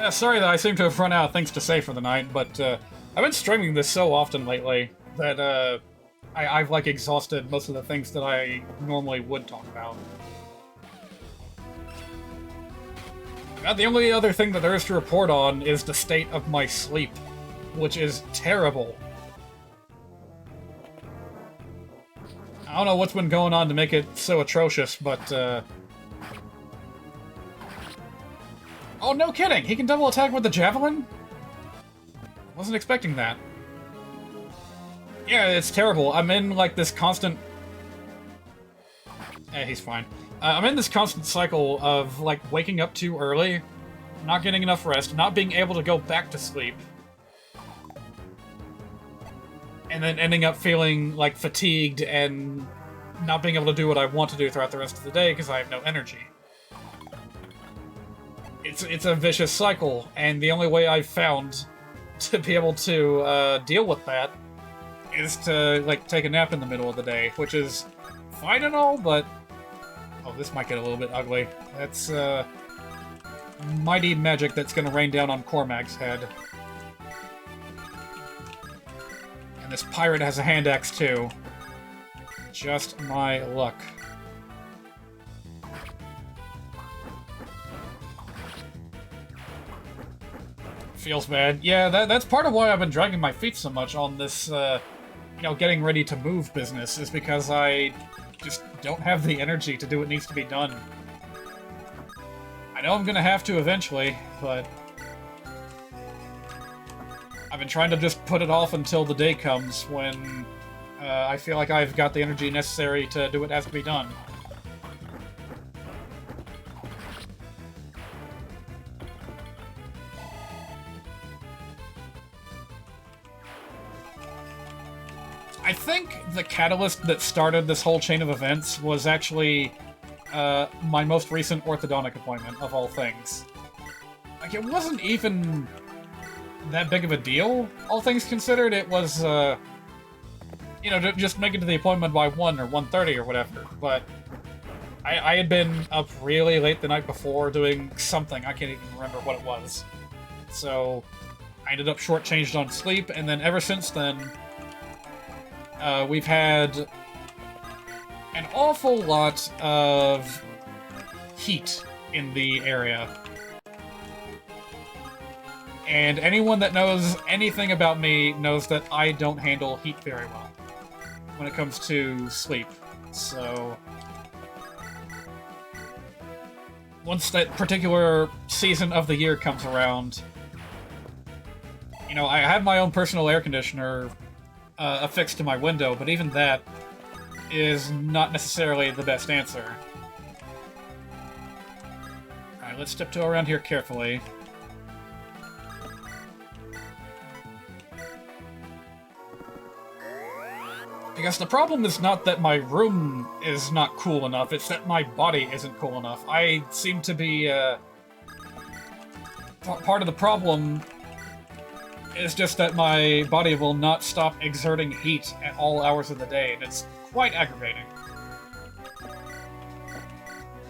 Sorry that I seem to have run out of things to say for the night, but I've been streaming this so often lately that I've like exhausted most of the things that I normally would talk about. The only other thing that there is to report on is the state of my sleep, which is terrible. I don't know what's been going on to make it so atrocious, but oh, no kidding! He can double attack with the javelin? Wasn't expecting that. Yeah, it's terrible. I'm in, like, this constant... he's fine. I'm in this constant cycle of, like, waking up too early, not getting enough rest, not being able to go back to sleep, and then ending up feeling, like, fatigued and not being able to do what I want to do throughout the rest of the day because I have no energy. It's a vicious cycle, and the only way I've found to be able to deal with that is to, like, take a nap in the middle of the day, which is fine and all, but... Oh, this might get a little bit ugly. That's, mighty magic that's gonna rain down on Cormac's head. And this pirate has a hand axe, too. Just my luck. Feels bad. Yeah, that's part of why I've been dragging my feet so much on this, getting ready to move business, is because I just don't have the energy to do what needs to be done. I know I'm gonna have to eventually, but I've been trying to just put it off until the day comes when I feel like I've got the energy necessary to do what has to be done. I think the catalyst that started this whole chain of events was actually my most recent orthodontic appointment, of all things. Like, it wasn't even that big of a deal, all things considered. It was, just make it to the appointment by 1 or 1:30 or whatever, but I had been up really late the night before doing something, I can't even remember what it was. So, I ended up shortchanged on sleep, and then ever since then, we've had an awful lot of heat in the area. And anyone that knows anything about me knows that I don't handle heat very well when it comes to sleep. So once that particular season of the year comes around, I have my own personal air conditioner affixed to my window, but even that is not necessarily the best answer. Alright, let's tiptoe around here carefully. Because the problem is not that my room is not cool enough, it's that my body isn't cool enough. I seem to be, part of the problem is just that my body will not stop exerting heat at all hours of the day, and it's quite aggravating.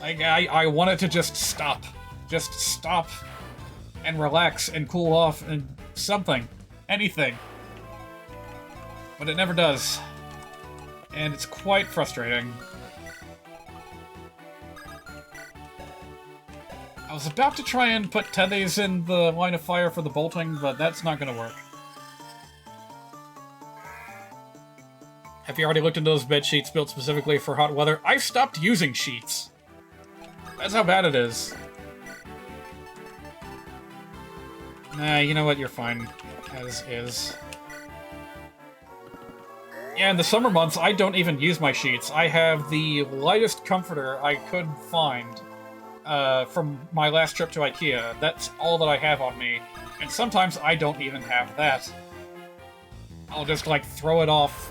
Like, I want it to just stop. Just stop and relax and cool off and something. Anything. But it never does. And it's quite frustrating. I was about to try and put tethies in the line of fire for the bolting, but that's not gonna work. Have you already looked into those bed sheets built specifically for hot weather? I stopped using sheets. That's how bad it is. Nah, you know what? You're fine. As is. Yeah, in the summer months, I don't even use my sheets. I have the lightest comforter I could find from my last trip to IKEA. That's all that I have on me. And sometimes I don't even have that. I'll just, like, throw it off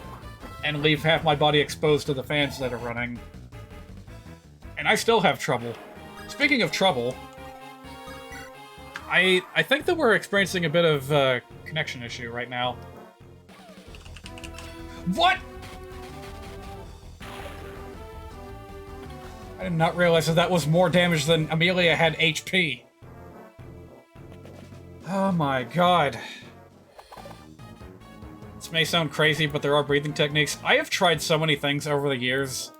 and leave half my body exposed to the fans that are running. And I still have trouble. Speaking of trouble, I think that we're experiencing a bit of a connection issue right now. What?! I did not realize that that was more damage than Amelia had HP. Oh my god. This may sound crazy, but there are breathing techniques. I have tried so many things over the years.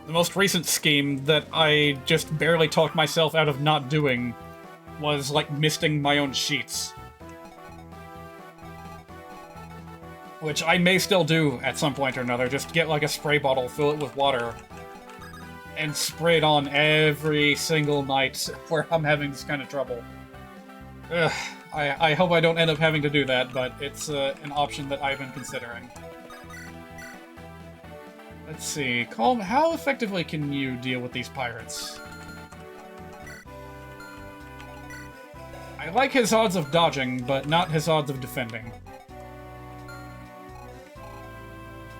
The most recent scheme that I just barely talked myself out of not doing was, like, misting my own sheets. Which I may still do at some point or another. Just get, like, a spray bottle, fill it with water, and spray it on every single night where I'm having this kind of trouble. Ugh, I hope I don't end up having to do that, but it's an option that I've been considering. Let's see. Calm. How effectively can you deal with these pirates? I like his odds of dodging, but not his odds of defending.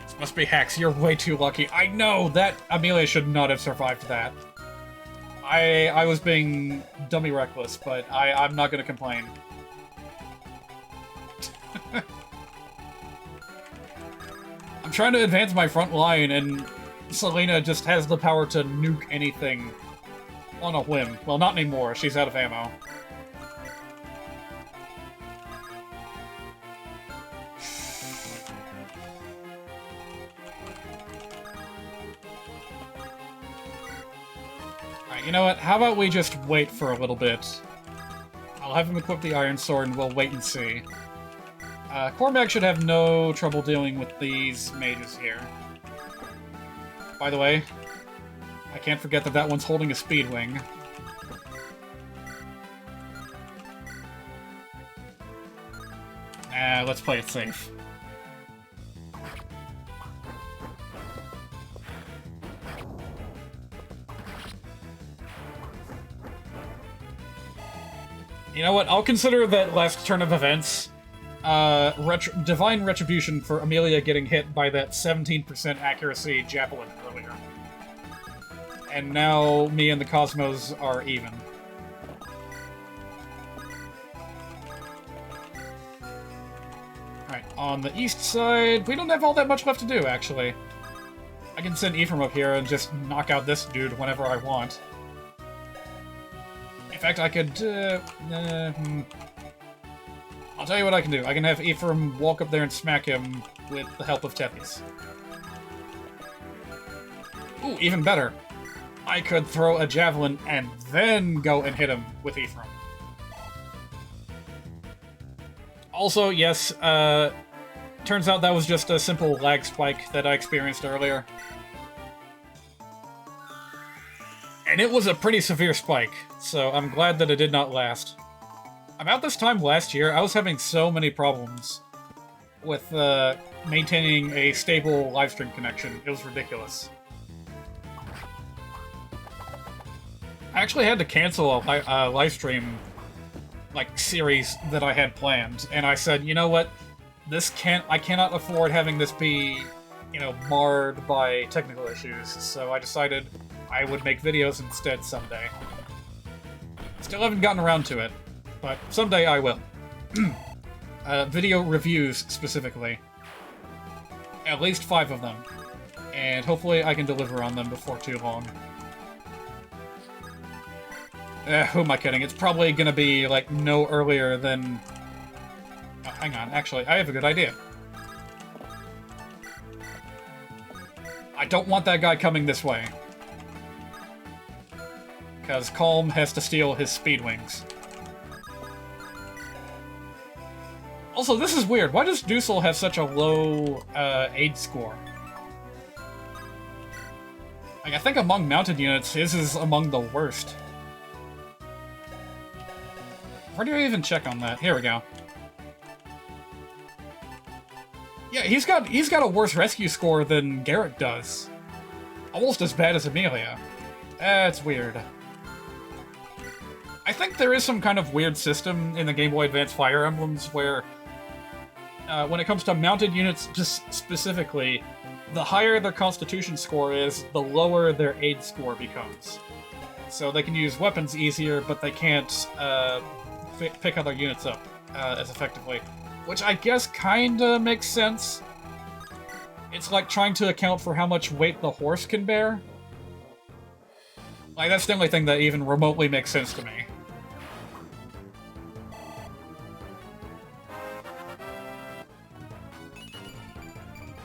This must be hacks. You're way too lucky. I know! That Amelia should not have survived that. I was being dummy reckless, but I'm not gonna complain. I'm trying to advance my front line, and Selena just has the power to nuke anything on a whim. Well, not anymore. She's out of ammo. Alright, you know what? How about we just wait for a little bit? I'll have him equip the Iron Sword, and we'll wait and see. Cormac should have no trouble dealing with these mages here. By the way, I can't forget that that one's holding a speed wing. Let's play it safe. You know what? I'll consider that last turn of events divine retribution for Amelia getting hit by that 17% accuracy javelin earlier. And now me and the Cosmos are even. Alright, on the east side, we don't have all that much left to do, actually. I can send Ephraim up here and just knock out this dude whenever I want. In fact, I could, I'll tell you what I can do. I can have Ephraim walk up there and smack him with the help of Tethys. Ooh, even better. I could throw a javelin and then go and hit him with Ephraim. Also, yes, turns out that was just a simple lag spike that I experienced earlier. And it was a pretty severe spike, so I'm glad that it did not last. About this time last year, I was having so many problems with maintaining a stable livestream connection. It was ridiculous. I actually had to cancel a livestream series that I had planned, and I said, you know what, I cannot afford having this be, marred by technical issues. So I decided I would make videos instead someday. Still haven't gotten around to it, but someday I will. Video reviews specifically, at least 5 of them, and hopefully I can deliver on them before too long. Who am I kidding? It's probably gonna be, no earlier than... Oh, hang on, actually, I have a good idea. I don't want that guy coming this way. Because Calm has to steal his speed wings. Also, this is weird. Why does Dusel have such a low aid score? I think among mounted units, his is among the worst. Where do I even check on that? Here we go. Yeah, he's got a worse rescue score than Garrett does. Almost as bad as Amelia. That's weird. I think there is some kind of weird system in the Game Boy Advance Fire Emblems where, when it comes to mounted units just specifically, the higher their constitution score is, the lower their aid score becomes. So they can use weapons easier, but they can't pick other units up as effectively. Which I guess kinda makes sense. It's like trying to account for how much weight the horse can bear. That's the only thing that even remotely makes sense to me.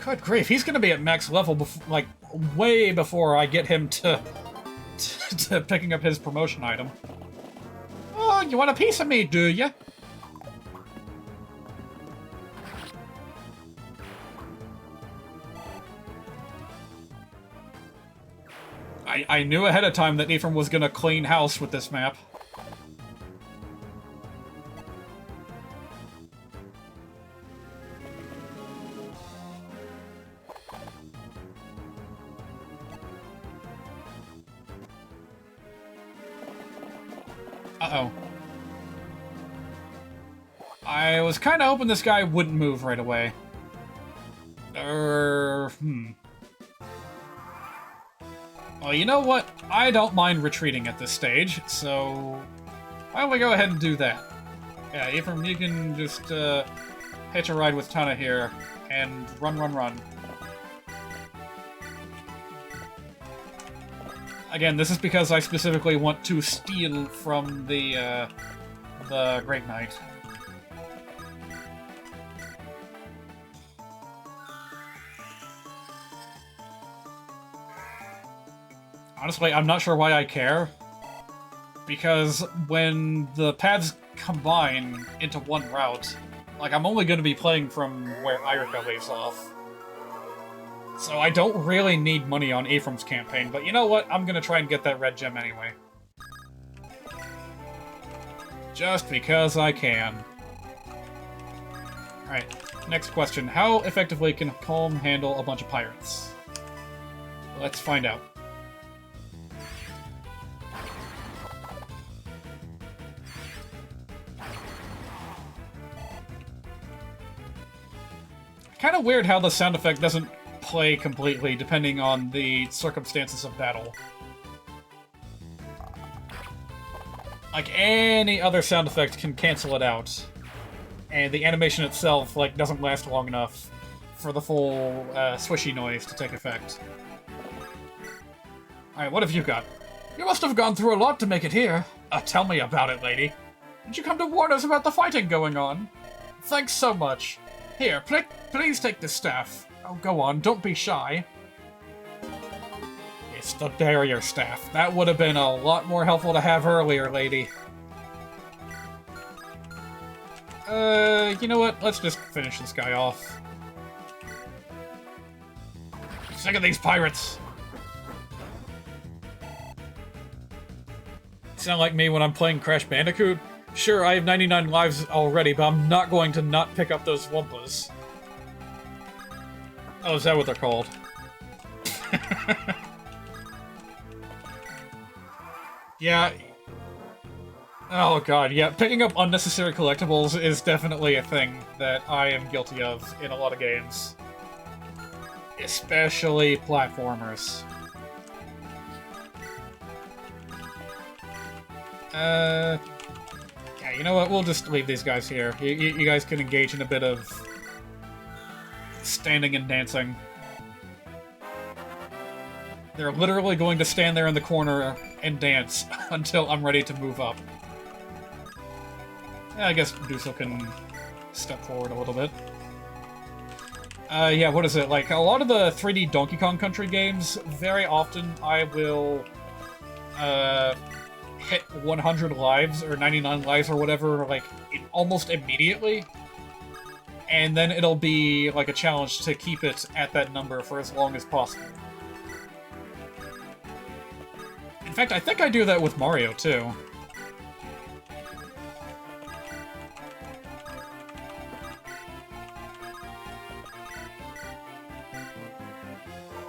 Good grief, he's gonna be at max level way before I get him to picking up his promotion item. Oh, you want a piece of me, do ya? I knew ahead of time that Ephraim was gonna clean house with this map. Uh-oh. I was kinda hoping this guy wouldn't move right away. Well, you know what? I don't mind retreating at this stage, so why don't we go ahead and do that? Yeah, Ephraim, you can just hitch a ride with Tana here and run. Again, this is because I specifically want to steal from the Great Knight. Honestly, I'm not sure why I care. Because when the paths combine into one route, I'm only going to be playing from where Irika leaves off. So I don't really need money on Ephraim's campaign, but you know what? I'm going to try and get that red gem anyway. Just because I can. Alright, next question. How effectively can Calm handle a bunch of pirates? Let's find out. Kind of weird how the sound effect doesn't play completely depending on the circumstances of battle. Any other sound effect can cancel it out. And the animation itself, doesn't last long enough for the full swishy noise to take effect. Alright, what have you got? You must have gone through a lot to make it here. Tell me about it, lady. Did you come to warn us about the fighting going on? Thanks so much. Here, please take this staff. Oh, go on, don't be shy. It's the barrier staff. That would have been a lot more helpful to have earlier, lady. You know what? Let's just finish this guy off. Sick of these pirates. Sound like me when I'm playing Crash Bandicoot? Sure, I have 99 lives already, but I'm not going to not pick up those Wumpas. Oh, is that what they're called? Yeah. Oh god, yeah. Picking up unnecessary collectibles is definitely a thing that I am guilty of in a lot of games. Especially platformers. Yeah, you know what? We'll just leave these guys here. You guys can engage in a bit of standing and dancing. They're literally going to stand there in the corner and dance until I'm ready to move up. I guess Dussel can step forward a little bit. Yeah, what is it? Like, a lot of the 3D Donkey Kong Country games, very often I will hit 100 lives, or 99 lives, or whatever, like, almost immediately. And then it'll be, like, a challenge to keep it at that number for as long as possible. In fact, I think I do that with Mario, too.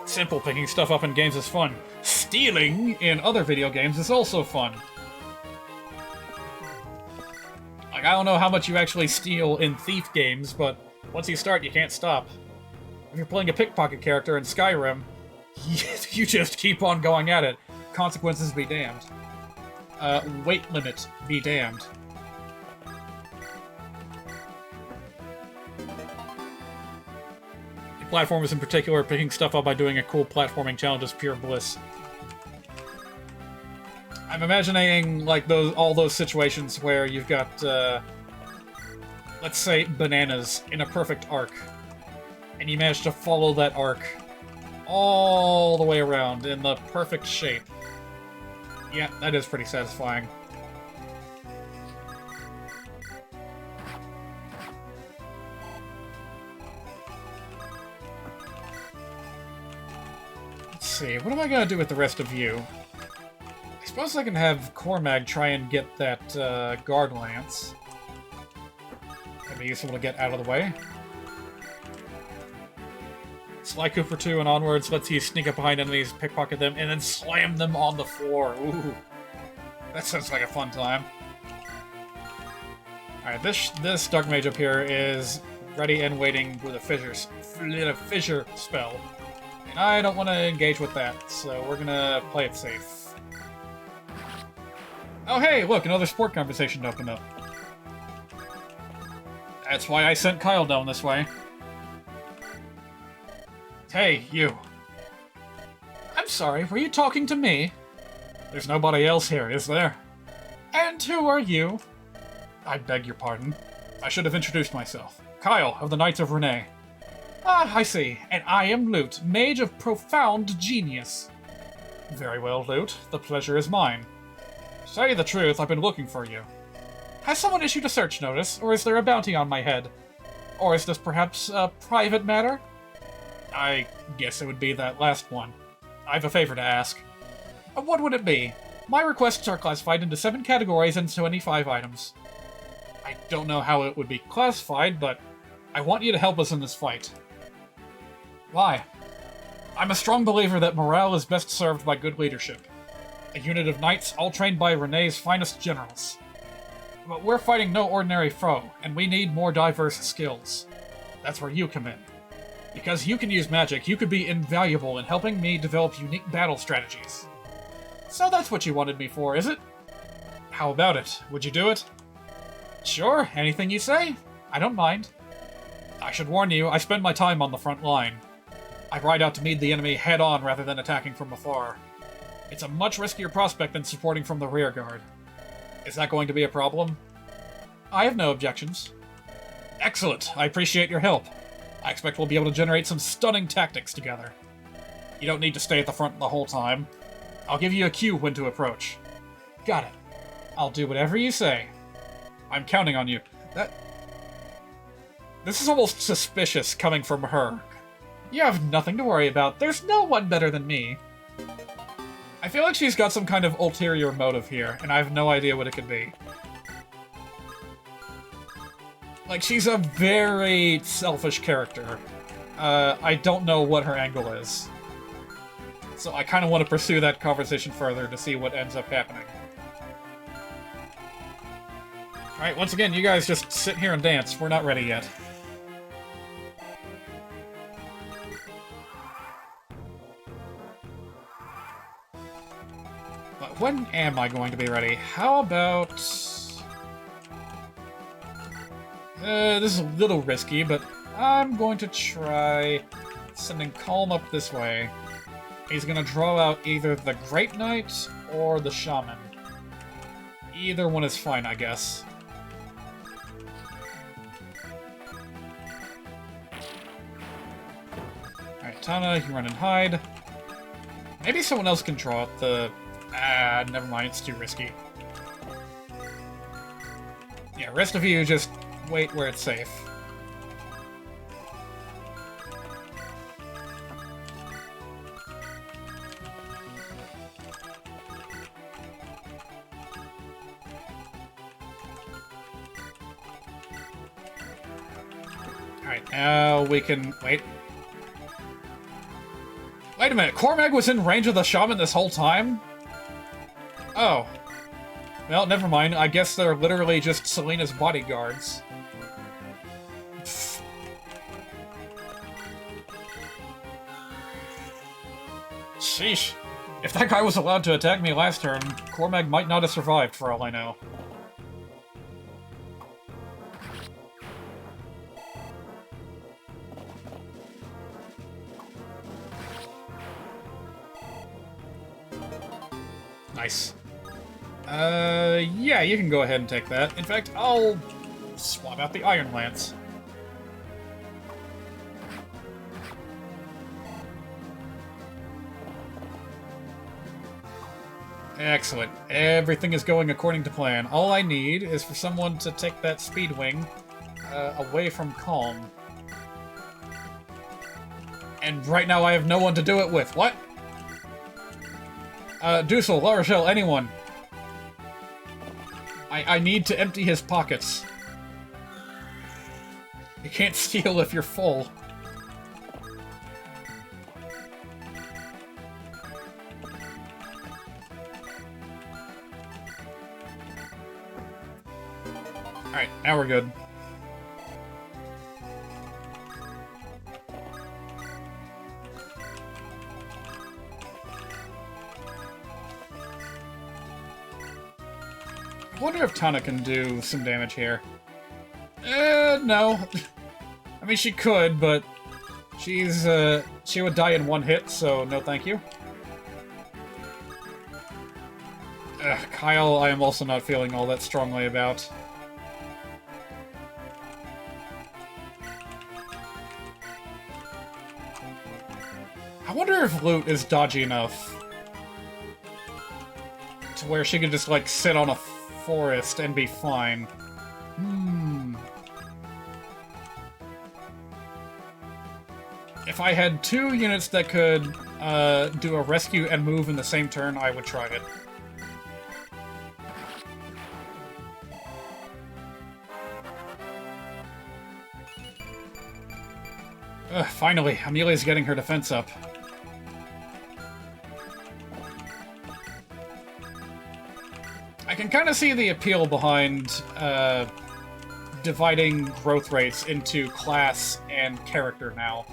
Simple, picking stuff up in games is fun. Stealing in other video games is also fun. Like, I don't know how much you actually steal in Thief games, but once you start, you can't stop. If you're playing a pickpocket character in Skyrim, you just keep on going at it. Consequences be damned. Weight limit be damned. Platformers in particular, picking stuff up by doing a cool platforming challenge is pure bliss. I'm imagining, like, all those situations where you've got, let's say, bananas in a perfect arc, and you manage to follow that arc all the way around in the perfect shape. Yeah, that is pretty satisfying. Let's see, what am I gonna do with the rest of you? I suppose I can have Cormag try and get that guard lance. That'd be useful to get out of the way. Sly Cooper 2 and onwards lets you sneak up behind enemies, pickpocket them, and then slam them on the floor. Ooh. That sounds like a fun time. Alright, this Dark Mage up here is ready and waiting with a fissure spell. And I don't want to engage with that, so we're gonna play it safe. Oh hey, look, another sport conversation opened up. That's why I sent Kyle down this way. Hey, you. I'm sorry, were you talking to me? There's nobody else here, is there? And who are you? I beg your pardon. I should have introduced myself. Kyle, of the Knights of Renee. Ah, I see. And I am Lute, mage of profound genius. Very well, Lute. The pleasure is mine. To tell you the truth, I've been looking for you. Has someone issued a search notice, or is there a bounty on my head? Or is this perhaps a private matter? I guess it would be that last one. I have a favor to ask. What would it be? My requests are classified into 7 categories and 25 items. I don't know how it would be classified, but I want you to help us in this fight. Why? I'm a strong believer that morale is best served by good leadership. A unit of knights, all trained by Renee's finest generals. But we're fighting no ordinary foe, and we need more diverse skills. That's where you come in. Because you can use magic, you could be invaluable in helping me develop unique battle strategies. So that's what you wanted me for, is it? How about it? Would you do it? Sure, anything you say. I don't mind. I should warn you, I spend my time on the front line. I ride out to meet the enemy head-on rather than attacking from afar. It's a much riskier prospect than supporting from the rear guard. Is that going to be a problem? I have no objections. Excellent, I appreciate your help. I expect we'll be able to generate some stunning tactics together. You don't need to stay at the front the whole time. I'll give you a cue when to approach. Got it. I'll do whatever you say. I'm counting on you. This is almost suspicious coming from her. You have nothing to worry about. There's no one better than me. I feel like she's got some kind of ulterior motive here, and I have no idea what it could be. Like, she's a very selfish character. I don't know what her angle is. So I kind of want to pursue that conversation further to see what ends up happening. Alright, once again, you guys just sit here and dance. We're not ready yet. But when am I going to be ready? How about... this is a little risky, but I'm going to try sending Calm up this way. He's gonna draw out either the Great Knight or the Shaman. Either one is fine, I guess. Alright, Tana, you run and hide. Maybe someone else can draw out the... never mind, it's too risky. Yeah, rest of you just wait where it's safe. Alright, now we can... wait. Wait a minute, Cormag was in range of the Shaman this whole time? Oh. Well, never mind. I guess they're literally just Selena's bodyguards. Pfft. Sheesh. If that guy was allowed to attack me last turn, Cormag might not have survived, for all I know. Nice. Yeah, you can go ahead and take that. In fact, I'll swap out the Iron Lance. Excellent. Everything is going according to plan. All I need is for someone to take that Speed Wing away from Calm. And right now I have no one to do it with. What? Dussel, La Rochelle, anyone. I need to empty his pockets. You can't steal if you're full. Alright, now we're good. I wonder if Tana can do some damage here. No. I mean, she could, but she's, she would die in one hit, so no thank you. Kyle, I am also not feeling all that strongly about. I wonder if Loot is dodgy enough to where she could just, like, sit on a forest and be fine. If I had 2 units that could do a rescue and move in the same turn, I would try it. Finally, Amelia's getting her defense up. I can kind of see the appeal behind dividing growth rates into class and character now,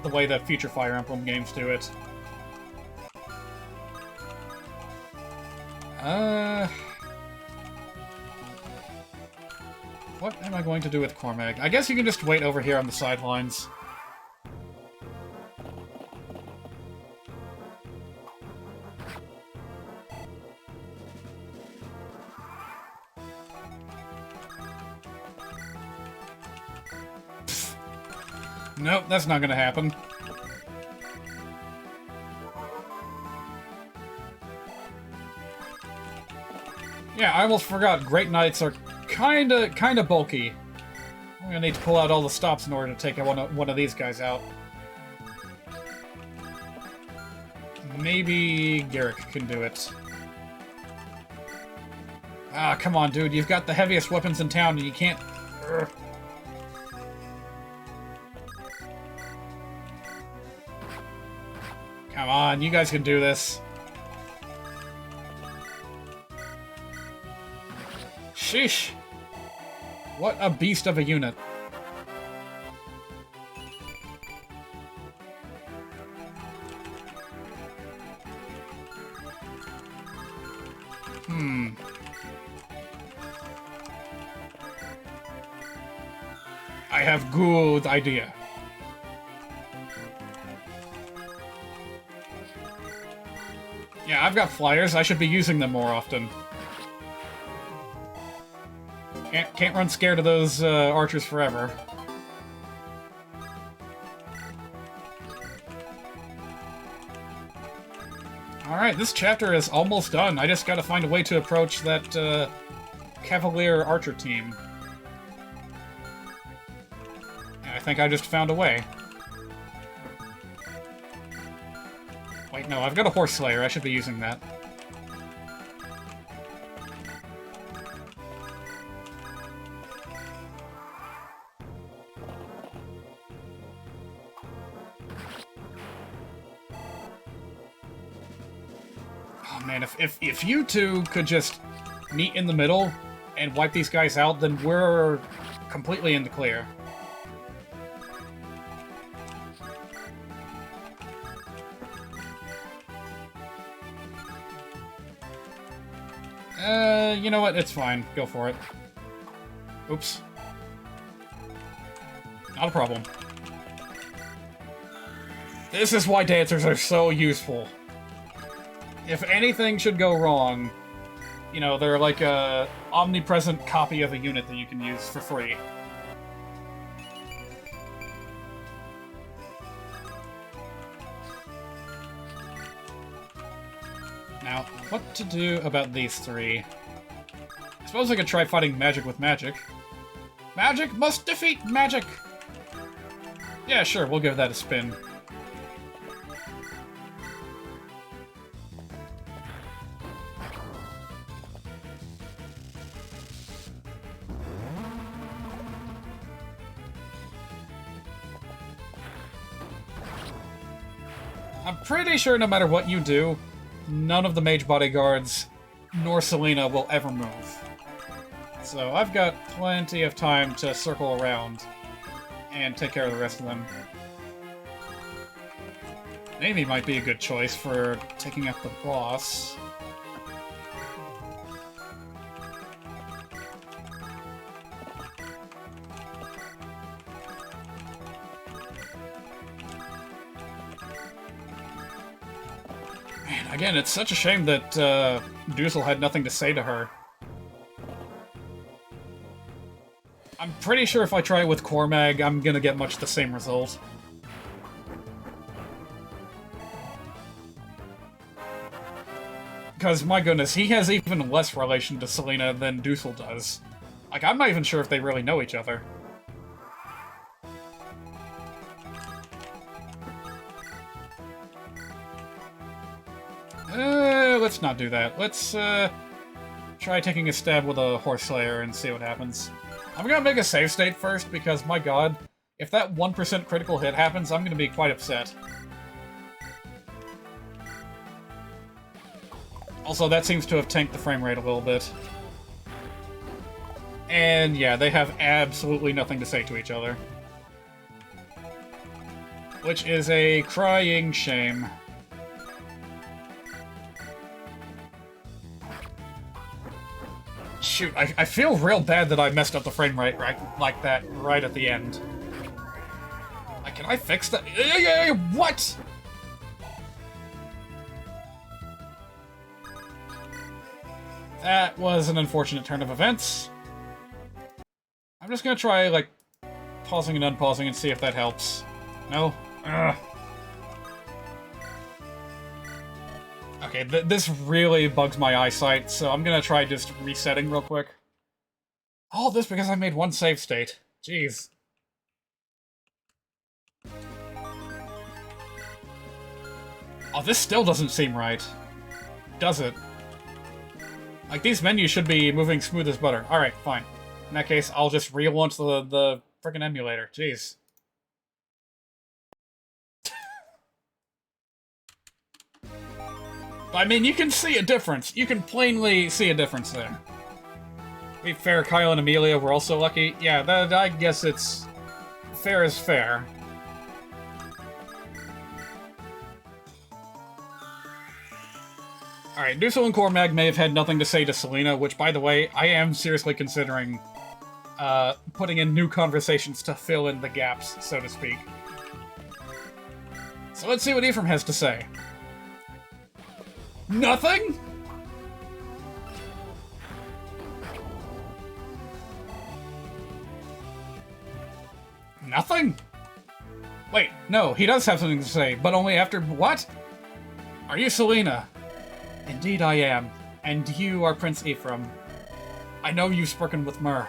the way that future Fire Emblem games do it. What am I going to do with Cormag? I guess you can just wait over here on the sidelines. Nope, that's not gonna happen. Yeah, I almost forgot. Great Knights are kinda bulky. I'm gonna need to pull out all the stops in order to take one of these guys out. maybe Garrick can do it. Ah, come on, dude. You've got the heaviest weapons in town, and you can't... Urgh. Come on, you guys can do this. Sheesh. What a beast of a unit. I have good idea. Yeah, I've got flyers. I should be using them more often. Can't run scared of those archers forever. Alright, this chapter is almost done. I just gotta find a way to approach that Cavalier Archer team. And I think I just found a way. Wait, no, I've got a Horse Slayer. I should be using that. Oh man, if you two could just meet in the middle and wipe these guys out, then we're completely in the clear. You know what? It's fine. Go for it. Oops. Not a problem. This is why dancers are so useful. If anything should go wrong, you know, they're like a omnipresent copy of a unit that you can use for free. Now, what to do about these three? I suppose I could try fighting magic with magic. Magic must defeat magic! Yeah, sure, we'll give that a spin. I'm pretty sure no matter what you do, none of the mage bodyguards nor Selena will ever move. So I've got plenty of time to circle around and take care of the rest of them. Amy might be a good choice for taking out the boss. Man, again, it's such a shame that Dussel had nothing to say to her. I'm pretty sure if I try it with Cormag, I'm gonna get much the same result. Because, my goodness, he has even less relation to Selena than Dussel does. Like, I'm not even sure if they really know each other. Let's not do that. Let's, try taking a stab with a Horse Slayer and see what happens. I'm gonna make a save state first, because, my god, if that 1% critical hit happens, I'm gonna be quite upset. Also, that seems to have tanked the frame rate a little bit. And yeah, they have absolutely nothing to say to each other. Which is a crying shame. Shoot, I feel real bad that I messed up the frame rate like that right at the end. Like, can I fix that? What? That was an unfortunate turn of events. I'm just gonna try, like, pausing and unpausing and see if that helps. No? Ugh. Okay, this really bugs my eyesight, so I'm gonna try just resetting real quick. All this because I made one save state. Jeez. Oh, this still doesn't seem right. Does it? Like, these menus should be moving smooth as butter. Alright, fine. In that case, I'll just relaunch the frickin' emulator. Jeez. I mean, you can see a difference. You can plainly see a difference there. To be fair, Kyle and Amelia were also lucky. Yeah, I guess it's... fair is fair. Alright, Dussel and Cormag may have had nothing to say to Selena, which, by the way, I am seriously considering putting in new conversations to fill in the gaps, so to speak. So let's see what Ephraim has to say. Nothing? Nothing? Wait, no, he does have something to say, but only after what? Are you Selena? Indeed I am, and you are Prince Ephraim. I know you've spoken with Myrrh.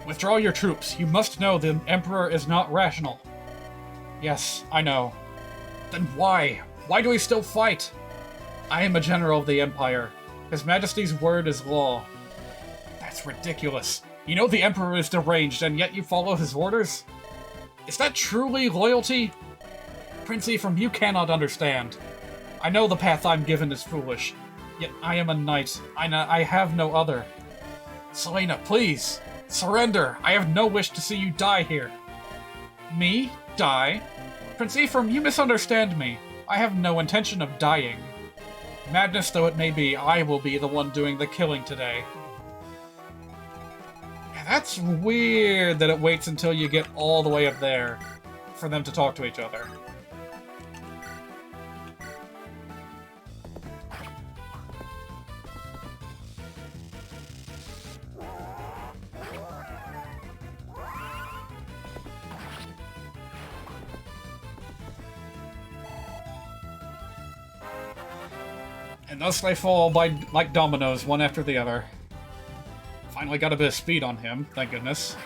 Withdraw your troops. You must know the Emperor is not rational. Yes, I know. Then why? Why do we still fight? I am a general of the Empire. His Majesty's word is law. That's ridiculous. You know the Emperor is deranged, and yet you follow his orders? Is that truly loyalty? Prince Ephraim, you cannot understand. I know the path I'm given is foolish, yet I am a knight. I have no other. Selena, please, surrender. I have no wish to see you die here. Me? Die? Prince Ephraim, you misunderstand me. I have no intention of dying. Madness though it may be, I will be the one doing the killing today. Yeah, that's weird that it waits until you get all the way up there for them to talk to each other. And thus they fall like dominoes, one after the other. Finally got a bit of speed on him, thank goodness.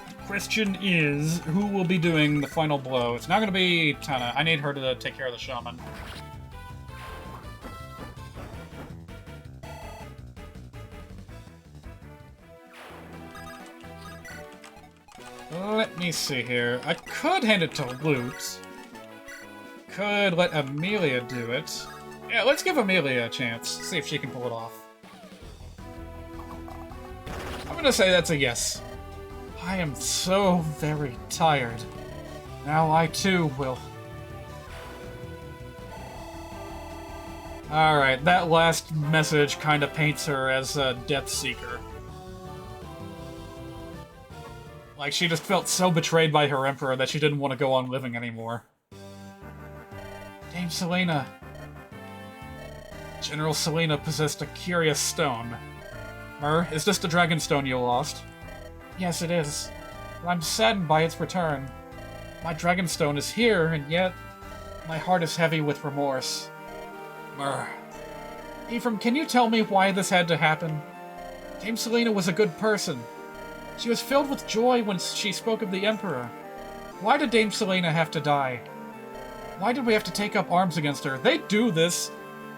The question is, who will be doing the final blow? It's not going to be Tana. I need her to take care of the shaman. Let me see here. I could hand it to Lute. Could let Amelia do it. Yeah, let's give Amelia a chance. See if she can pull it off. I'm gonna say that's a yes. I am so very tired. Now I too will. Alright, that last message kind of paints her as a Death Seeker. Like, she just felt so betrayed by her Emperor that she didn't want to go on living anymore. Dame Selena. General Selena possessed a curious stone. Myrrh, is this the dragon stone you lost? Yes, it is. I'm saddened by its return. My dragon stone is here, and yet my heart is heavy with remorse. Myrrh. Ephraim, can you tell me why this had to happen? Dame Selena was a good person. She was filled with joy when she spoke of the Emperor. Why did Dame Selena have to die? Why did we have to take up arms against her? They do this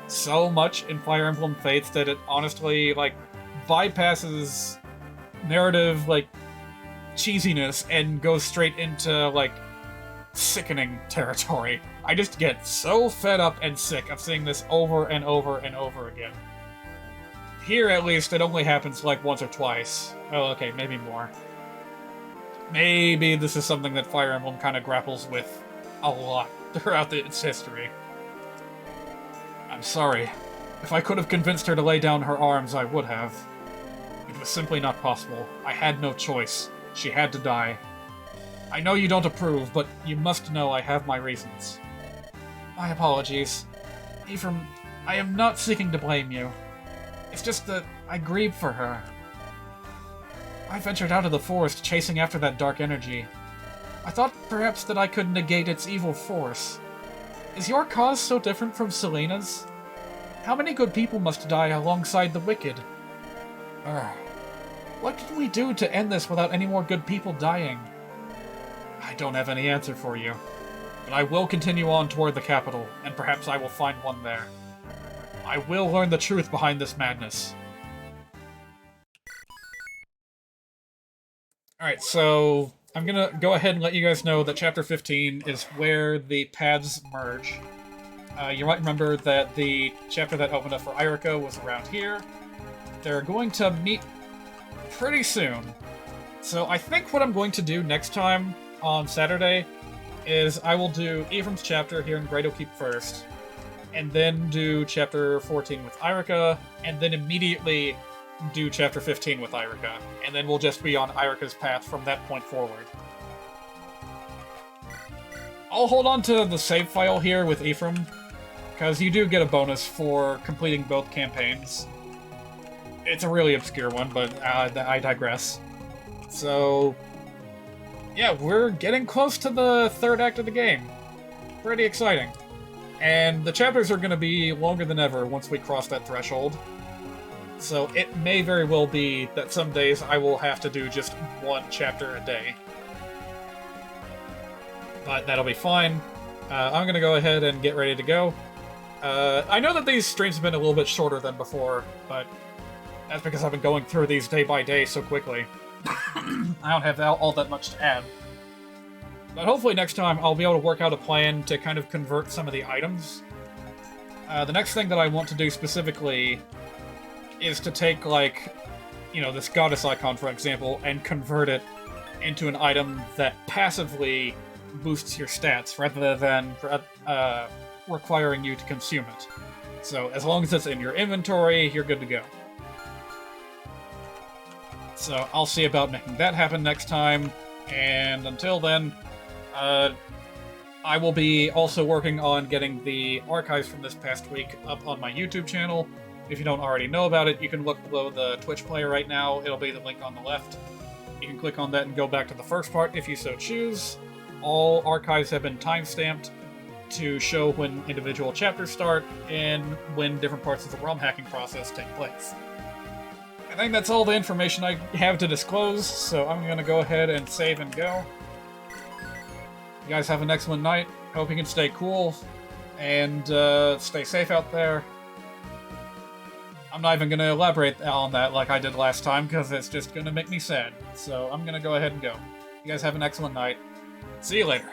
so much in Fire Emblem Fates that it honestly, like, bypasses narrative, like, cheesiness and goes straight into, like, sickening territory. I just get so fed up and sick of seeing this over and over and over again. Here, at least, it only happens, like, once or twice. Oh, okay, maybe more. Maybe this is something that Fire Emblem kind of grapples with a lot throughout its history. I'm sorry. If I could have convinced her to lay down her arms, I would have. It was simply not possible. I had no choice. She had to die. I know you don't approve, but you must know I have my reasons. My apologies. Ephraim, I am not seeking to blame you. It's just that I grieve for her. I ventured out of the forest chasing after that dark energy. I thought perhaps that I could negate its evil force. Is your cause so different from Selena's? How many good people must die alongside the wicked? What can we do to end this without any more good people dying? I don't have any answer for you. But I will continue on toward the capital, and perhaps I will find one there. I will learn the truth behind this madness. Alright, so I'm gonna go ahead and let you guys know that Chapter 15 is where the paths merge. You might remember that the chapter that opened up for Irika was around here. They're going to meet pretty soon. So I think what I'm going to do next time on Saturday is I will do Ephraim's chapter here in Great Oak Keep first, and then do Chapter 14 with Irika, and then immediately do Chapter 15 with Irika, and then we'll just be on Irika's path from that point forward. I'll hold on to the save file here with Ephraim, because you do get a bonus for completing both campaigns. It's a really obscure one, but I digress. So, yeah, we're getting close to the third act of the game. Pretty exciting. And the chapters are going to be longer than ever once we cross that threshold. So it may very well be that some days I will have to do just one chapter a day. But that'll be fine. I'm going to go ahead and get ready to go. I know that these streams have been a little bit shorter than before, but that's because I've been going through these day by day so quickly. I don't have all that much to add. But hopefully next time I'll be able to work out a plan to kind of convert some of the items. The next thing that I want to do specifically is to take, like, you know, this goddess icon, for example, and convert it into an item that passively boosts your stats rather than requiring you to consume it. So as long as it's in your inventory, you're good to go. So I'll see about making that happen next time, and until then, I will be also working on getting the archives from this past week up on my YouTube channel. If you don't already know about it, you can look below the Twitch player right now. It'll be the link on the left. You can click on that and go back to the first part if you so choose. All archives have been timestamped to show when individual chapters start and when different parts of the ROM hacking process take place. I think that's all the information I have to disclose, so I'm going to go ahead and save and go. You guys have an excellent night. Hope you can stay cool and stay safe out there. I'm not even going to elaborate on that like I did last time because it's just going to make me sad. So I'm going to go ahead and go. You guys have an excellent night. See you later.